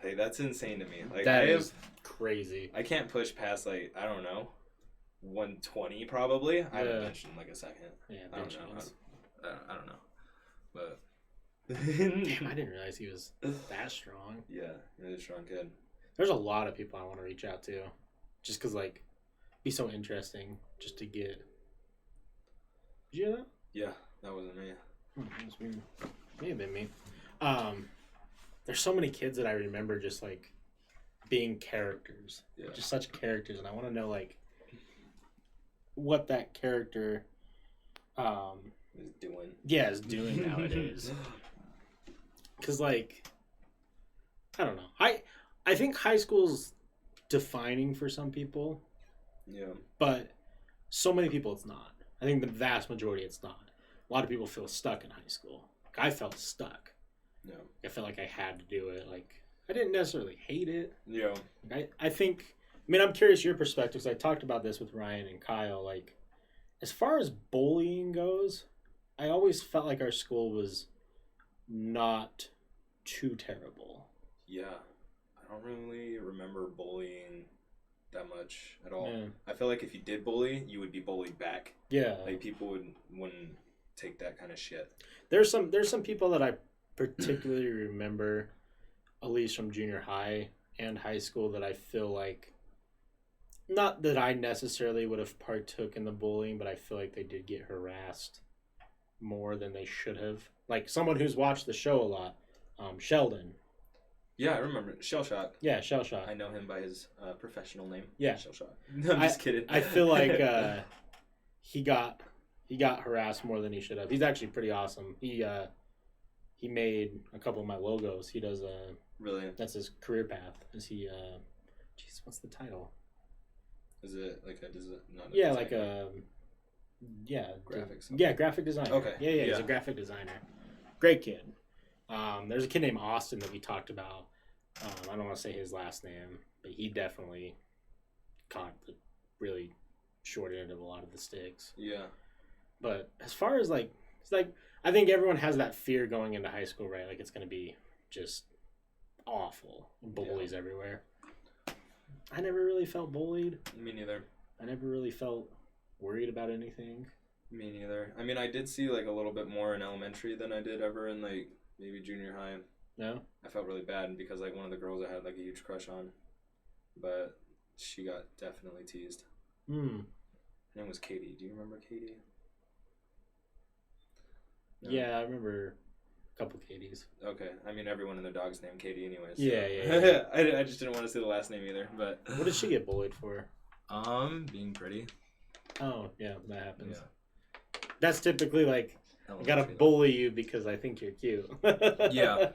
Hey, that's insane to me. Like that is crazy. I can't push past like, I don't know, 120 probably. I haven't benched in like a second. Yeah, I don't know. I don't know. But damn, I didn't realize he was that strong. Yeah, really a strong kid. There's a lot of people I want to reach out to, just because, like, it'd be so interesting just to get. Did you hear that? Yeah, that wasn't me. May have been me. There's so many kids that I remember just, like, being characters. Yeah. Just such characters, and I want to know, like, what that character is doing. Yeah, is doing nowadays. Because, like, I don't know. I think high school's defining for some people. Yeah. But so many people it's not. I think the vast majority it's not. A lot of people feel stuck in high school. Like, I felt stuck. Yeah. I felt like I had to do it. Like, I didn't necessarily hate it. Yeah. I think, I mean, I'm curious your perspective, because I talked about this with Ryan and Kyle. Like, as far as bullying goes, I always felt like our school was not too terrible. Yeah. I don't really remember bullying that much at all. Yeah. I feel like if you did bully, you would be bullied back. Yeah. Like, people wouldn't take that kind of shit. There's some people that I particularly remember, at least from junior high and high school, that I feel like, not that I necessarily would have partook in the bullying, but I feel like they did get harassed more than they should have. Like, someone who's watched the show a lot, Sheldon. Yeah, I remember. Shellshot. Yeah, Shellshot. I know him by his professional name. Yeah. Shellshot. No, I'm just kidding. I feel like he got harassed more than he should have. He's actually pretty awesome. He made a couple of my logos. He does really? That's his career path. Is he jeez, what's the title? Is it like a not a yeah, designer? like a graphics. Yeah, graphic designer. Okay. Yeah, he's a graphic designer. Great kid. There's a kid named Austin that we talked about. I don't want to say his last name, but he definitely caught the really short end of a lot of the sticks. Yeah. But as far as like, it's like, I think everyone has that fear going into high school, right? Like, it's going to be just awful. Bullies everywhere. I never really felt bullied. Me neither. I never really felt worried about anything. Me neither. I mean, I did see like a little bit more in elementary than I did ever in like maybe junior high. No? I felt really bad because like one of the girls I had like a huge crush on, but she got definitely teased. Her name was Katie. Do you remember Katie? No? Yeah, I remember a couple Katies. Okay. I mean, everyone and their dog's named Katie anyways. So. Yeah. I just didn't want to say the last name either, but... What did she get bullied for? Being pretty. Oh, yeah, that happens. Yeah. That's typically like, I gotta bully you because I think you're cute. Yeah.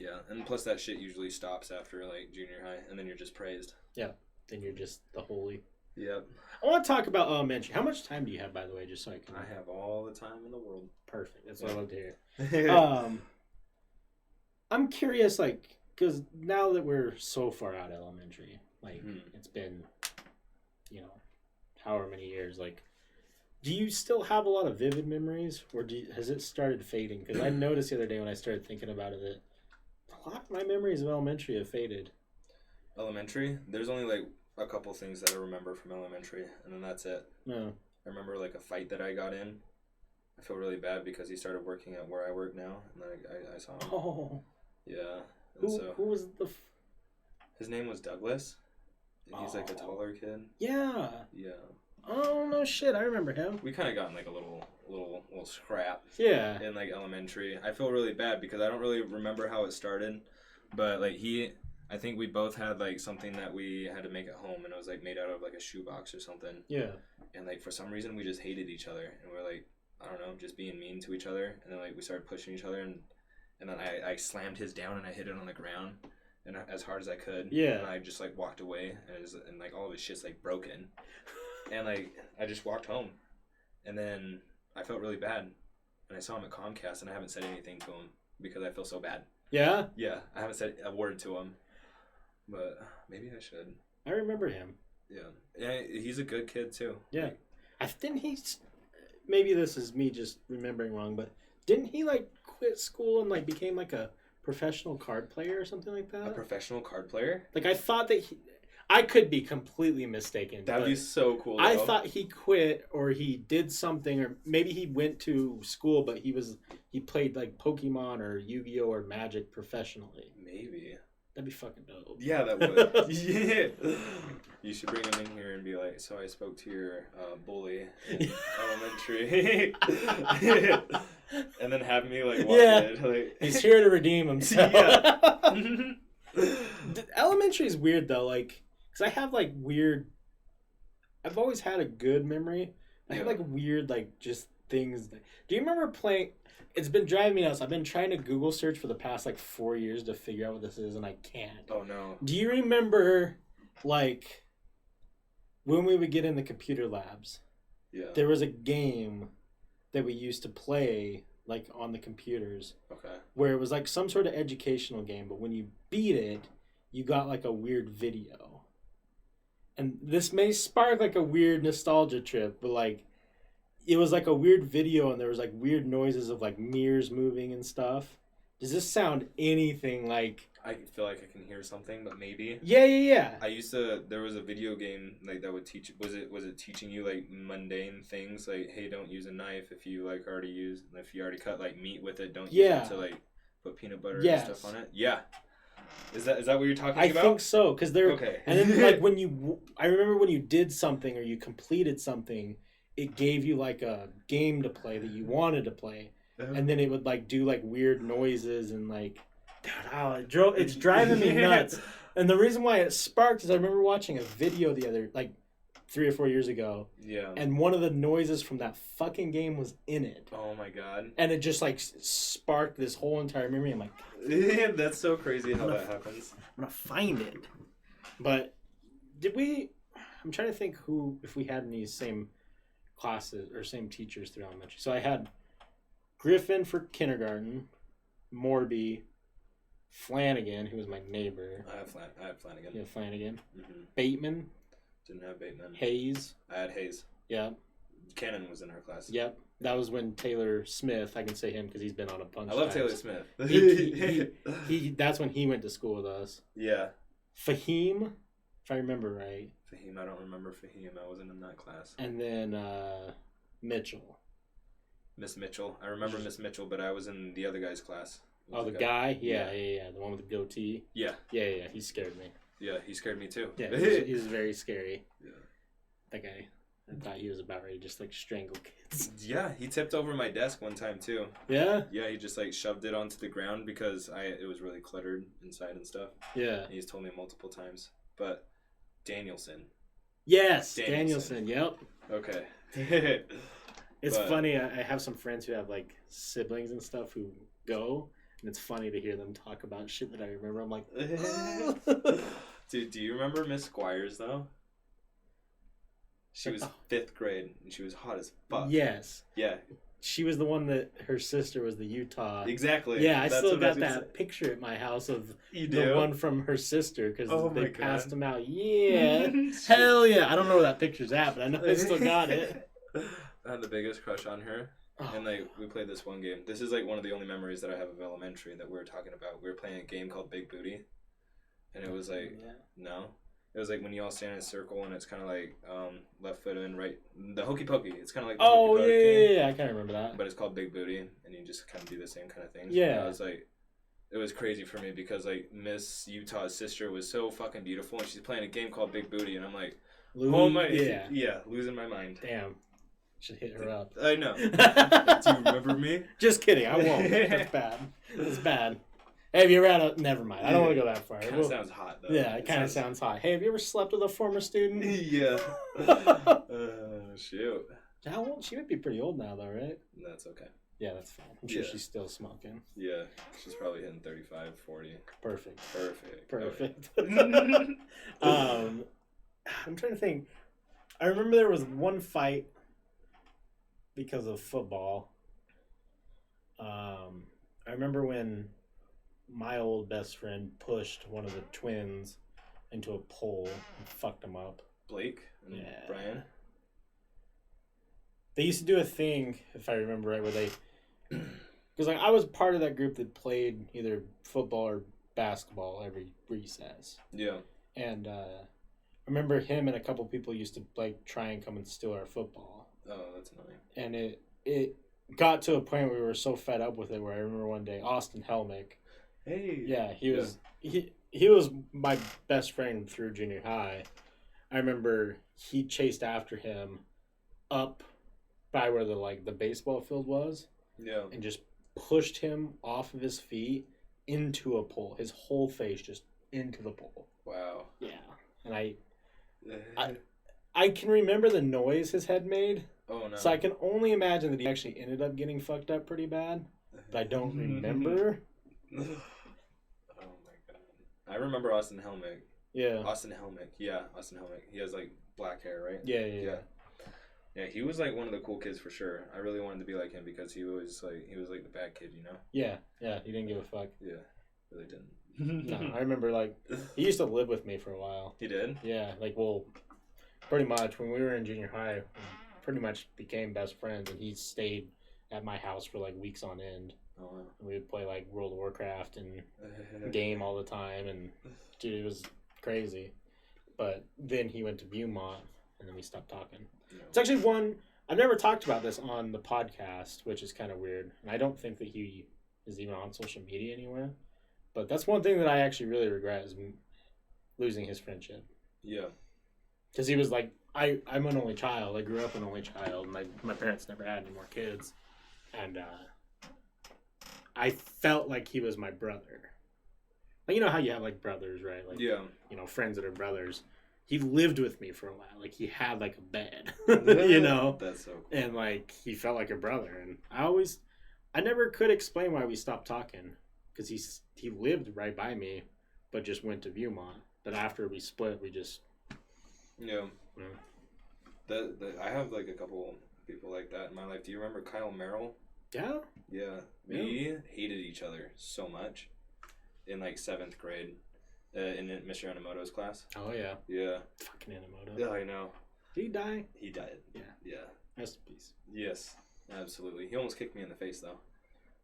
Yeah, and plus that shit usually stops after like junior high, and then you're just praised. Yeah, then you're just the holy. Yep. I want to talk about elementary. How much time do you have, by the way, just so I can... I have all the time in the world. Perfect. That's what I love to hear. I'm curious, like, because now that we're so far out of elementary, like, it's been, however many years, like, do you still have a lot of vivid memories, or has it started fading? Because I noticed the other day when I started thinking about it that a lot of my memories of elementary have faded. Elementary? There's only, like, a couple things that I remember from elementary, and then that's it. No. I remember, like, a fight that I got in. I feel really bad because he started working at where I work now, and then I saw him. Oh. Yeah. Who was the... His name was Douglas. He's like a taller kid. Yeah. Yeah. Oh no shit! I remember him. We kind of got in like a little scrap. Yeah. In like elementary, I feel really bad because I don't really remember how it started, but like I think we both had like something that we had to make at home, and it was like made out of like a shoebox or something. Yeah. And like for some reason we just hated each other, and we're like, I don't know, just being mean to each other, and then like we started pushing each other, and then I slammed his down and I hit it on the ground, and as hard as I could. Yeah. And I just like walked away, and like all of his shit's like broken, and like I just walked home, and then I felt really bad, and I saw him at Comcast, and I haven't said anything to him because I feel so bad. Yeah. Yeah, I haven't said a word to him, but maybe I should. I remember him. Yeah, he's a good kid too. Yeah, didn't he? Maybe this is me just remembering wrong, but didn't he like quit school and like became like a professional card player or something like that? A professional card player? Like I thought that I could be completely mistaken. That'd be so cool. I thought he quit or he did something, or maybe he went to school, but he played like Pokemon or Yu-Gi-Oh or Magic professionally. Maybe. That'd be fucking dope. Yeah, that would. Yeah. You should bring him in here and be like, so I spoke to your bully in elementary. And then have me like walk in. Like, he's here to redeem himself. Yeah. Elementary is weird though, like, because I have like weird, I've always had a good memory. I have like weird, like, just things. Do you remember playing? It's been driving me nuts. I've been trying to Google search for the past like 4 years to figure out what this is, and I can't. Oh no. Do you remember, like, when we would get in the computer labs? Yeah. There was a game that we used to play, like, on the computers. Okay. Where it was like some sort of educational game, but when you beat it, you got like a weird video. And this may spark like a weird nostalgia trip, but like, it was like a weird video, and there was like weird noises of like mirrors moving and stuff. Does this sound anything like? I feel like I can hear something, but maybe. Yeah. There was a video game like that would teach. Was it teaching you like mundane things like, hey, don't use a knife if you like already used, if you already cut like meat with it, don't use it to like put peanut butter and stuff on it. Yeah. Is that what you're talking about? I think so, because they're okay. And then like I remember when you did something or you completed something, it gave you like a game to play that you wanted to play, and then it would like do like weird noises and like, dude, it's driving me nuts. And the reason why it sparked is I remember watching a video the other 3 or 4 years ago. Yeah. And one of the noises from that fucking game was in it. Oh my god. And it just like sparked this whole entire memory. I'm like, that's so crazy how that happens. I'm gonna find it. But I'm trying to think if we had any same classes or same teachers through elementary. So I had Griffin for kindergarten, Morby, Flanagan, who was my neighbor. I had Flanagan. Yeah, Flanagan. Mm-hmm. Bateman. Didn't have Bateman. Hayes. I had Hayes. Yeah. Cannon was in our class. Yep. That was when Taylor Smith, I can say him because he's been on a bunch of times. Taylor Smith. he that's when he went to school with us. Yeah. Fahim, if I remember right. Fahim, I don't remember Fahim. I wasn't in that class. And then Mitchell. Miss Mitchell. I remember Miss Mitchell, but I was in the other guy's class. Oh, the guy? Yeah. The one with the goatee? Yeah. Yeah. He scared me. Yeah, he scared me too. Yeah, he was very scary. Yeah. That guy. I thought he was about ready to just like strangle kids. Yeah, he tipped over my desk one time too. Yeah? Yeah, he just like shoved it onto the ground because it was really cluttered inside and stuff. Yeah. And he's told me multiple times. But Danielson. Yes, Danielson. Yep. Okay. It's funny. I have some friends who have like siblings and stuff who go, and it's funny to hear them talk about shit that I remember. I'm like, dude, do you remember Miss Squires though? She was 5th grade and she was hot as fuck. Yes. Yeah. She was the one that her sister was the Utah. Exactly. Yeah, I still got that picture at my house of the one from her sister because they passed them out. Yeah. Hell yeah. I don't know where that picture's at, but I know I still got it. I had the biggest crush on her. Oh. And like we played this one game. This is like one of the only memories that I have of elementary that we were talking about. We were playing a game called Big Booty. And it was like, no. It was like when you all stand in a circle and it's kind of like left foot in, right. The hokey pokey. It's kind of like the hokey pokey game, yeah. I can't remember that. But it's called Big Booty, and you just kind of do the same kind of things. Yeah. And it it was crazy for me because like Miss Utah's sister was so fucking beautiful, and she's playing a game called Big Booty, and I'm like, oh my, yeah, losing my mind. Damn, should hit her up. I know. Do you remember me? Just kidding, I won't. That's bad. That's bad. Hey, have you ever had a... Never mind. I don't want to go that far. It kind of sounds hot, though. Yeah, it kind of sounds hot. Hey, have you ever slept with a former student? Yeah. Shoot. How old? She might be pretty old now, though, right? That's okay. Yeah, that's fine. I'm sure she's still smoking. Yeah, she's probably hitting 35, 40. Perfect. Okay. I'm trying to think. I remember there was one fight because of football. I remember when my old best friend pushed one of the twins into a pole and fucked him up. Blake and Brian? They used to do a thing, if I remember right, where they... Because like, I was part of that group that played either football or basketball every recess. Yeah. And I remember him and a couple people used to like try and come and steal our football. Oh, that's annoying. And it got to a point where we were so fed up with it where I remember one day Austin Helmick. Hey. Yeah, he was my best friend through junior high. I remember he chased after him up by where the baseball field was. Yeah. And just pushed him off of his feet into a pole. His whole face just into the pole. Wow. Yeah. And I can remember the noise his head made. Oh no. So I can only imagine that he actually ended up getting fucked up pretty bad. But I don't remember. Oh my god. I remember Austin Helmick. Yeah. Austin Helmick. He has like black hair, right? Yeah. Yeah, he was like one of the cool kids for sure. I really wanted to be like him because he was like the bad kid, you know? Yeah, he didn't give a fuck. Yeah, really didn't. No, I remember like he used to live with me for a while. He did? Yeah, pretty much when we were in junior high, we pretty much became best friends, and he stayed at my house for like weeks on end. Oh wow. And we would play like World of Warcraft and game all the time, and dude, it was crazy. But then he went to Viewmont, and then we stopped talking. No. It's actually one I've never talked about this on the podcast, which is kind of weird, and I don't think that he is even on social media anywhere. But that's one thing that I actually really regret is losing his friendship. Yeah, because he was like, I'm an only child. I grew up an only child, and my parents never had any more kids, and I felt like he was my brother. Like, you know how you have like brothers, right? Like, yeah, you know, friends that are brothers. He lived with me for a while. Like, he had like a bed, you know? That's so cool. And like, he felt like a brother. And I never could explain why we stopped talking. Because he lived right by me, but just went to Viewmont. But after we split, we just... Yeah. I have like a couple people like that in my life. Do you remember Kyle Merrill? Yeah. Yeah. We hated each other so much in like 7th grade. In Mr. Anamoto's class. Oh, yeah. Yeah. Fucking Anamoto. Yeah, I know. Did he die? He died. Yeah. Rest in peace. Yes, absolutely. He almost kicked me in the face, though,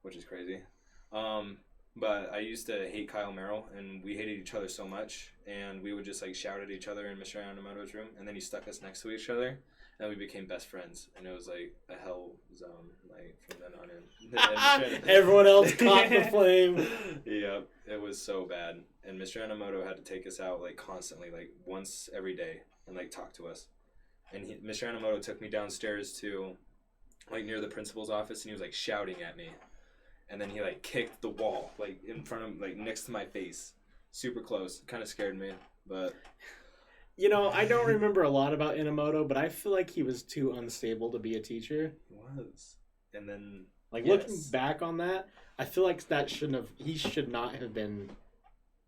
which is crazy. But I used to hate Kyle Merrill, and we hated each other so much, and we would just, like, shout at each other in Mr. Anamoto's room, and then he stuck us next to each other, and we became best friends, and it was, like, a hell zone, like, from then on in. Everyone else caught the flame. Yep, it was so bad. And Mr. Anamoto had to take us out, like, constantly, like, once every day, and, like, talk to us. And Mr. Anamoto took me downstairs to, like, near the principal's office, and he was, like, shouting at me. And then he, like, kicked the wall, like, in front of, like, next to my face. Super close. Kind of scared me, but... You know, I don't remember a lot about Inamoto, but I feel like he was too unstable to be a teacher. He was. And then... Like, looking back on that, I feel like he should not have been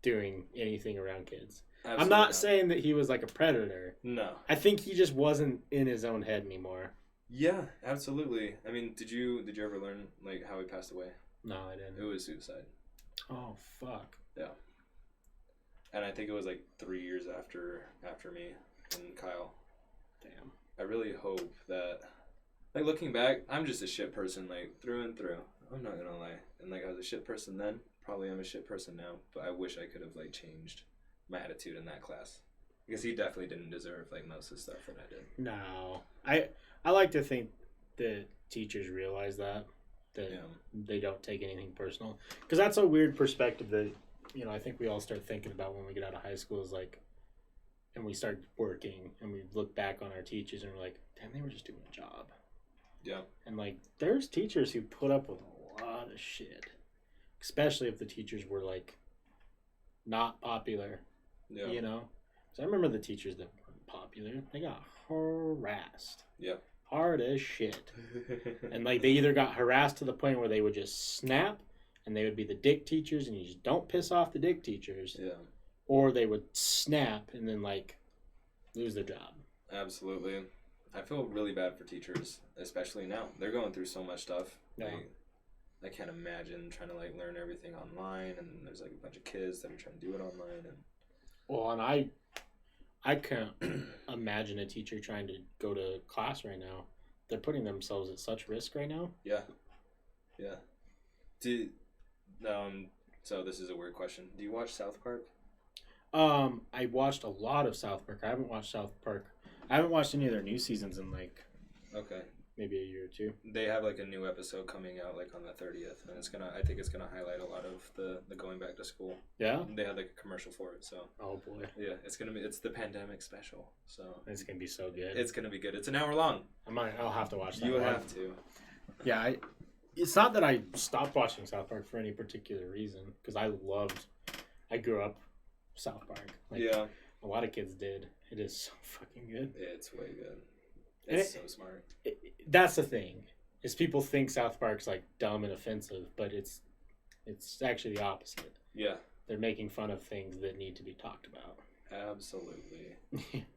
doing anything around kids. Absolutely I'm not saying that he was, like, a predator. No. I think he just wasn't in his own head anymore. Yeah, absolutely. I mean, did you ever learn, like, how he passed away? No, I didn't. It was suicide. Oh, fuck. Yeah. And I think it was like 3 years after me and Kyle. Damn. I really hope that, like, looking back, I'm just a shit person, like, through and through. I'm not gonna lie. And, like, I was a shit person then. Probably I'm a shit person now. But I wish I could have, like, changed my attitude in that class. Because he definitely didn't deserve, like, most of the stuff that I did. No. I like to think that teachers realize that. that they don't take anything personal. Because that's a weird perspective that, you know, I think we all start thinking about when we get out of high school is like, and we start working and we look back on our teachers and we're like, damn, they were just doing a job. Yeah. And like, there's teachers who put up with a lot of shit, especially if the teachers were like not popular. Yeah. You know? So I remember the teachers that weren't popular, they got harassed. Yeah. Hard as shit. And like, they either got harassed to the point where they would just snap and they would be the dick teachers and you just don't piss off the dick teachers. Yeah. Or they would snap and then like lose their job. Absolutely. I feel really bad for teachers, especially now. They're going through so much stuff. Yeah. Like, I can't imagine trying to like learn everything online, and there's like a bunch of kids that are trying to do it online. And well, and I can't imagine a teacher trying to go to class right now. They're putting themselves at such risk right now. Yeah. Yeah. So this is a weird question. Do you watch South Park? I watched a lot of South Park. I haven't watched South Park. I haven't watched any of their new seasons in like maybe a year or two. They have like a new episode coming out like on the 30th, and I think it's gonna highlight a lot of the going back to school. Yeah. They had like a commercial for it, so. Oh boy. Yeah, it's the pandemic special, so. It's gonna be so good. It's gonna be good. It's an hour long. I'll have to watch that. You have to. Yeah, it's not that I stopped watching South Park for any particular reason, because I grew up South Park. Like, yeah. A lot of kids did. It is so fucking good. It's way good. It's so smart. That's the thing, is people think South Park's like dumb and offensive, but it's actually the opposite. Yeah. They're making fun of things that need to be talked about. Absolutely.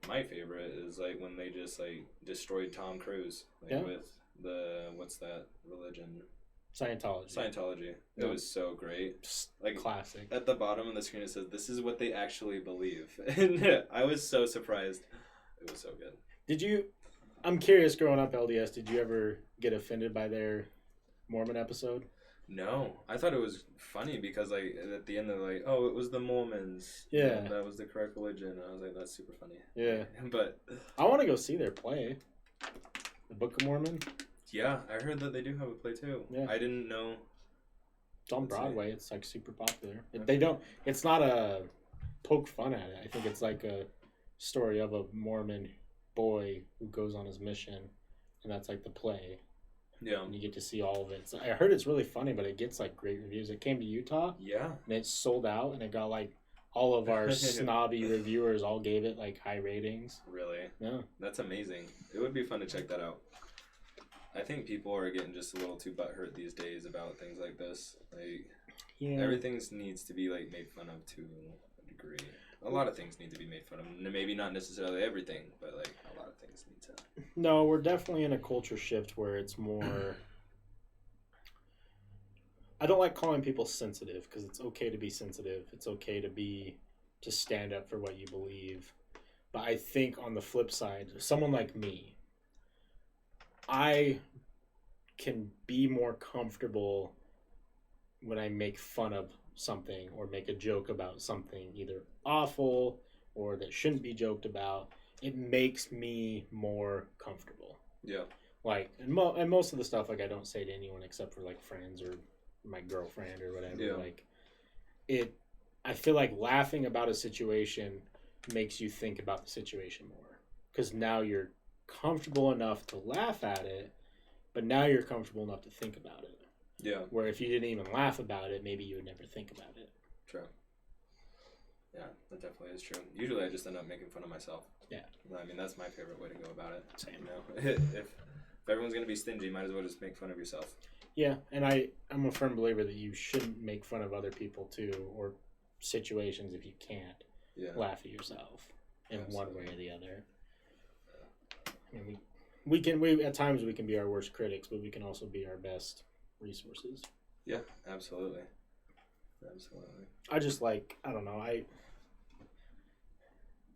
My favorite is like when they just like destroyed Tom Cruise with what's that religion? Scientology. It was so great. Like classic. At the bottom of the screen it says, "This is what they actually believe." And I was so surprised. It was so good. I'm curious, growing up LDS, did you ever get offended by their Mormon episode? No. I thought it was funny because like at the end they're like, "Oh, it was the Mormons." Yeah. That was the correct religion. And I was like, that's super funny. Yeah. But I want to go see their play. The Book of Mormon. Yeah, I heard that they do have a play too. Yeah. I didn't know. It's on Broadway. It's like super popular. It's not a poke fun at it. I think it's like a story of a Mormon boy who goes on his mission, and that's like the play. Yeah. And you get to see all of it. So I heard it's really funny, but it gets like great reviews. It came to Utah. Yeah. And it sold out, and it got like all of our snobby reviewers all gave it like high ratings. Really? Yeah. That's amazing. It would be fun to check that out. I think people are getting just a little too butthurt these days about things like this. Like, everything needs to be like made fun of to a degree. A lot of things need to be made fun of. Maybe not necessarily everything, but like a lot of things need to. No, we're definitely in a culture shift where it's more. I don't like calling people sensitive because it's okay to be sensitive. It's okay to stand up for what you believe. But I think on the flip side, someone like me, I can be more comfortable when I make fun of something or make a joke about something either awful or that shouldn't be joked about. It makes me more comfortable. Yeah. Like, and most of the stuff, like, I don't say to anyone except for, like, friends or my girlfriend or whatever. Yeah. Like, I feel like laughing about a situation makes you think about the situation more. Because now you're comfortable enough to laugh at it, but now you're comfortable enough to think about it. Yeah. Where if you didn't even laugh about it, maybe you would never think about it. True. Yeah, that definitely is true. Usually I just end up making fun of myself. Yeah. I mean, that's my favorite way to go about it. Same. You know? If everyone's going to be stingy, might as well just make fun of yourself. Yeah, and I'm a firm believer that you shouldn't make fun of other people too, or situations if you can't. Yeah. Laugh at yourself in one way or the other. I mean, we at times we can be our worst critics, but we can also be our best resources. Yeah, absolutely. I just like, I don't know,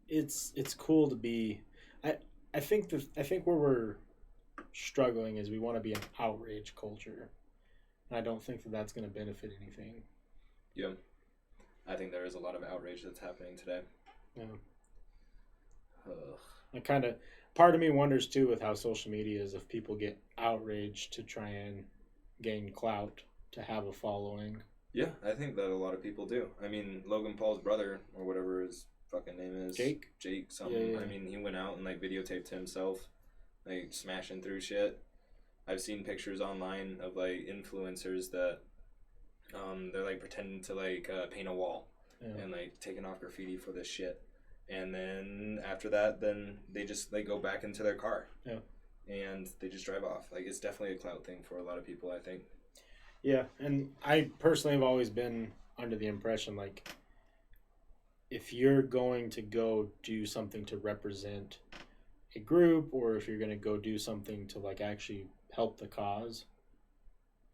it's cool to be. I think where we're struggling is we want to be an outrage culture, and I don't think that's going to benefit anything. Yeah, I think there is a lot of outrage that's happening today. Yeah. Part of me wonders too with how social media is, if people get outraged to try and gain clout, to have a following. Yeah, I think that a lot of people do. I mean, Logan Paul's brother, or whatever his fucking name is. Jake something. Yeah. I mean, he went out and, like, videotaped himself, like, smashing through shit. I've seen pictures online of, like, influencers that, they're, like, pretending to, like, paint a wall. Yeah. And, like, taking off graffiti for this shit. And then after that, then they just, like, go back into their car. Yeah. And they just drive off. Like, it's definitely a clout thing for a lot of people, I think. Yeah, and I personally have always been under the impression, like, if you're going to go do something to represent a group, or if you're going to go do something to, like, actually help the cause,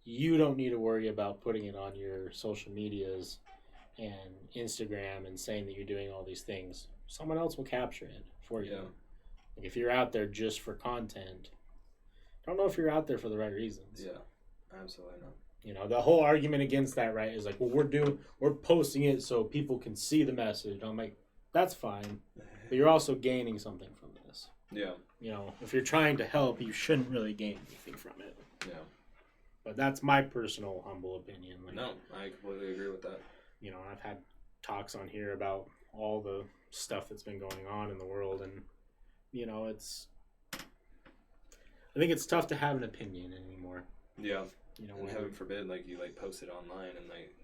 you don't need to worry about putting it on your social medias and Instagram and saying that you're doing all these things. Someone else will capture it for you. Yeah. Like, if you're out there just for content, I don't know if you're out there for the right reasons. Yeah, absolutely not. You know, the whole argument against that, right, is like, well, we're posting it so people can see the message. I'm like, that's fine, but you're also gaining something from this. Yeah. You know, if you're trying to help, you shouldn't really gain anything from it. Yeah. But that's my personal humble opinion. Like, no, I completely agree with that. You know, I've had talks on here about all the stuff that's been going on in the world, and, you know, I think it's tough to have an opinion anymore. Yeah. You know, and heaven forbid, like, you, like, post it online and, like,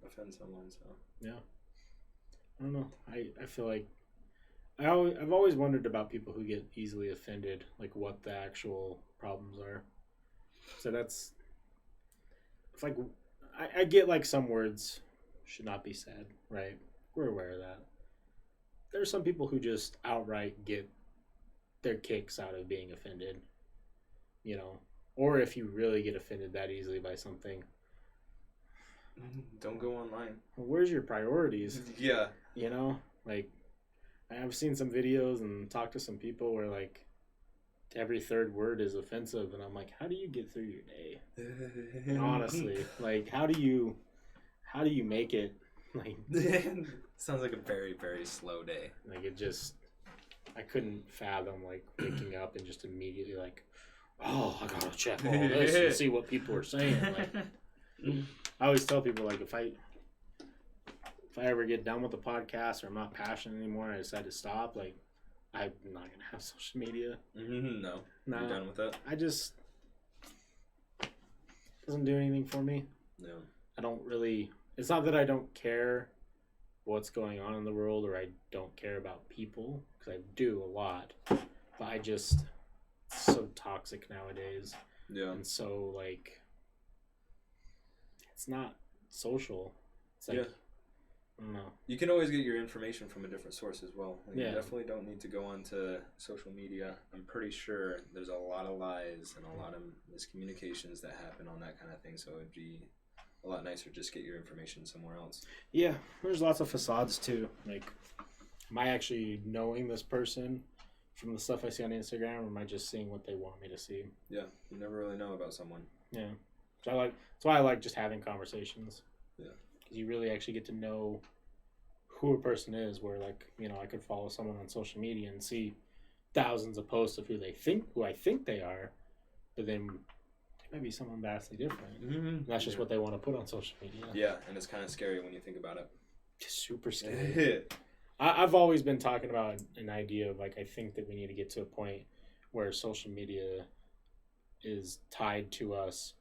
offend someone, so. Yeah. I don't know. I feel like I've always wondered about people who get easily offended, like, what the actual problems are. So it's like, I get, like, some words should not be said, right? We're aware of that. There are some people who just outright get their kicks out of being offended, you know. Or if you really get offended that easily by something, don't go online. Well, where's your priorities? Yeah. You know, like, I've seen some videos and talked to some people where, like, every third word is offensive, and I'm like, how do you get through your day? Honestly, like, how do you make it? Like, sounds like a very, very slow day. Like, I couldn't fathom, like, waking up and just immediately, like, oh, I gotta check all this and see what people are saying. Like, I always tell people, like, if I ever get done with the podcast or I'm not passionate anymore and I decide to stop, like, I'm not gonna have social media. No. You're done with that? Doesn't do anything for me. No. I don't really. It's not that I don't care what's going on in the world or I don't care about people, because I do a lot, but it's so toxic nowadays. Yeah. And so, like, it's not social. It's like, I don't know. You can always get your information from a different source as well. Like, you definitely don't need to go onto social media. I'm pretty sure there's a lot of lies and a lot of miscommunications that happen on that kind of thing, so it'd be a lot nicer just get your information somewhere else. Yeah, there's lots of facades too. Like, am I actually knowing this person from the stuff I see on Instagram, or am I just seeing what they want me to see? Yeah, you never really know about someone. Yeah, so that's why I like just having conversations. Yeah, because you really actually get to know who a person is. Where, like, you know, I could follow someone on social media and see thousands of posts of who I think they are, but then they might be someone vastly different. Mm-hmm. That's just what they want to put on social media. Yeah, and it's kind of scary when you think about it. Just super scary. I've always been talking about an idea of, like, I think that we need to get to a point where social media is tied to us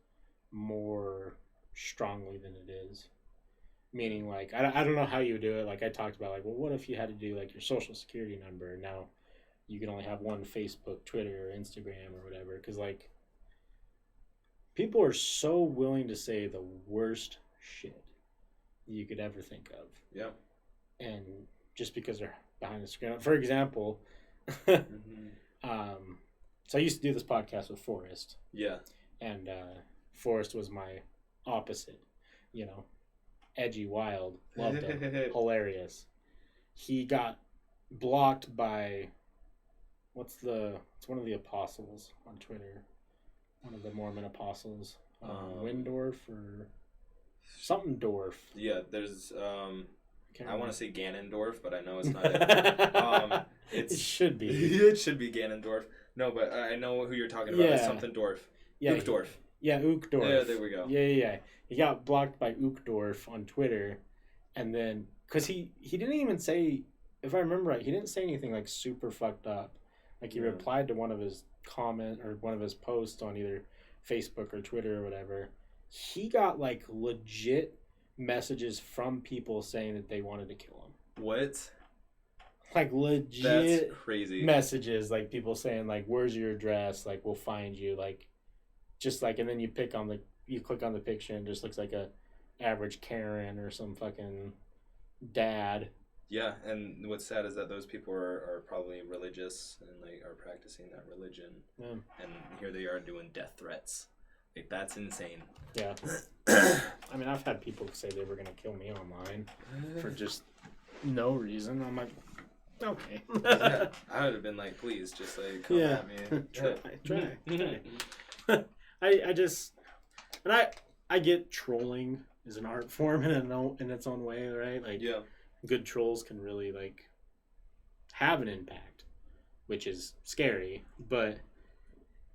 more strongly than it is. Meaning, like, I don't know how you do it. Like, I talked about, like, well, what if you had to do, like, your social security number, and now you can only have one Facebook, Twitter, or Instagram, or whatever. Because, like, people are so willing to say the worst shit you could ever think of. Yeah. And just because they're behind the screen. For example, so I used to do this podcast with Forrest. Yeah. And Forrest was my opposite, you know, edgy, wild, loved him, hilarious. He got blocked by, it's one of the apostles on Twitter, one of the Mormon apostles, Windorf or something Dorf. Yeah, there's I want to say Ganondorf, but I know it's not. It should be. It should be Ganondorf. No, but I know who you're talking about. It's something Dorf. Yeah, Dorf. Yeah, Uchtdorf. Yeah, there we go. Yeah. He got blocked by Uchtdorf on Twitter, and then because he didn't even say, if I remember right, he didn't say anything like super fucked up. Like he replied to one of his comment or one of his posts on either Facebook or Twitter or whatever. He got like legit messages from people saying that they wanted to kill him. What? Like legit. That's crazy. Messages, like people saying like, "Where's your address? Like we'll find you." Like, just like, and then you click on the picture and it just looks like a average Karen or some fucking dad. Yeah, and what's sad is that those people are probably religious and like are practicing that religion. Yeah. And here they are doing death threats. Like that's insane. Yeah. I mean, I've had people say they were gonna kill me online for just no reason. I'm like, okay. Yeah, I would have been like, please, just like come at me. Try. I just, and I get trolling is an art form in its own way, right? Like, yeah, good trolls can really like have an impact, which is scary. But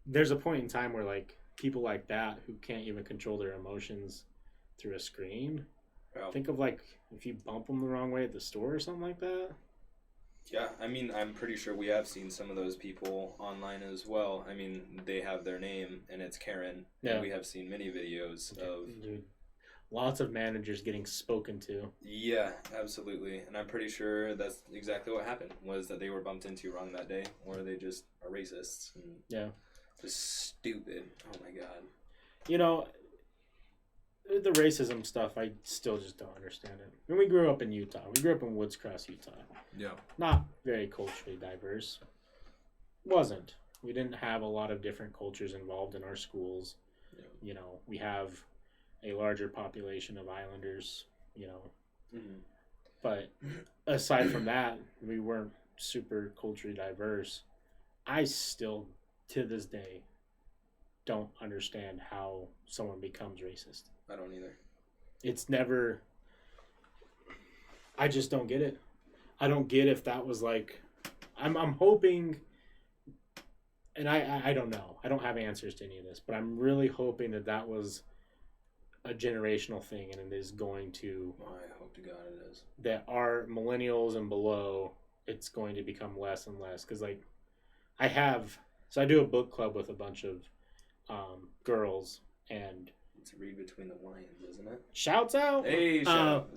there's a point in time where like people like that who can't even control their emotions through a screen. Wow. Think of like if you bump them the wrong way at the store or something like that. Yeah, I mean, I'm pretty sure we have seen some of those people online as well. I mean, they have their name, and it's Karen. Yeah. And we have seen many videos of... Dude, lots of managers getting spoken to. Yeah, absolutely. And I'm pretty sure that's exactly what happened, was that they were bumped into wrong that day, or they just are racists. And yeah. Just stupid. Oh, my God. You know... The racism stuff, I still just don't understand it. When we grew up in Utah, we grew up in Woods Cross, Utah. Yeah. Not very culturally diverse. Wasn't. We didn't have a lot of different cultures involved in our schools. Yeah. You know, we have a larger population of islanders, you know. Mm-hmm. But aside from that, we weren't super culturally diverse. I still, to this day, don't understand how someone becomes racist. I don't either. It's never... I just don't get it. I don't get if that was like... I'm hoping... And I don't know. I don't have answers to any of this. But I'm really hoping that was a generational thing. And it is going to... I hope to God it is. That our millennials and below, it's going to become less and less. Because like... So I do a book club with a bunch of girls. And... It's read between the lines, isn't it? Shouts out! Hey, shout!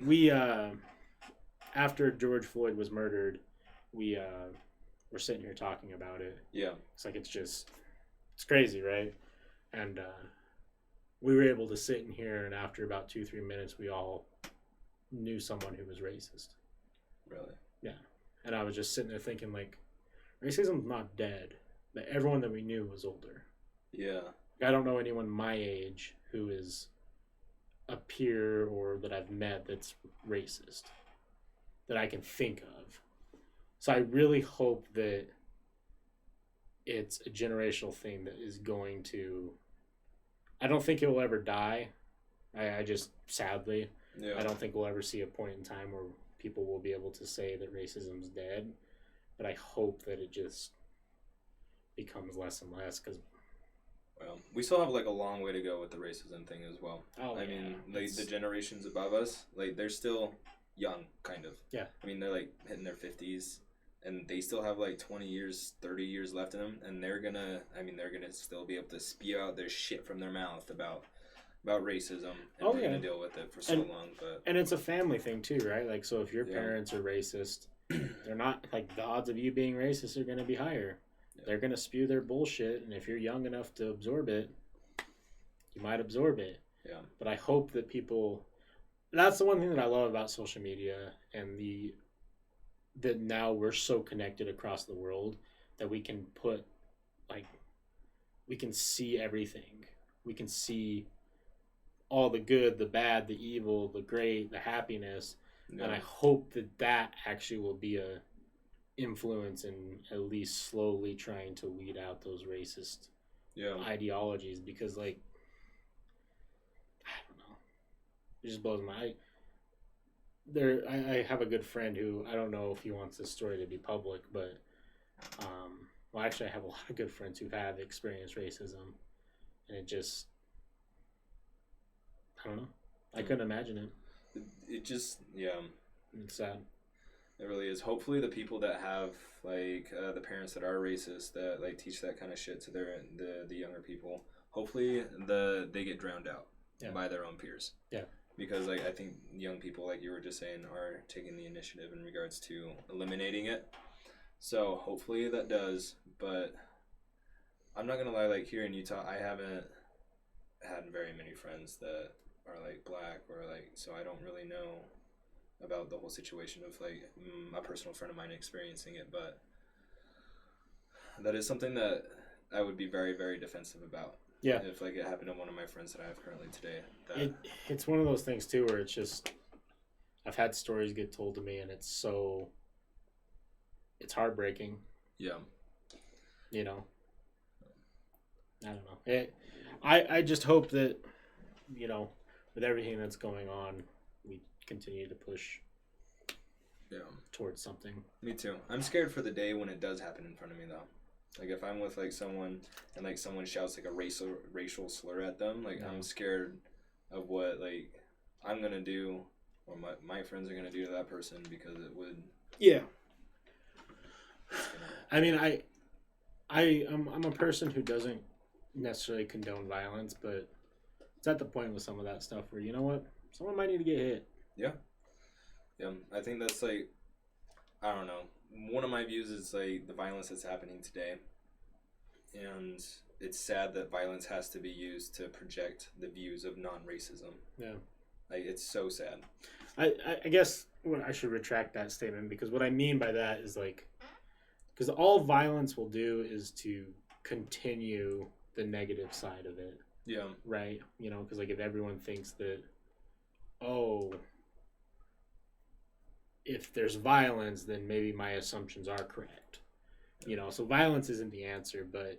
We, after George Floyd was murdered, we were sitting here talking about it. Yeah. It's like, it's crazy, right? And we were able to sit in here, and after about 2-3 minutes, we all knew someone who was racist. Really? Yeah. And I was just sitting there thinking, like, racism's not dead, but everyone that we knew was older. Yeah. I don't know anyone my age who is a peer or that I've met that's racist that I can think of. So I really hope that it's a generational thing that is going to... I don't think it will ever die. I just, sadly, yeah. I don't think we'll ever see a point in time where people will be able to say that racism's dead. But I hope that it just becomes less and less because... Well, we still have like a long way to go with the racism thing as well. Oh, I mean, like the generations above us, like they're still young, kind of. Yeah. I mean, they're like hitting their 50s, and they still have like 20 years, 30 years left in them, and they're gonna still be able to spew out their shit from their mouth about racism, and they're gonna deal with it for so long. And it's a family thing too, right? Like, so if your parents are racist, they're not like the odds of you being racist are gonna be higher. They're going to spew their bullshit, and if you're young enough to absorb it, you might absorb it. Yeah. But I hope that people... That's the one thing that I love about social media and that now we're so connected across the world that we can put, like, we can see everything. We can see all the good, the bad, the evil, the great, the happiness. Yeah. And I hope that actually will be a influence in at least slowly trying to weed out those racist ideologies because like I don't know, it just blows my I have a good friend who I don't know if he wants this story to be public, but well actually I have a lot of good friends who have experienced racism, and it just, I don't know. I couldn't imagine it. It just, yeah. It's sad. It really is. Hopefully the people that have, like, the parents that are racist, that, like, teach that kind of shit to the younger people, hopefully they get drowned out by their own peers. Yeah. Because, like, I think young people, like you were just saying, are taking the initiative in regards to eliminating it. So hopefully that does, but I'm not going to lie, like, here in Utah, I haven't had very many friends that are, like, black or, like, so I don't really know about the whole situation of, like, a personal friend of mine experiencing it, but that is something that I would be very, very defensive about. Yeah. If, like, it happened to one of my friends that I have currently today. It's one of those things, too, where it's just, I've had stories get told to me, and it's heartbreaking. Yeah. You know? I don't know. I just hope that, you know, with everything that's going on, we continue to push towards something. Me too. I'm scared for the day when it does happen in front of me, though. Like, if I'm with, like, someone and, like, someone shouts, like, a racial slur at them, like, I'm scared of what, like, I'm going to do or my friends are going to do to that person because it would... Yeah. I mean, I'm a person who doesn't necessarily condone violence, but it's at the point with some of that stuff where, you know what, someone might need to get hit. Yeah. I think that's, like, I don't know, one of my views is, like, the violence that's happening today, and it's sad that violence has to be used to project the views of non-racism. Yeah. Like, it's so sad. I guess I should retract that statement, because what I mean by that is, like, because all violence will do is to continue the negative side of it. Yeah. Right? You know, because, like, if everyone thinks that, oh, if there's violence, then maybe my assumptions are correct. You know, so violence isn't the answer, but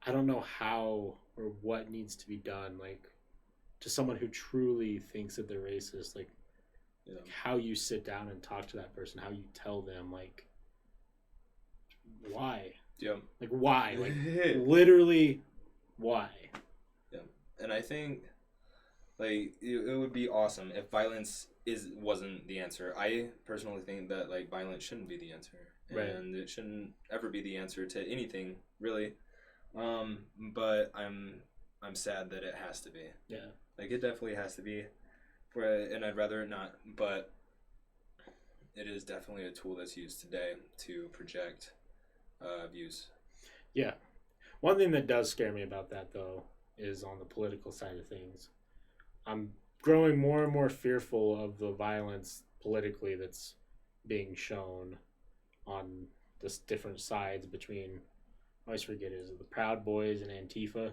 I don't know how or what needs to be done, like, to someone who truly thinks that they're racist, like, how you sit down and talk to that person, how you tell them, like, why? Yeah. Like, why? Like, literally, why? Yeah. And I think, like, it would be awesome if violence wasn't the answer. I personally think that, like, violence shouldn't be the answer. Right. And it shouldn't ever be the answer to anything, really. But I'm sad that it has to be. Yeah. Like, it definitely has to be. And I'd rather it not. But it is definitely a tool that's used today to project views. Yeah. One thing that does scare me about that, though, is on the political side of things. I'm growing more and more fearful of the violence politically that's being shown on this different sides between, I always forget, is it the Proud Boys and Antifa?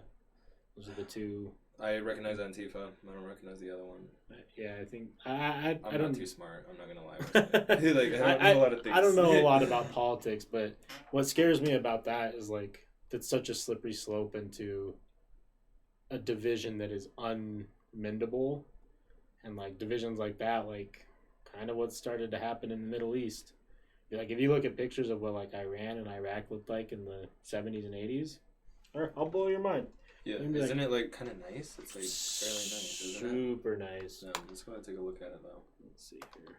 Those are the two. I recognize Antifa. I don't recognize the other one. Yeah, I think I'm not too smart. I'm not gonna lie. Like, I don't know a lot of things. I don't know a lot about politics, but what scares me about that is, like, that's such a slippery slope into a division that is unmendable, and, like, divisions like that, like, kind of what started to happen in the Middle East. Like, if you look at pictures of what, like, Iran and Iraq looked like in the 70s and 80s, or I'll blow your mind. Yeah, isn't it, like, kind of nice? It's, like, fairly nice, isn't it? Super nice. Yeah, let's go ahead and take a look at it, though. Let's see here.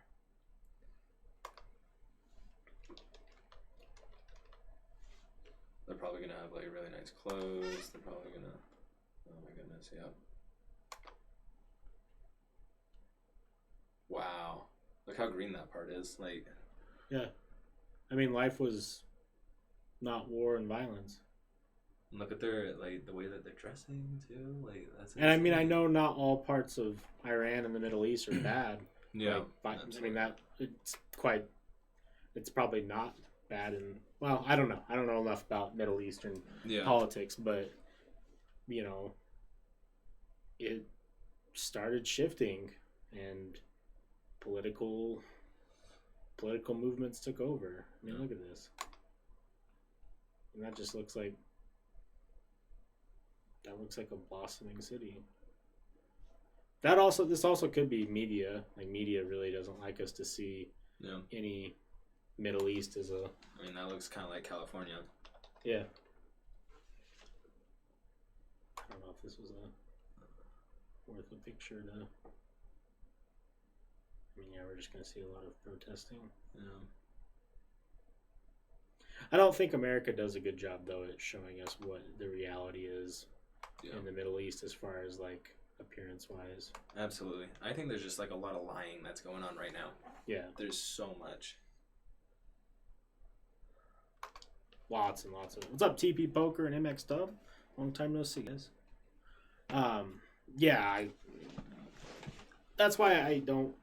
They're probably going to have, like, really nice clothes. They're probably going to... Oh, my goodness, yeah. Wow. Look how green that part is. Like... Yeah. I mean, life was not war and violence. Look at their, like, the way that they're dressing, too. Like, that's insane. And I mean, I know not all parts of Iran and the Middle East are bad. Yeah. Like, I mean, it's probably not bad. And, well, I don't know. I don't know enough about Middle Eastern politics, but, you know, it started shifting and political movements took over. I mean, look at this. And that just looks like a blossoming city. This also could be media. Like, media really doesn't like us to see any Middle East as a... I mean, that looks kind of like California. Yeah. don't know if this was worth a picture to. I mean, yeah, we're just gonna see a lot of protesting. Yeah. I don't think America does a good job though at showing us what the reality is in the Middle East as far as like appearance wise. Absolutely. I think there's just like a lot of lying that's going on right now. Yeah. There's so much. Lots and lots of. What's up, TP Poker and MX Dub? Long time no see, guys. Yeah, that's why I don't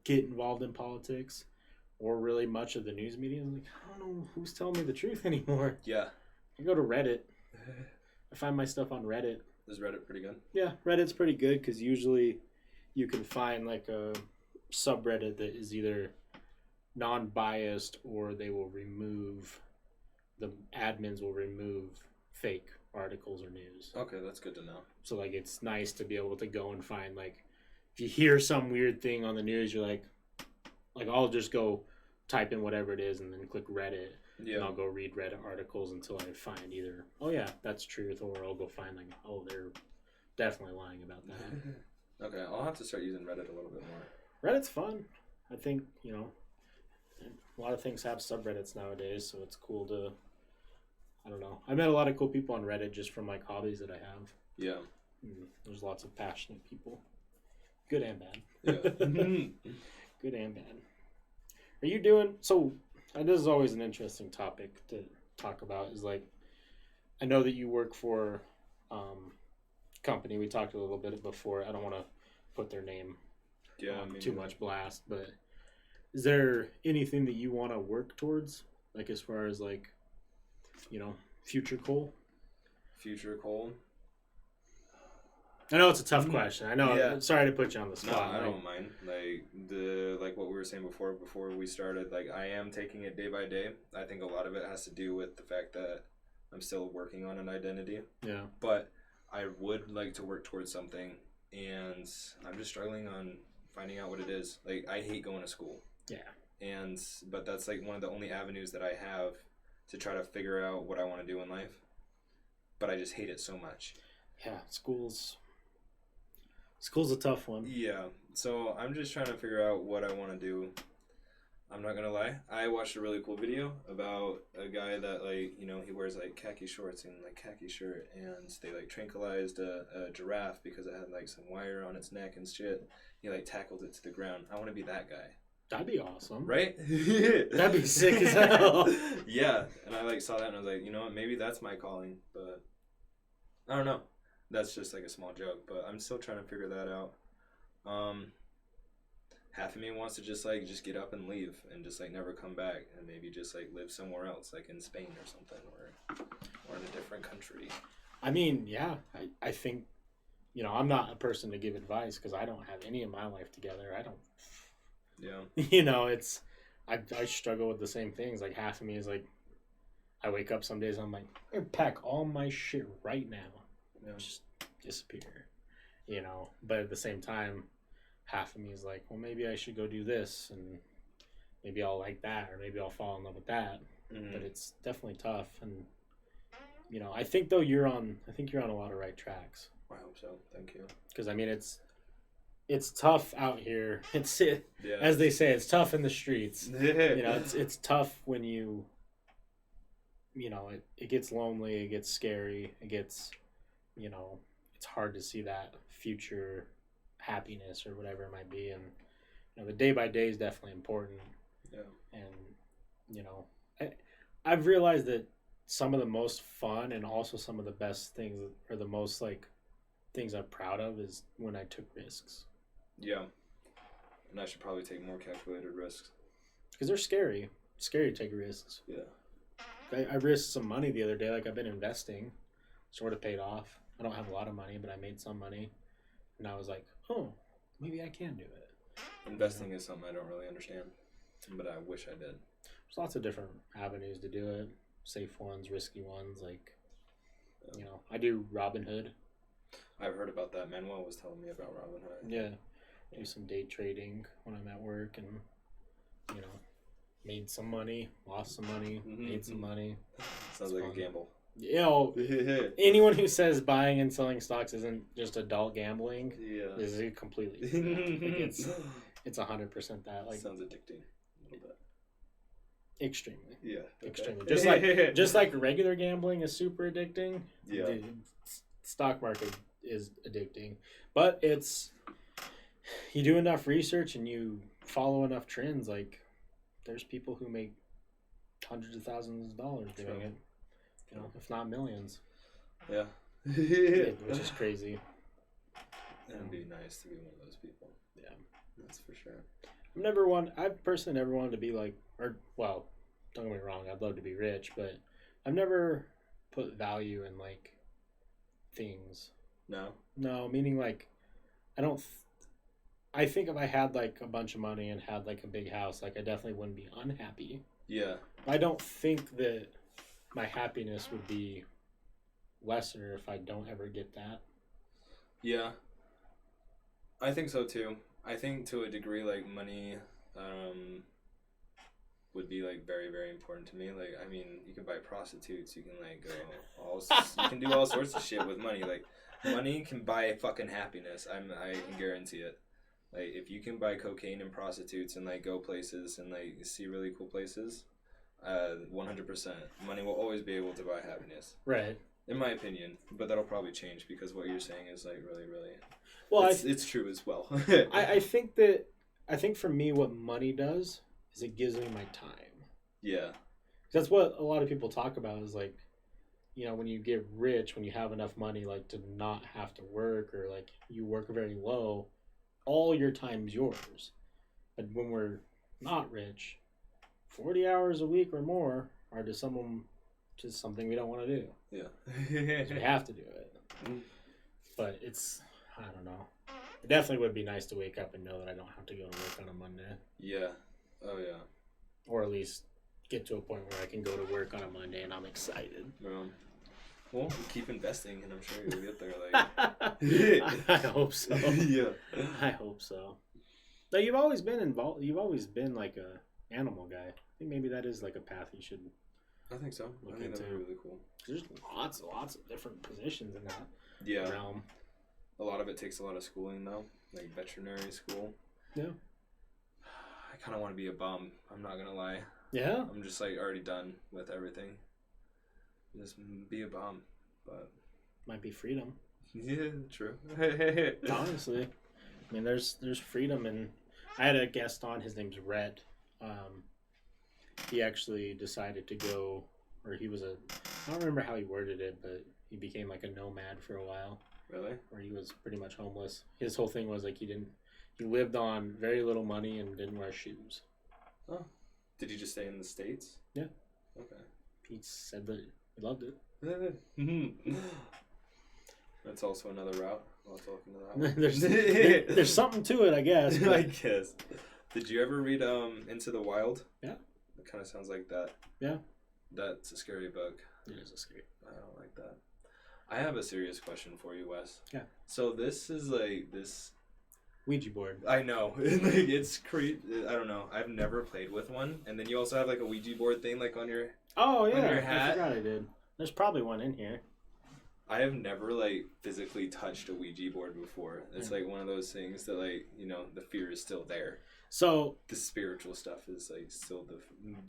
get involved in politics or really much of the news media. I'm like, I don't know who's telling me the truth anymore. Yeah. I go to Reddit. I find my stuff on Reddit. Is Reddit pretty good? Yeah, Reddit's pretty good because usually you can find like a subreddit that is either non-biased or the admins will remove fake articles or news. Okay, that's good to know. So like it's nice to be able to go and find like if you hear some weird thing on the news, you're like I'll just go type in whatever it is and then click Reddit. Yeah. And I'll go read Reddit articles until I find either, oh yeah, that's truth, or I'll go find like, oh, they're definitely lying about that. Okay, I'll have to start using Reddit a little bit more. Reddit's fun. I think, a lot of things have subreddits nowadays, so it's cool to, I don't know. I met a lot of cool people on Reddit just from like hobbies that I have. Yeah. There's lots of passionate people. Good and bad. Yeah. Good and bad. Are you doing, so this is always an interesting topic to talk about is like, I know that you work for company. We talked a little bit before. I don't want to put their name on too much blast, but is there anything that you want to work towards? Like as far as like, future goal? Future goal? I know it's a tough question. I know. Yeah. Sorry to put you on the spot. No, I don't mind. Like what we were saying before we started, like I am taking it day by day. I think a lot of it has to do with the fact that I'm still working on an identity. Yeah. But I would like to work towards something, and I'm just struggling on finding out what it is. Like I hate going to school. Yeah. But that's like one of the only avenues that I have to try to figure out what I want to do in life. But I just hate it so much. Yeah, School's a tough one. Yeah, so I'm just trying to figure out what I want to do. I'm not gonna lie, I watched a really cool video about a guy that he wears like khaki shorts and like khaki shirt, and they like tranquilized a giraffe because it had like some wire on its neck and shit. He like tackled it to the ground. I want to be that guy. That'd be awesome, right? That'd be sick as hell. Yeah, and I saw that and I was like, you know what, maybe that's my calling, but I don't know. That's just like a small joke, but I'm still trying to figure that out. Half of me wants to just get up and leave and just like never come back and maybe just like live somewhere else, like in Spain or something, or in a different country. I mean, yeah, I think, I'm not a person to give advice because I don't have any of my life together. I don't. Yeah. I struggle with the same things. Like half of me is like, I wake up some days and I'm like, I'm gonna pack all my shit right now. Just disappear, but at the same time half of me is like, well, maybe I should go do this and maybe I'll like that or maybe I'll fall in love with that. But it's definitely tough, and I think though you're on a lot of right tracks. I hope so. Thank you. Because I mean it's tough out here. As they say, it's tough in the streets. It's tough when it gets lonely, it gets scary, it gets it's hard to see that future happiness or whatever it might be, and the day by day is definitely important. Yeah. And I've realized that some of the most fun and also some of the best things or the most like things I'm proud of is when I took risks. Yeah. And I should probably take more calculated risks. Because they're scary. It's scary to take risks. Yeah. I risked some money the other day. Like I've been investing. Sort of paid off. I don't have a lot of money, but I made some money. And I was like, oh, maybe I can do it. Investing is something I don't really understand, but I wish I did. There's lots of different avenues to do it. Safe ones, risky ones. Like, I do Robinhood. I've heard about that. Manuel was telling me about Robinhood. Yeah. Do some day trading when I'm at work and, made some money, lost some money, made some money. Sounds like a gamble. You know, anyone who says buying and selling stocks isn't just adult gambling, is completely like it's 100% that. Like, sounds addicting a little bit. Extremely. Yeah. Okay. Extremely. Just like regular gambling is super addicting. Yeah. The stock market is addicting, but it's you do enough research and you follow enough trends. Like, there's people who make hundreds of thousands of dollars doing it. You know, if not millions. Yeah. Which is crazy. It'd be nice to be one of those people. Yeah. That's for sure. I've personally never wanted to be like, well, don't get me wrong, I'd love to be rich, but I've never put value in like things. No, meaning like, I think if I had like a bunch of money and had like a big house, like I definitely wouldn't be unhappy. Yeah. I don't think that my happiness would be lesser if I don't ever get that. Yeah. I think so too. I think to a degree, like, money would be like very, very important to me. Like, I mean, you can buy prostitutes, you can like you can do all sorts of shit with money. Like, money can buy fucking happiness. I can guarantee it. Like, if you can buy cocaine and prostitutes and like go places and like see really cool places, 100%, money will always be able to buy happiness. Right. In my opinion, but that'll probably change because what you're saying is like really, really. Well, it's true as well. I think for me, what money does is it gives me my time. Yeah. That's what a lot of people talk about is like, you know, when you get rich, when you have enough money, like to not have to work or like you work very low, all your time's yours. But when we're not rich, 40 hours a week or more are just something we don't want to do. Yeah. We have to do it. But it's, I don't know. It definitely would be nice to wake up and know that I don't have to go to work on a Monday. Yeah. Oh, yeah. Or at least get to a point where I can go to work on a Monday and I'm excited. Well, keep investing and I'm sure you'll get there. Like, I hope so. Yeah. I hope so. Now, you've always been involved. You've always been like a animal guy. I think maybe that is like a path you should. I think so. I think that'd be really cool. There's lots of different positions in that realm. A lot of it takes a lot of schooling though, like veterinary school. Yeah. I kind of want to be a bum. I'm not gonna lie. Yeah. I'm just like already done with everything. Just be a bum, but might be freedom. Yeah, true. Honestly, I mean, there's freedom, and I had a guest on. His name's Rhett. He actually decided to go, or I don't remember how he worded it, but he became like a nomad for a while. Really? Where he was pretty much homeless. His whole thing was like he lived on very little money and didn't wear shoes. Oh. Did you just stay in the States? Yeah. Okay. He said that he loved it. That's also another route. I'll talk into that one. there's something to it, I guess. But... I guess. Did you ever read Into the Wild? Yeah. It kind of sounds like that. Yeah. That's a scary book. It is a scary. I don't like that. I have a serious question for you, Wes. Yeah. So this is like this Ouija board. I know. Like, it's I don't know. I've never played with one. And then you also have like a Ouija board thing like on your on your hat. I forgot I did. There's probably one in here. I have never like physically touched a Ouija board before. It's like one of those things that like, you know, the fear is still there. So the spiritual stuff is like still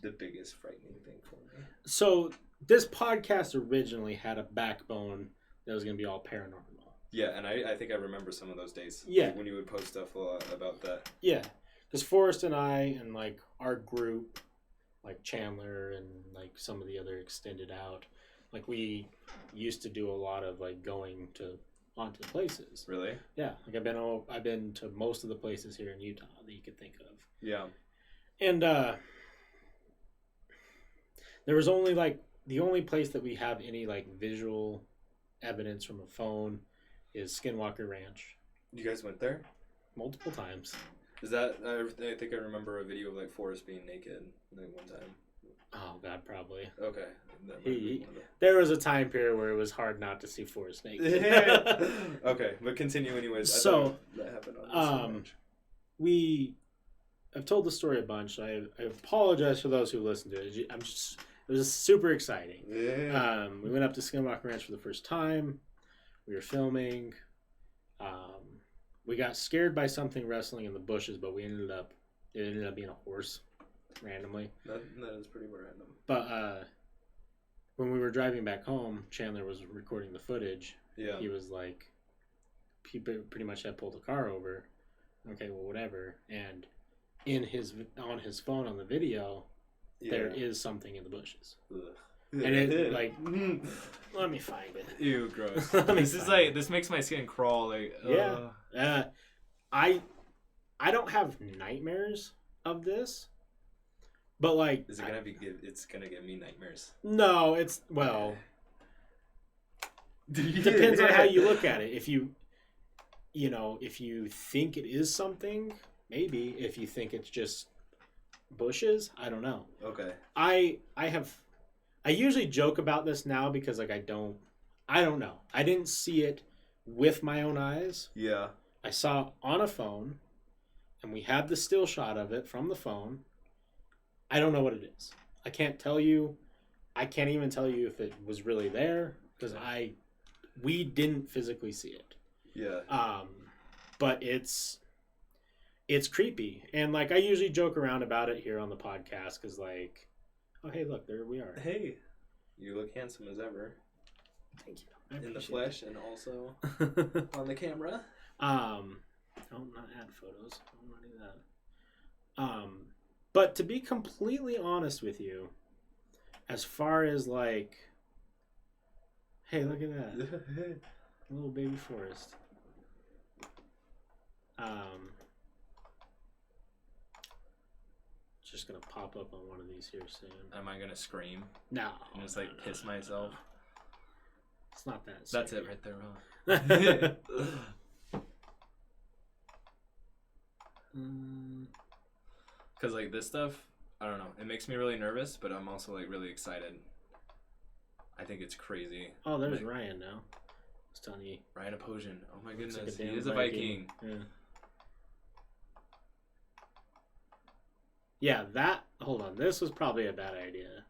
the biggest frightening thing for me. So this podcast originally had a backbone that was going to be all paranormal. Yeah, and I think I remember some of those days. Yeah. Like when you would post stuff a lot about that. Yeah, because Forrest and I and like our group, like Chandler and like some of the other extended out, like we used to do a lot of like going onto places. Really? Yeah, like I've been to most of the places here in Utah that you could think of. Yeah. And there was only like the only place that we have any like visual evidence from a phone is Skinwalker Ranch. You guys went there? Multiple times. Is that I think I remember a video of like Forrest being naked like one time. Oh God, probably. Okay. There was a time period where it was hard not to see Forrest naked. Okay, but continue anyways. So that happened on I've told the story a bunch. I apologize for those who listen to it. I'm just It was super exciting. Yeah. We went up to Skinwalker Ranch for the first time. We were filming. We got scared by something wrestling in the bushes, but it ended up being a horse randomly. That is pretty random. But when we were driving back home, Chandler was recording the footage. Yeah. He was like, he pretty much had pulled the car over. Okay, well, whatever. And on his phone on the video, there is something in the bushes. Ugh. And it like, let me find it. Ew, gross. This makes my skin crawl. Like, yeah. I don't have nightmares of this, but like, is it gonna it's gonna give me nightmares? No, it depends on how you look at it. If you think it is something, maybe. If you think it's just bushes, I don't know. Okay. I usually joke about this now because like I don't know. I didn't see it with my own eyes. Yeah. I saw it on a phone, and we had the still shot of it from the phone. I don't know what it is. I can't tell you. I can't even tell you if it was really there because we didn't physically see it. Yeah. But it's creepy, and like I usually joke around about it here on the podcast because like, oh hey, look, there we are. Hey, you look handsome as ever. Thank you. In the flesh and also on the camera. Don't not add photos. I don't want to do that. But to be completely honest with you, as far as like, hey, look at that, a little baby forest. Just gonna pop up on one of these here soon. Am I gonna scream? No. And just like piss myself? It's not that. That's it right there, huh? Because like this stuff, I don't know. It makes me really nervous, but I'm also like really excited. I think it's crazy. Oh, there's like, Ryan now. It's telling you. Ryan Aposian. Oh my goodness, like he is a Viking. Yeah. Yeah, that. Hold on. This was probably a bad idea.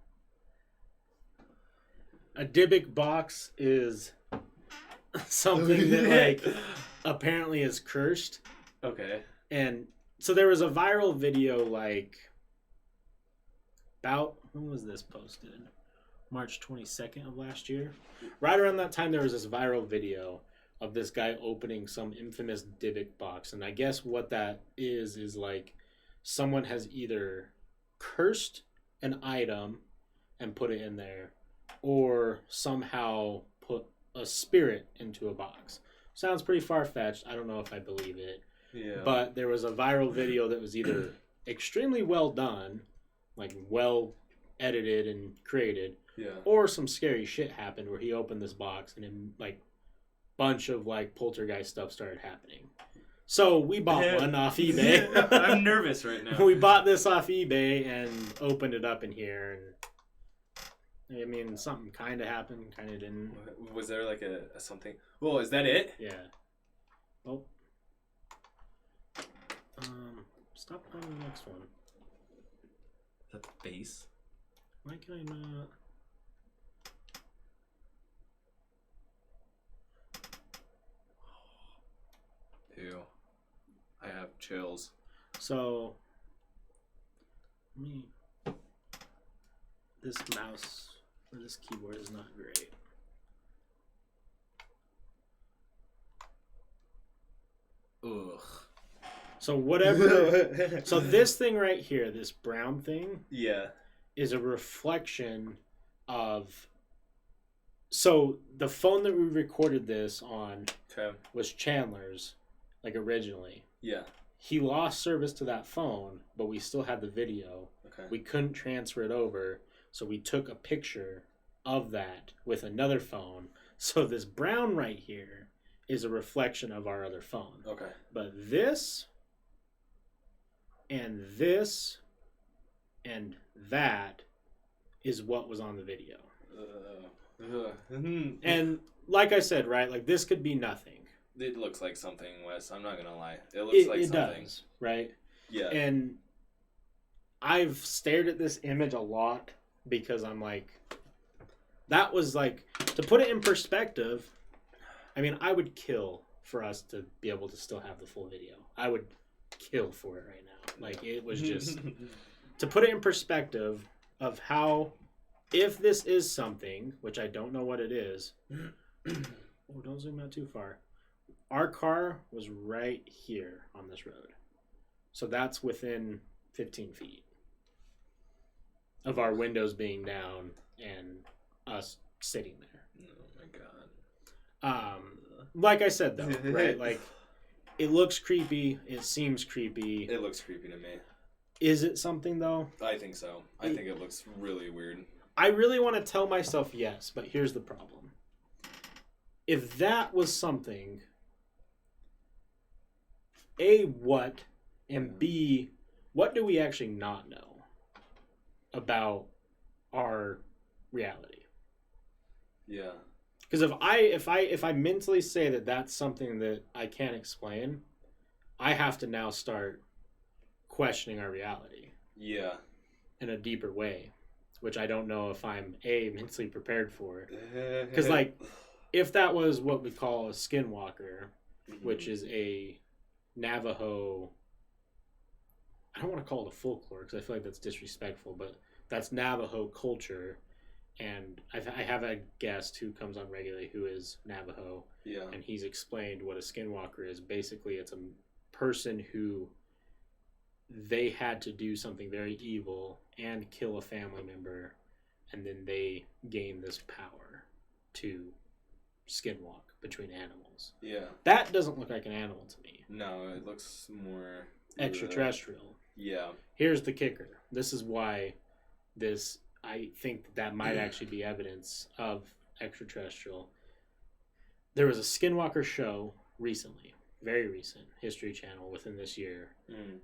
A Dybbuk box is something that like apparently is cursed. Okay. And so there was a viral video like about, when was this posted? March 22nd of last year. Right around that time there was this viral video of this guy opening some infamous Dybbuk box, and I guess what that is like someone has either cursed an item and put it in there or somehow put a spirit into a box. Sounds pretty far-fetched. I don't know if I believe it. Yeah. But there was a viral video that was either extremely well done, like well edited and created, or some scary shit happened where he opened this box and then like bunch of like poltergeist stuff started happening. So we bought one off eBay. I'm nervous right now. We bought this off eBay and opened it up in here, and I mean something kind of happened, kind of didn't. Was there like a something? Well, is that it? Yeah. Oh. Stop on the next one. Is that the face? Why can I not? Ew. I have chills. So, this mouse or this keyboard is not great. Ugh. So whatever. So this thing right here, this brown thing, is a reflection of. So the phone that we recorded this on was Chandler's, like originally. Yeah. He lost service to that phone, but we still had the video. Okay. We couldn't transfer it over, so we took a picture of that with another phone. So this brown right here is a reflection of our other phone. Okay. But this and that is what was on the video. And like I said, right, like this could be nothing. It looks like something, Wes. I'm not gonna lie. It looks like something. It does, right? Yeah. And I've stared at this image a lot because I'm like, that was like, to put it in perspective, I mean, I would kill for us to be able to still have the full video. I would kill for it right now. Like, it was just, to put it in perspective of how, if this is something, which I don't know what it is, oh, don't zoom out too far. Our car was right here on this road. So that's within 15 feet of our windows being down and us sitting there. Oh my god. Like I said though, right? Like, it looks creepy. It seems creepy. It looks creepy to me. Is it something though? I think so. I think it looks really weird. I really want to tell myself yes, but here's the problem. If that was something, A, what? And B, what do we actually not know about our reality? Yeah. Because if I mentally say that that's something that I can't explain, I have to now start questioning our reality. Yeah. In a deeper way, which I don't know if I'm mentally prepared for. Because like, if that was what we call a skinwalker, which is a Navajo, I don't want to call it a folklore because I feel like that's disrespectful, but that's Navajo culture. And I have a guest who comes on regularly who is Navajo. Yeah. And he's explained what a skinwalker is. Basically, it's a person who they had to do something very evil and kill a family member, and then they gain this power to skinwalk between animals. Yeah. That doesn't look like an animal to me. No, it looks more extraterrestrial. Yeah. Here's the kicker. This is why I think that might actually be evidence of extraterrestrial. There was a skinwalker show recently, very recent, History Channel within this year,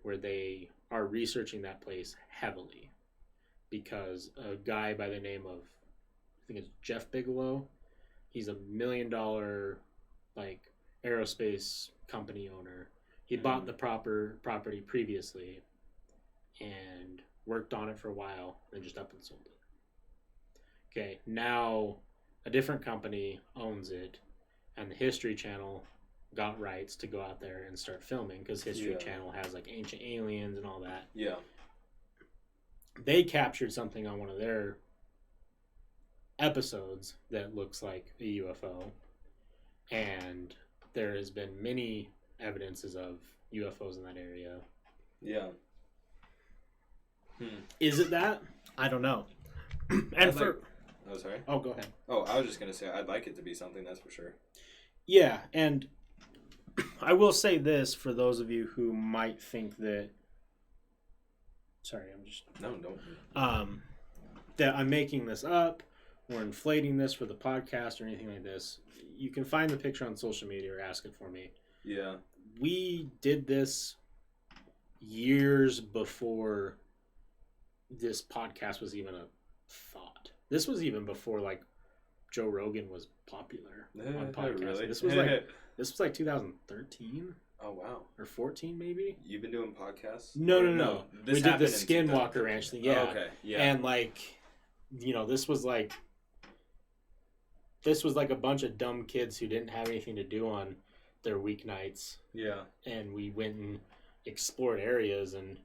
where they are researching that place heavily because a guy by the name of, I think it's Jeff Bigelow, he's $1 million like aerospace company owner. He bought the property previously and worked on it for a while, then just up and sold it. Okay, now a different company owns it, and the History Channel got rights to go out there and start filming because History Channel has like ancient aliens and all that. Yeah. They captured something on one of their episodes that looks like a UFO, and there has been many evidences of UFOs in that area. Yeah. Is it that? I don't know. And oh, sorry. Oh, go ahead. Oh, I was just gonna say I'd like it to be something, that's for sure. Yeah, and I will say this for those of you who might think that. Sorry, I'm just. No, don't. That I'm making this up or inflating this for the podcast or anything like this. You can find the picture on social media or ask it for me. Yeah. We did this years before this podcast was even a thought. This was even before like Joe Rogan was popular on podcasts. Really? This was like 2013. Oh wow. Or 14 maybe. You've been doing podcasts? No. We did the Skinwalker Ranch thing. Yeah. Oh, okay. Yeah. And like, this was like a bunch of dumb kids who didn't have anything to do on their weeknights. Yeah. And we went and explored areas and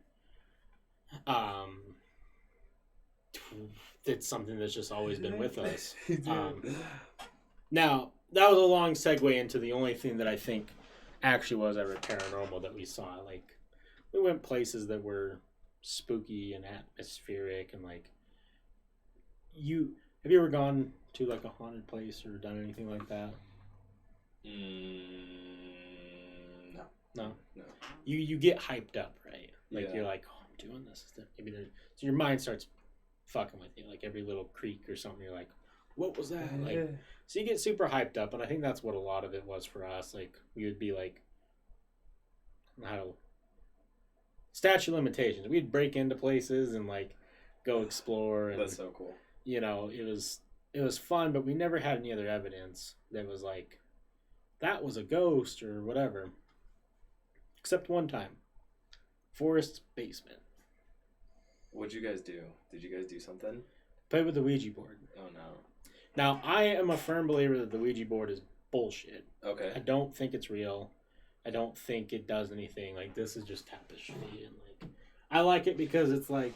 it's something that's just always been with us. Now, that was a long segue into the only thing that I think actually was ever paranormal that we saw. Like, we went places that were spooky and atmospheric and like, have you ever gone to like a haunted place or done anything like that? No. You get hyped up, right? Like you're like, oh, I'm doing this. Maybe so your mind starts fucking with you. Like every little creak or something, you're like, what was that? Like, so you get super hyped up, and I think that's what a lot of it was for us. Like we would be like, statute of limitations. We'd break into places and like go explore. And, that's so cool. It was fun, but we never had any other evidence that was like, that was a ghost or whatever. Except one time. Forest's basement. What'd you guys do? Did you guys do something? Play with the Ouija board. Oh no. Now, I am a firm believer that the Ouija board is bullshit. Okay. I don't think it's real. I don't think it does anything. Like, this is just tapestry. And, like, I like it because it's, like,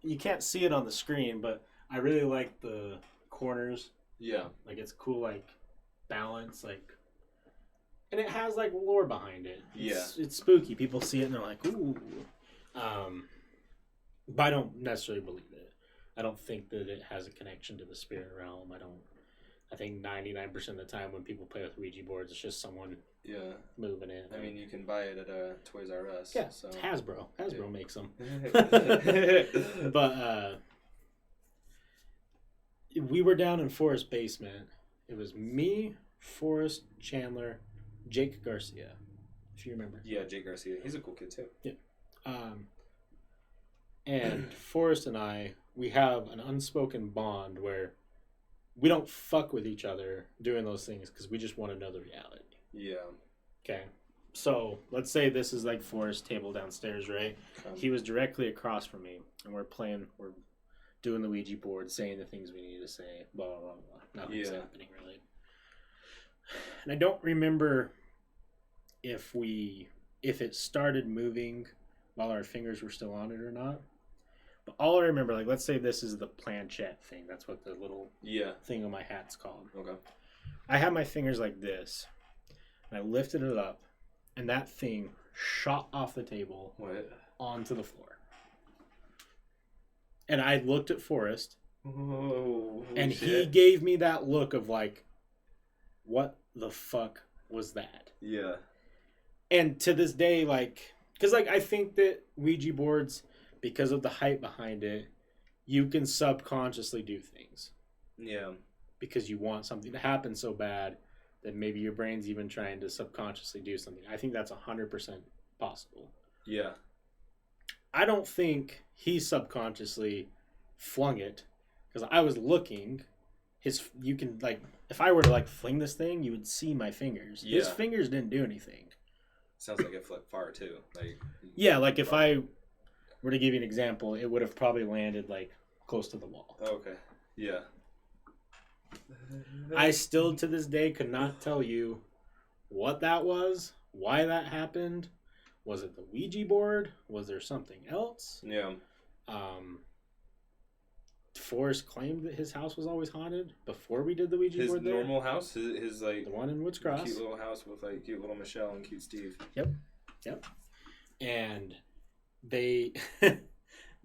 you can't see it on the screen, but I really like the corners. Yeah. Like, it's cool, like, balance, like, and it has, like, lore behind it. It's spooky. People see it and they're like, ooh. But I don't necessarily believe it. I don't think that it has a connection to the spirit realm. I think 99% of the time when people play with Ouija boards, it's just someone moving it. I mean, you can buy it at Toys R Us. Yeah, so. it's Hasbro. Hasbro makes them. But we were down in Forrest's basement. It was me, Forrest, Chandler, Jake Garcia, if you remember. Yeah, Jake Garcia. He's a cool kid too. Yeah. And Forrest and I, we have an unspoken bond where we don't fuck with each other doing those things because we just want to know the reality. Yeah. Okay. So let's say this is like Forrest's table downstairs, right? He was directly across from me, and we're doing the Ouija board, saying the things we need to say, blah, blah, blah, blah. Nothing's happening, really. And I don't remember if it started moving while our fingers were still on it or not. But all I remember, like, let's say this is the planchette thing. That's what the little thing on my hat's called. Okay. I had my fingers like this, and I lifted it up, and that thing shot off the table onto the floor. And I looked at Forrest, and he gave me that look of like, what the fuck was that? Yeah. And to this day, like, because like I think that Ouija boards, because of the hype behind it, you can subconsciously do things. Yeah. Because you want something to happen so bad that maybe your brain's even trying to subconsciously do something. I think that's 100% possible. Yeah. I don't think he subconsciously flung it, because I was looking. You can, like, if I were to like fling this thing, you would see my fingers. His fingers didn't do anything. Sounds like it flipped far too. Like. Yeah, like if I were to give you an example, it would have probably landed like close to the wall. Okay. Yeah. I still to this day could not tell you what that was, why that happened. Was it the Ouija board? Was there something else? Yeah. Forrest claimed that his house was always haunted before we did the Ouija board there. His normal house? His like... The one in Woods Cross. Cute little house with like cute little Michelle and cute Steve. Yep. And they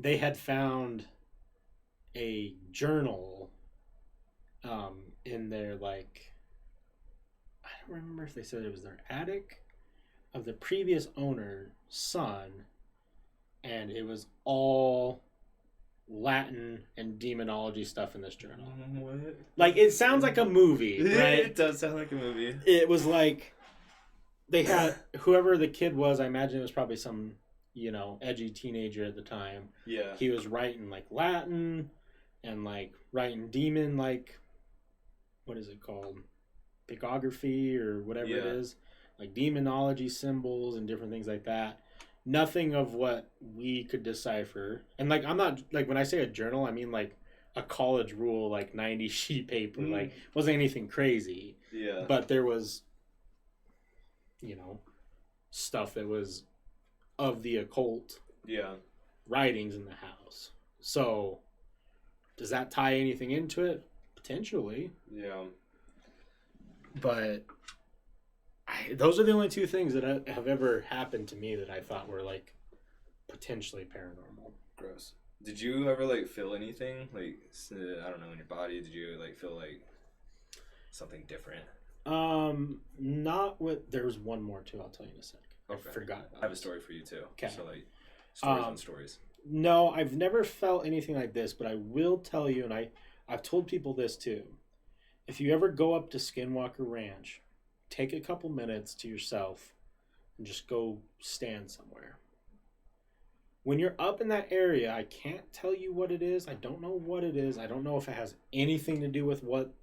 had found a journal in their, like, I don't remember if they said it was their attic of the previous owner's son, and it was all Latin and demonology stuff in this journal. What? Like, it sounds like a movie, right? It does sound like a movie. It was like they had whoever the kid was, I imagine it was probably some, edgy teenager at the time. Yeah. He was writing like Latin and like writing demon, like, what is it called? Picography or whatever it is. Like demonology symbols and different things like that. Nothing of what we could decipher. And like, I'm not, like, when I say a journal, I mean like a college rule, like 90 sheet paper. Like, wasn't anything crazy. Yeah. But there was, stuff that was of the occult. Yeah. Writings in the house. So, does that tie anything into it? Potentially. Yeah. But those are the only two things that have ever happened to me that I thought were like potentially paranormal. Gross. Did you ever like feel anything like, I don't know, in your body? Did you like feel like something different? Not with. There was one more too. I'll tell you in a sec. Okay. I forgot about I have a story for you too. Okay. So like stories on stories. No, I've never felt anything like this, but I will tell you, and I've told people this too. If you ever go up to Skinwalker Ranch, take a couple minutes to yourself and just go stand somewhere. When you're up in that area, I can't tell you what it is. I don't know what it is. I don't know if it has anything to do with what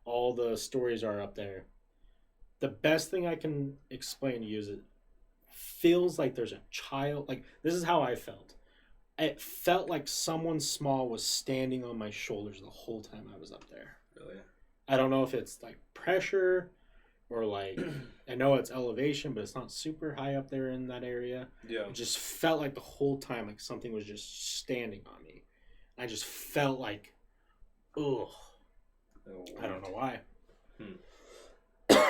all the stories are up there. The best thing I can explain to you is it feels like there's a child. Like, this is how I felt. it felt like someone small was standing on my shoulders the whole time I was up there. Really? I don't know if it's like pressure or like, I know it's elevation, but it's not super high up there in that area. Yeah. It just felt like the whole time like something was just standing on me. I just felt like, ugh. Oh, I don't know why. Hmm.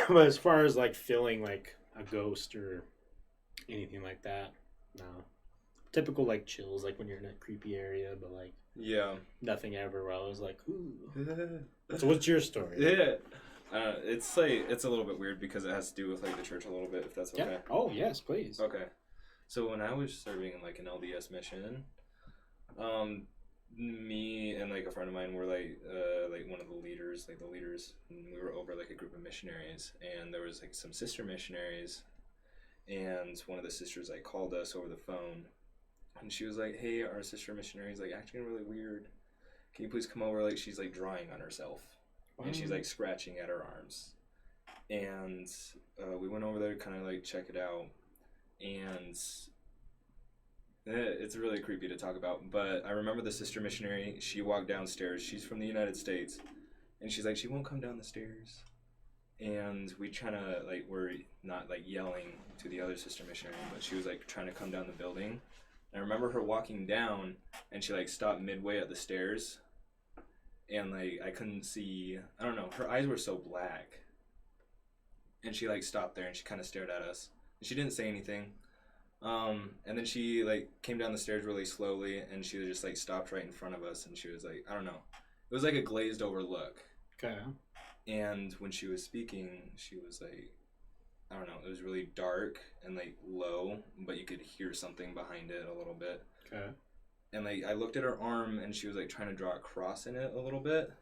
But as far as like feeling like a ghost or anything like that, no. Typical like chills, like when you're in a creepy area, but like yeah, nothing ever where I was like, ooh. So what's your story? Yeah. It's like it's a little bit weird because it has to do with like the church a little bit, if that's okay. Yeah. Oh yes, please. Okay. So when I was serving in like an LDS mission, me and like a friend of mine were like one of the leaders, and we were over like a group of missionaries, and there was like some sister missionaries, and one of the sisters like called us over the phone, and she was like, "Hey, our sister missionary is like acting really weird. Can you please come over? Like she's like drawing on herself." And she's like scratching at her arms, and we went over there to kind of like check it out, and it's really creepy to talk about. But I remember the sister missionary. She walked downstairs. She's from the United States, and she's like, she won't come down the stairs, and we trying to like we're not like yelling to the other sister missionary, but she was like trying to come down the building. And I remember her walking down, and she like stopped midway at the stairs. And like I couldn't see, I don't know, her eyes were so black, and she like stopped there and she kind of stared at us, and she didn't say anything, and then she like came down the stairs really slowly, and she just like stopped right in front of us, and she was like, I don't know, it was like a glazed over look. Okay. And when she was speaking, she was like, I don't know, it was really dark and like low, but you could hear something behind it a little bit. Okay. And like I looked at her arm, and she was like trying to draw a cross in it a little bit,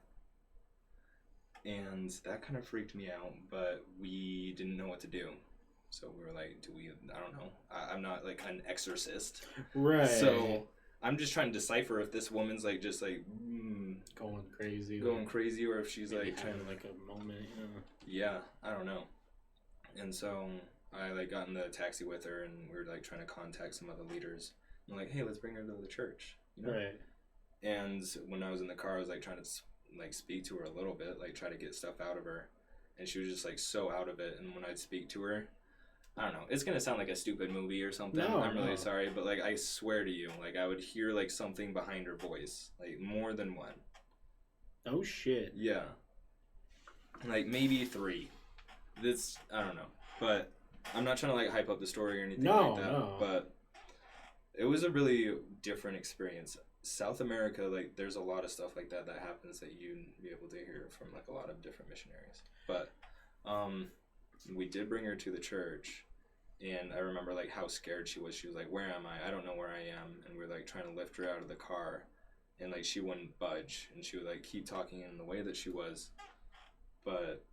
and that kind of freaked me out. But we didn't know what to do, so we were like, "Do we? I don't know. I'm not like an exorcist, right? So I'm just trying to decipher if this woman's like just like going crazy, or if she's like trying like a moment. Yeah, I don't know. And so I like got in the taxi with her, and we were like trying to contact some other leaders. I'm like, hey, let's bring her to the church, you know? Right. And when I was in the car, I was like trying to like speak to her a little bit, like try to get stuff out of her, and she was just like so out of it. And when I'd speak to her, I don't know, it's gonna sound like a stupid movie or something. No, I'm really sorry, but like I swear to you, like I would hear like something behind her voice, like more than one. Oh shit. Yeah. Like maybe 3. This I don't know, but I'm not trying to like hype up the story or anything like that. No. But it was a really different experience. South America, like, there's a lot of stuff like that happens that you'd be able to hear from, like, a lot of different missionaries. But we did bring her to the church, and I remember, like, how scared she was. She was like, where am I? I don't know where I am. And we were, like, trying to lift her out of the car, and, like, she wouldn't budge. And she would, like, keep talking in the way that she was. But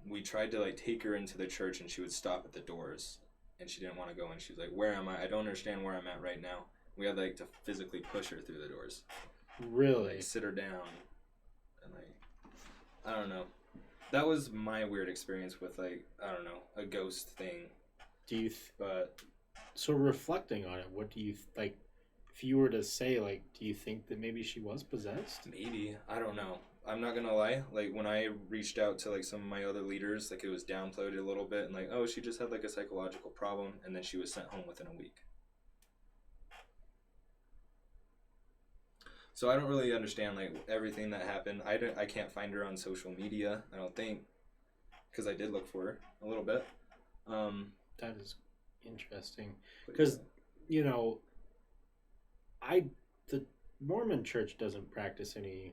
we tried to, like, take her into the church, and she would stop at the doors. And she didn't want to go, and she was like, where am I? I don't understand where I'm at right now. We had like to physically push her through the doors. Really? Like, sit her down. And like, I don't know. That was my weird experience with like, I don't know, a ghost thing. But so reflecting on it, what do you like? If you were to say like, do you think that maybe she was possessed? Maybe. I don't know. I'm not gonna lie, like when I reached out to like some of my other leaders, like it was downplayed a little bit, and like, oh, she just had like a psychological problem, and then she was sent home within a week. So I don't really understand like everything that happened. I can't find her on social media, I don't think, because I did look for her a little bit. That is interesting, because you know, the Mormon Church doesn't practice any.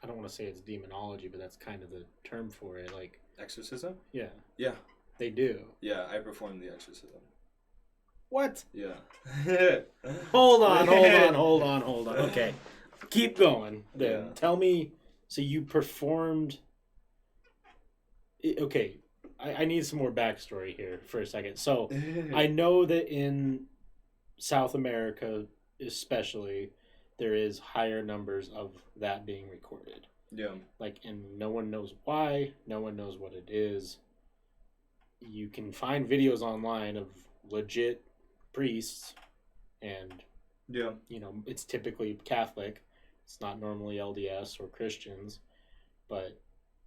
I don't want to say it's demonology, but that's kind of the term for it. Like exorcism? Yeah. Yeah. They do. Yeah, I performed the exorcism. What? Yeah. Hold on. Okay. Keep going. Then. Yeah. Tell me, so you performed... Okay. I need some more backstory here for a second. So, I know that in South America, especially... there is higher numbers of that being recorded. Yeah. Like, and no one knows why. No one knows what it is. You can find videos online of legit priests, and yeah, it's typically Catholic. It's not normally LDS or Christians, but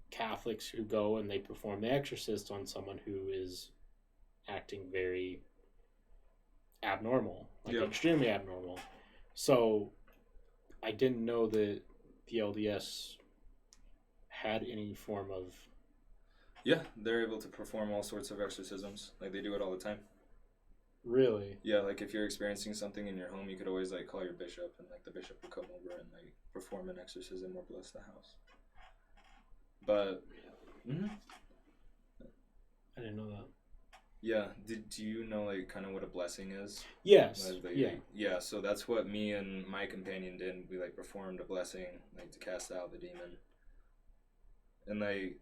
Catholics who go and they perform the exorcist on someone who is acting very abnormal, like extremely abnormal. So I didn't know that the LDS had any form of... Yeah, they're able to perform all sorts of exorcisms. Like, they do it all the time. Really? Yeah, like, if you're experiencing something in your home, you could always, like, call your bishop, and, like, the bishop would come over and, like, perform an exorcism or bless the house. But... Mm-hmm. I didn't know that. Yeah. Do you know, like, kind of what a blessing is? Yes. Yeah, so that's what me and my companion did. We, like, performed a blessing, like, to cast out the demon. And, like,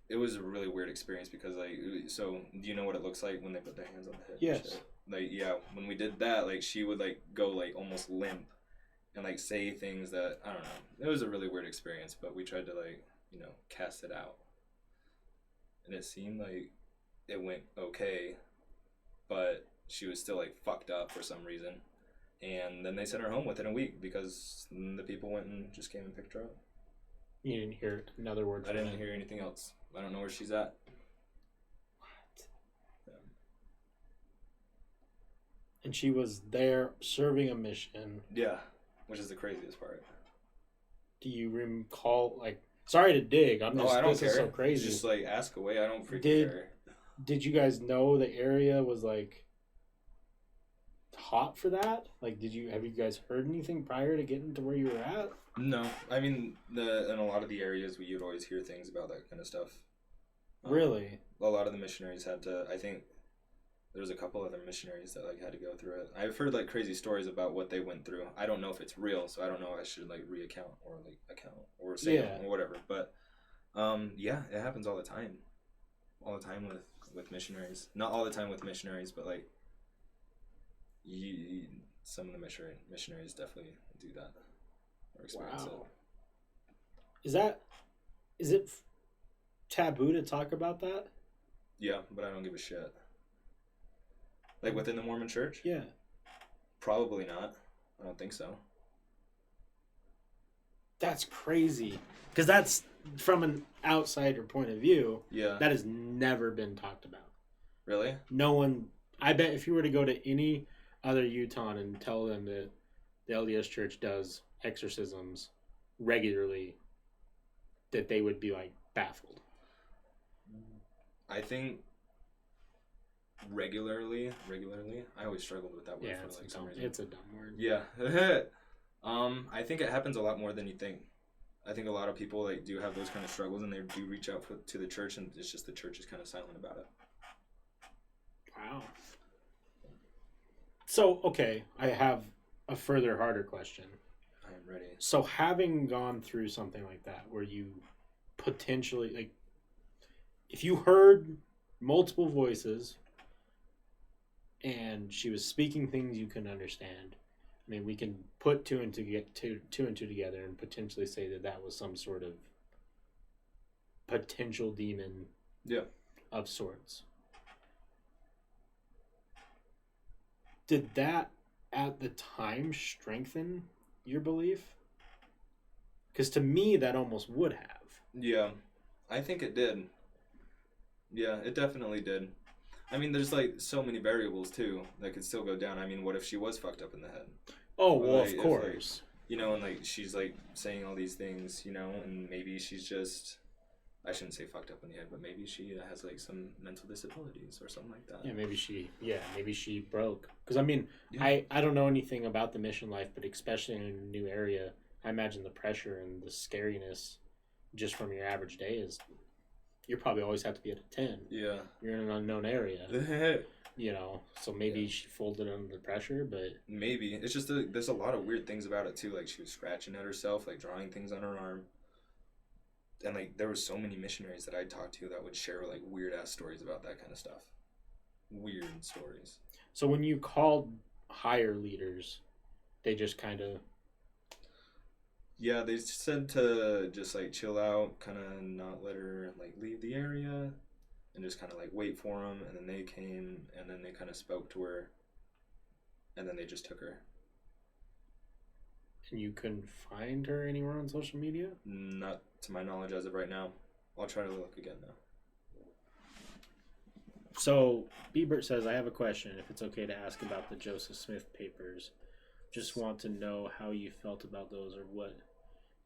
it was a really weird experience because, like, so do you know what it looks like when they put their hands on the head? Yes. Like, yeah, when we did that, like, she would, like, go, like, almost limp and, like, say things that, I don't know. It was a really weird experience, but we tried to, like, cast it out. And it seemed like it went okay, but she was still, like, fucked up for some reason. And then they sent her home within a week because the people went and just came and picked her up. You didn't hear another word from I didn't hear anything else. I don't know where she's at. What? Yeah. And she was there serving a mission. Yeah, which is the craziest part. Do you recall, like, sorry to dig. I don't care. This is so crazy. Just, like, ask away. I don't freaking care. Did you guys know the area was, like, hot for that? Like, have you guys heard anything prior to getting to where you were at? No. I mean, in a lot of the areas, you'd always hear things about that kind of stuff. Really? A lot of the missionaries had to, I think, there was a couple other missionaries that, like, had to go through it. I've heard, like, crazy stories about what they went through. I don't know if it's real, so I don't know if I should, like, account or say it or whatever. But, yeah, it happens all the time. All the time with missionaries. Not all the time with missionaries, but, like, some of the missionaries definitely do that or experience it. Is it taboo to talk about that? Yeah, but I don't give a shit. Like, within the Mormon church? Yeah. Probably not. I don't think so. That's crazy. Because that's, from an outsider point of view, that has never been talked about. Really? No one... I bet if you were to go to any other Utah and tell them that the LDS Church does exorcisms regularly, that they would be, like, baffled. I think regularly. I always struggled with that word for, like, some reason. It's a dumb word. Yeah. I think it happens a lot more than you think. I think a lot of people, like, do have those kind of struggles, and they do reach out to the church, and it's just the church is kind of silent about it. Wow. So, okay, I have a further harder question. I am ready. So, having gone through something like that, where you potentially, like, if you heard multiple voices and she was speaking things you couldn't understand, I mean, we can put two and two together and potentially say that was some sort of potential demon of sorts. Did that at the time strengthen your belief? Because to me, that almost would have. Yeah, I think it did. Yeah, it definitely did. I mean, there's, like, so many variables, too, that could still go down. I mean, what if she was fucked up in the head? Oh, well, like, of course. Like, and, like, she's, like, saying all these things, and maybe she's just... I shouldn't say fucked up in the head, but maybe she has, like, some mental disabilities or something like that. Yeah, maybe she broke. Because, I mean, I don't know anything about the mission life, but especially in a new area, I imagine the pressure and the scariness just from your average day is, you probably always have to be at a 10. Yeah. You're in an unknown area. So maybe she folded under the pressure, but... Maybe. It's just, there's a lot of weird things about it, too. Like, she was scratching at herself, like, drawing things on her arm. And, like, there were so many missionaries that I talked to that would share, like, weird-ass stories about that kind of stuff. Weird stories. So when you called higher leaders, they just kind of... Yeah, they said to just, like, chill out, kind of not let her, like, leave the area. and just kind of like wait for them, and then they came, and then they kind of spoke to her, and then they just took her. And you couldn't find her anywhere on social media? Not to my knowledge as of right now. I'll try to look again now. So, Biebert says, I have a question, if it's okay to ask about the Joseph Smith papers. Just want to know how you felt about those or what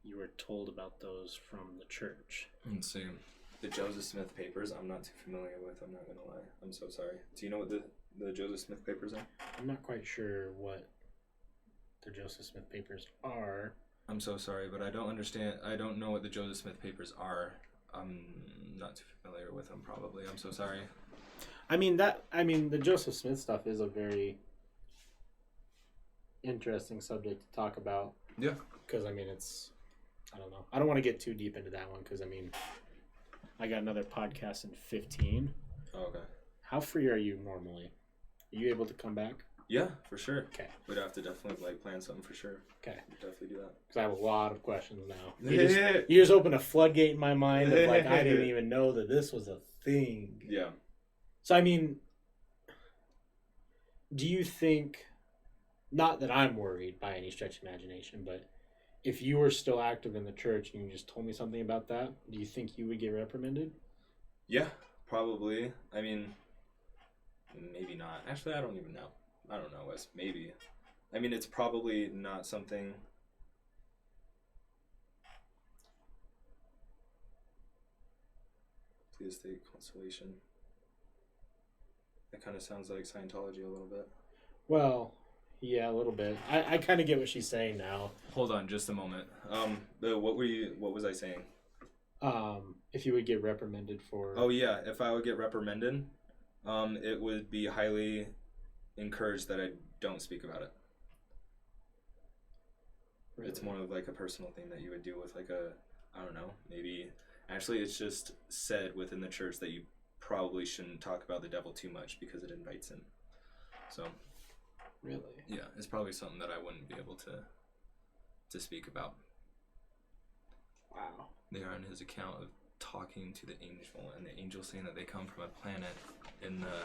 you were told about those from the church. Let's see. The Joseph Smith papers, I'm not too familiar with, I'm not going to lie. I'm so sorry. Do you know what the Joseph Smith papers are? I'm not quite sure what the Joseph Smith papers are. I'm so sorry, but I don't understand. I don't know what the Joseph Smith papers are. I'm not too familiar with them, probably. I'm so sorry. I mean, the Joseph Smith stuff is a very interesting subject to talk about. Yeah. Because, I mean, I don't know. I don't want to get too deep into that one because, I mean, I got another podcast in 15. Oh, okay. How free are you normally? Are you able to come back? Yeah, for sure. Okay. We'd have to definitely like plan something for sure. Okay. We'd definitely do that. Because I have a lot of questions now. You just opened a floodgate in my mind of like, I didn't even know that this was a thing. Yeah. So, I mean, do you think, not that I'm worried by any stretch of imagination, but if you were still active in the church and you just told me something about that, do you think you would get reprimanded? Yeah, probably. I mean, maybe not. Actually, I don't even know. I don't know, Wes. Maybe. I mean, it's probably not something... Please take consolation. That kind of sounds like Scientology a little bit. Well, yeah, a little bit. I kind of get what she's saying now. Hold on just a moment. What was I saying? If you would get reprimanded for... Oh, yeah. If I would get reprimanded, it would be highly encouraged that I don't speak about it. Really? It's more of like a personal thing that you would do with like I don't know, maybe... Actually, it's just said within the church that you probably shouldn't talk about the devil too much because it invites him. So... Really? Yeah, it's probably something that I wouldn't be able to speak about. Wow. They are on his account of talking to the angel, and the angel saying that they come from a planet in the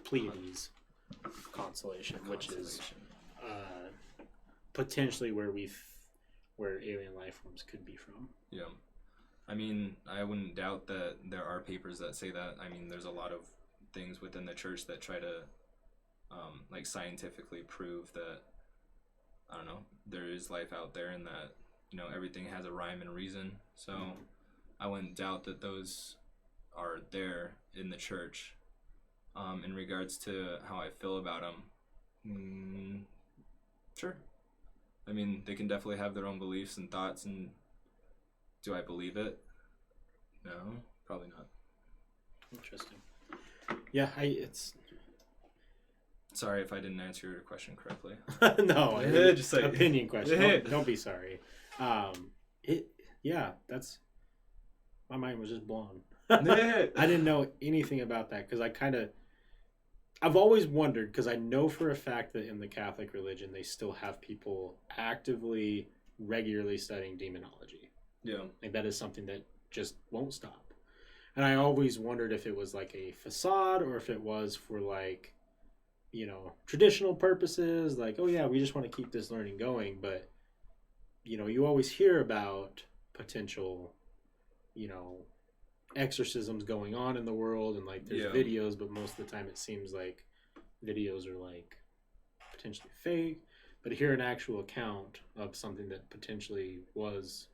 Pleiades constellation, which is potentially where alien life forms could be from. Yeah. I mean, I wouldn't doubt that there are papers that say that. I mean, there's a lot of things within the church that try to like scientifically prove that, I don't know, there is life out there and that, you know, everything has a rhyme and reason. So I wouldn't doubt that those are there in the church. In regards to how I feel about them, sure. I mean, they can definitely have their own beliefs and thoughts, and do I believe it? No, probably not. Interesting. Yeah, it's... Sorry if I didn't answer your question correctly. No, just like opinion question. Don't be sorry. That's my mind was just blown. I didn't know anything about that because I've always wondered, because I know for a fact that in the Catholic religion they still have people actively, regularly studying demonology. Yeah, like that is something that just won't stop. And I always wondered if it was like a facade or if it was for like, you know, traditional purposes, like, oh yeah, we just want to keep this learning going. But, you know, you always hear about potential, you know, exorcisms going on in the world, and like there's videos, but most of the time it seems like videos are like potentially fake. But to hear an actual account of something that potentially was,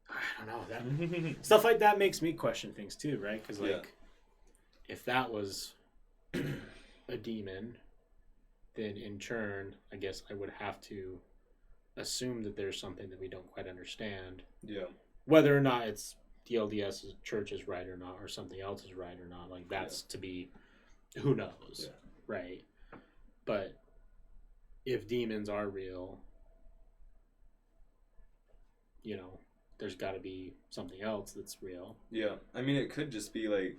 I don't know, that stuff like that makes me question things too, right? Because like, if that was a demon, then in turn, I guess I would have to assume that there's something that we don't quite understand. Yeah. Whether or not it's the LDS church is right or not, or something else is right or not, like that's to be, who knows, right? But if demons are real, you know, there's got to be something else that's real. Yeah, I mean, it could just be like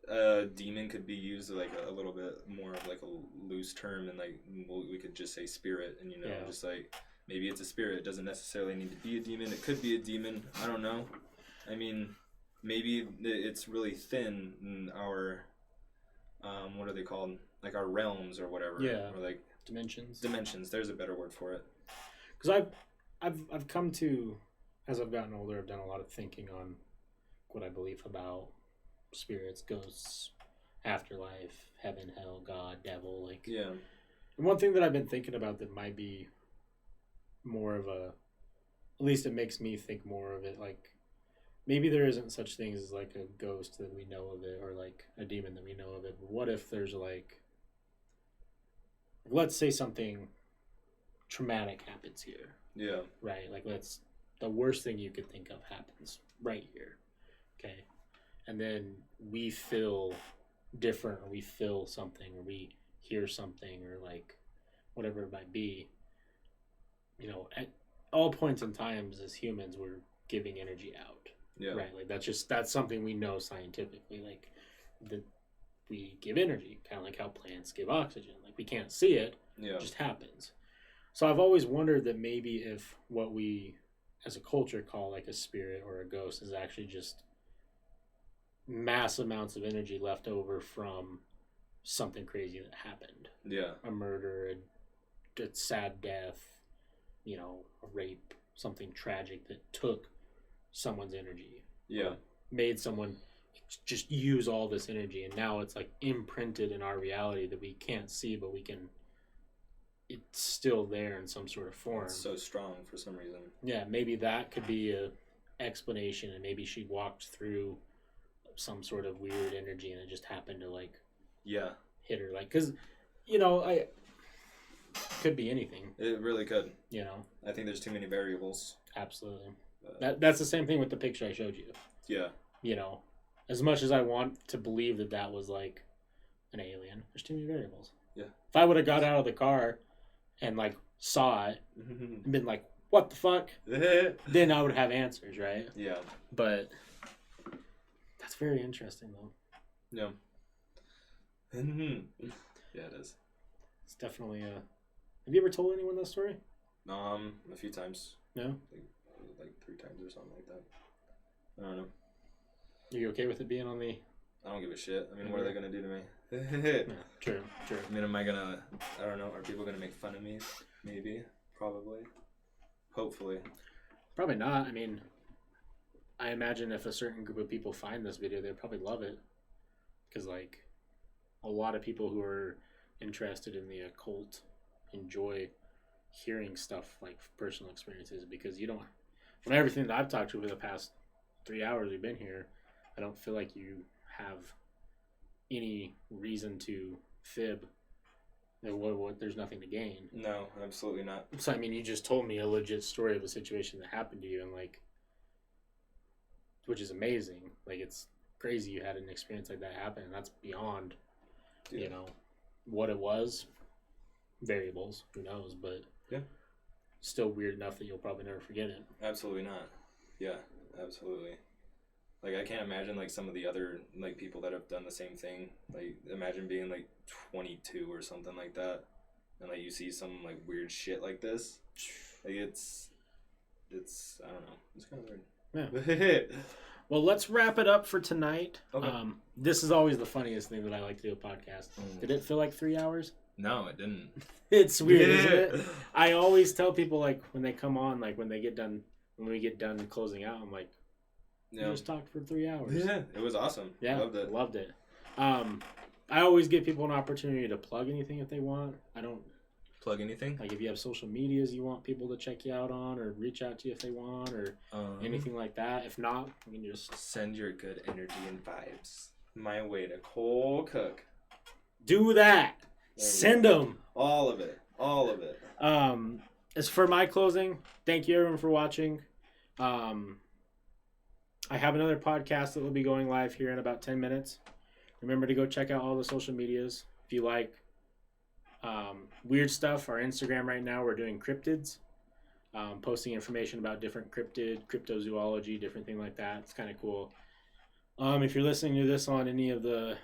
a demon could be used like a little bit more of like a loose term, and like we could just say spirit, and you know, just like maybe it's a spirit. It doesn't necessarily need to be a demon. It could be a demon. I don't know. I mean, maybe it's really thin in our, what are they called? Like our realms or whatever. Yeah. Or like dimensions. Dimensions. There's a better word for it. Because I've come to, as I've gotten older, I've done a lot of thinking on what I believe about spirits, ghosts, afterlife, heaven, hell, God, devil. Like, yeah. And one thing that I've been thinking about that might be more of a, at least it makes me think more of it, like maybe there isn't such things as like a ghost that we know of it, or like a demon that we know of it. But what if there's like, let's say something traumatic happens here. Yeah. Right? Like the worst thing you could think of happens right here. Okay. And then we feel different, or we feel something, or we hear something, or like whatever it might be. You know, at all points in times as humans, we're giving energy out. Yeah. Right. Like that's something we know scientifically. Like that we give energy, kind of like how plants give oxygen. Like we can't see it. Yeah. It just happens. So I've always wondered that maybe if what we as a culture call like a spirit or a ghost is actually just mass amounts of energy left over from something crazy that happened. Yeah. A murder, a sad death, you know, a rape, something tragic that took someone's energy. Yeah. Made someone just use all this energy, and now it's like imprinted in our reality that we can't see, but we can, it's still there in some sort of form. It's so strong for some reason. Yeah, maybe that could be a explanation, and maybe she walked through some sort of weird energy and it just happened to like hit her, like, because you know, I could be anything. It really could. You know, I think there's too many variables. Absolutely. That's the same thing with the picture I showed you. Yeah. You know, as much as I want to believe that that was like an alien, there's too many variables. Yeah. If I would have got out of the car and like saw it and been like, what the fuck? Then I would have answers, right? Yeah. But that's very interesting though. Yeah. Yeah, it is. It's definitely a... Have you ever told anyone that story? A few times. No? Like 3 times or something like that. I don't know. Are you okay with it being on the... I don't give a shit. I mean, what are they going to do to me? Yeah, true. I mean, am I going to... I don't know. Are people going to make fun of me? Maybe. Probably. Hopefully. Probably not. I mean, I imagine if a certain group of people find this video, they'd probably love it. Because, like, a lot of people who are interested in the occult enjoy hearing stuff like personal experiences, because you don't... From everything that I've talked to over the past 3 hours we've been here, I don't feel like you have any reason to fib. There's nothing to gain. No, absolutely not. So, I mean, you just told me a legit story of a situation that happened to you, and like, which is amazing. Like, it's crazy you had an experience like that happen, and that's beyond, you know, what it was. Variables, who knows, but yeah, still weird enough that you'll probably never forget it. Absolutely not. Yeah, absolutely. Like, I can't imagine, like, some of the other, like, people that have done the same thing. Like, imagine being, like, 22 or something like that, and, like, you see some, like, weird shit like this. Like, it's I don't know. It's kind of weird. Yeah. Well, let's wrap it up for tonight. Okay. This is always the funniest thing that I like to do a podcast. Did it feel like 3 hours? No, it didn't. It's weird, isn't it? I always tell people, like, when they come on, like, when we get done closing out, I'm like, we just talked for 3 hours. Yeah, it was awesome. Yeah, loved it. I always give people an opportunity to plug anything if they want. I don't plug anything. Like, if you have social medias you want people to check you out on, or reach out to you if they want, or anything like that. If not, we can just send your good energy and vibes my way to Cole Cook. Do that. Send them. All of it. As for my closing, thank you everyone for watching. I have another podcast that will be going live here in about 10 minutes. Remember to go check out all the social medias. If you like weird stuff, our Instagram right now, we're doing cryptids. Posting information about different cryptozoology, different thing like that. It's kind of cool. If you're listening to this on any of the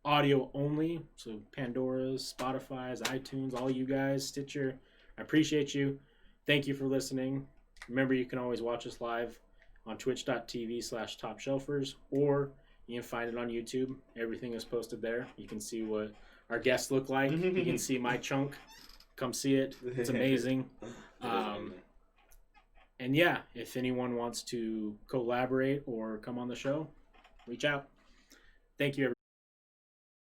audio only, so Pandora's, Spotify's, iTunes, all you guys, Stitcher, I appreciate you. Thank you for listening. Remember, you can always watch us live on twitch.tv/Topshelfers, or you can find it on YouTube. Everything is posted there. You can see what our guests look like. You can see my chunk. Come see it. It's amazing. And yeah, if anyone wants to collaborate or come on the show, reach out. Thank you, everybody.